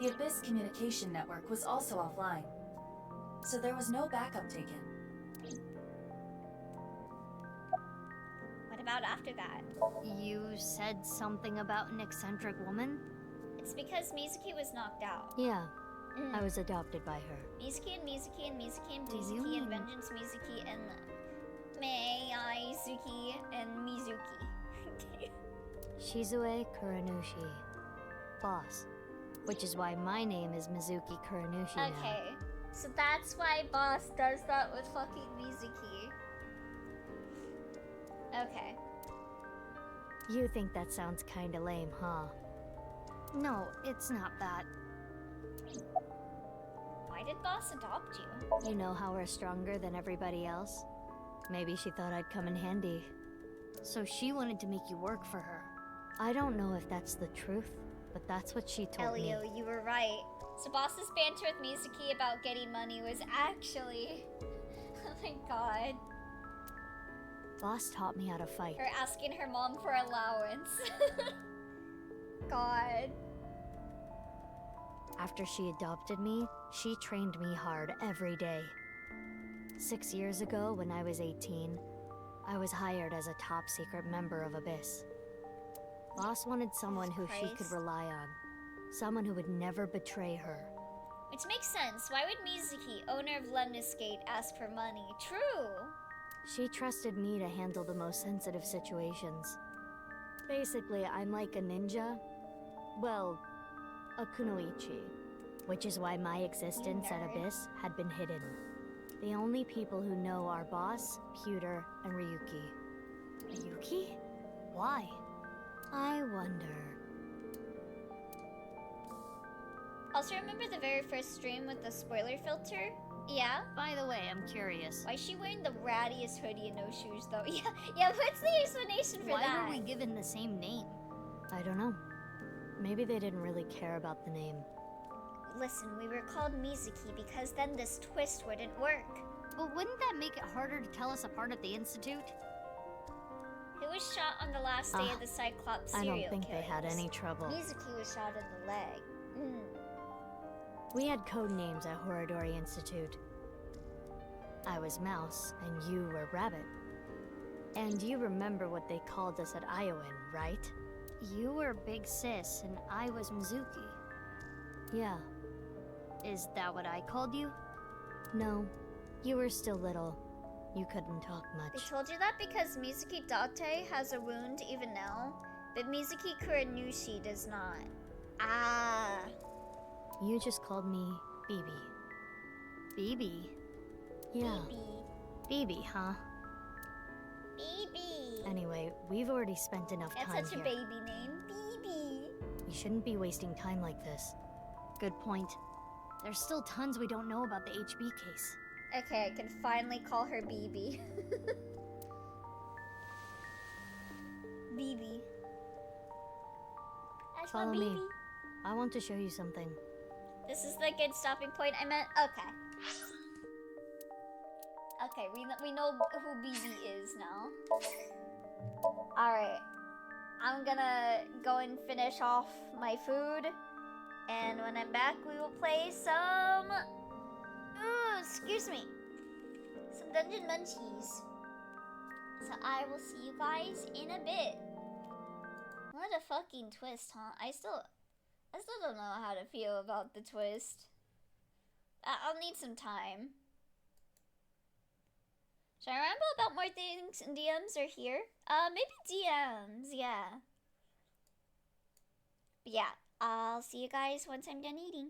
The Abyss communication network was also offline, so there was no backup taken. What about after that? You said something about an eccentric woman? It's because Mizuki was knocked out. Yeah, I was adopted by her. Mizuki and Mizuki and Mizuki and Mizuki and Vengeance Mizuki and Meizuki and Mizuki. Shizue Kuranushi. Boss. Which is why my name is Mizuki Kuranushi now. Okay, so that's why Boss does that with fucking Mizuki. Okay. You think that sounds kinda lame, huh? No, it's not that. Why did Boss adopt you? You know how we're stronger than everybody else? Maybe she thought I'd come in handy. So she wanted to make you work for her. I don't know if that's the truth, but that's what she told me. Elio, you were right. So Boss's banter with Mizuki about getting money was actually... oh my god. Boss taught me how to fight. Her asking her mom for allowance. God. After she adopted me, she trained me hard every day. 6 years ago, when I was 18, I was hired as a top secret member of Abyss. Boss wanted someone who she could rely on. Someone who would never betray her. Which makes sense. Why would Mizuki, owner of Lemnis Gate, ask for money? True. She trusted me to handle the most sensitive situations. Basically, I'm like a ninja. Well, a kunoichi. Which is why my existence at Abyss had been hidden. The only people who know are Boss, Pewter, and Ryuki. Ryuki? Why? I wonder. Also, remember the very first stream with the spoiler filter? Yeah? By the way, I'm curious. Why is she wearing the rattiest hoodie and no shoes, though? Yeah, what's the explanation for that? Why were we given the same name? I don't know. Maybe they didn't really care about the name. Listen, we were called Mizuki because then this twist wouldn't work. But wouldn't that make it harder to tell us apart at the Institute? Who was shot on the last day of the Cyclops serial I don't think killings? they had any trouble. Mizuki was shot in the leg. We had code names at Horadori Institute. I was Mouse, and you were Rabbit. And you remember what they called us at Iowan, right? You were Big Sis, and I was Mizuki. Yeah. Is that what I called you? No. You were still little. You couldn't talk much. They told you that because Mizuki Date has a wound even now, but Mizuki Kuranushi does not. Ah. You just called me BB. BB? Yeah. BB, huh? BB. Anyway, we've already spent enough time here. That's such a baby name. BB. We shouldn't be wasting time like this. Good point. There's still tons we don't know about the HB case. Okay, I can finally call her BB. BB. That's my Follow BB. me. I want to show you something. This is the good stopping point I meant. Okay. Okay, we know who BB is now. Alright. I'm gonna go and finish off my food. And when I'm back, we will play some... Ooh, excuse me. Some Dungeon Munchies. So I will see you guys in a bit. What a fucking twist, huh? I still don't know how to feel about the twist. I'll need some time. Should I ramble about more things in DMs or here? Maybe DMs, yeah. But yeah, I'll see you guys once I'm done eating.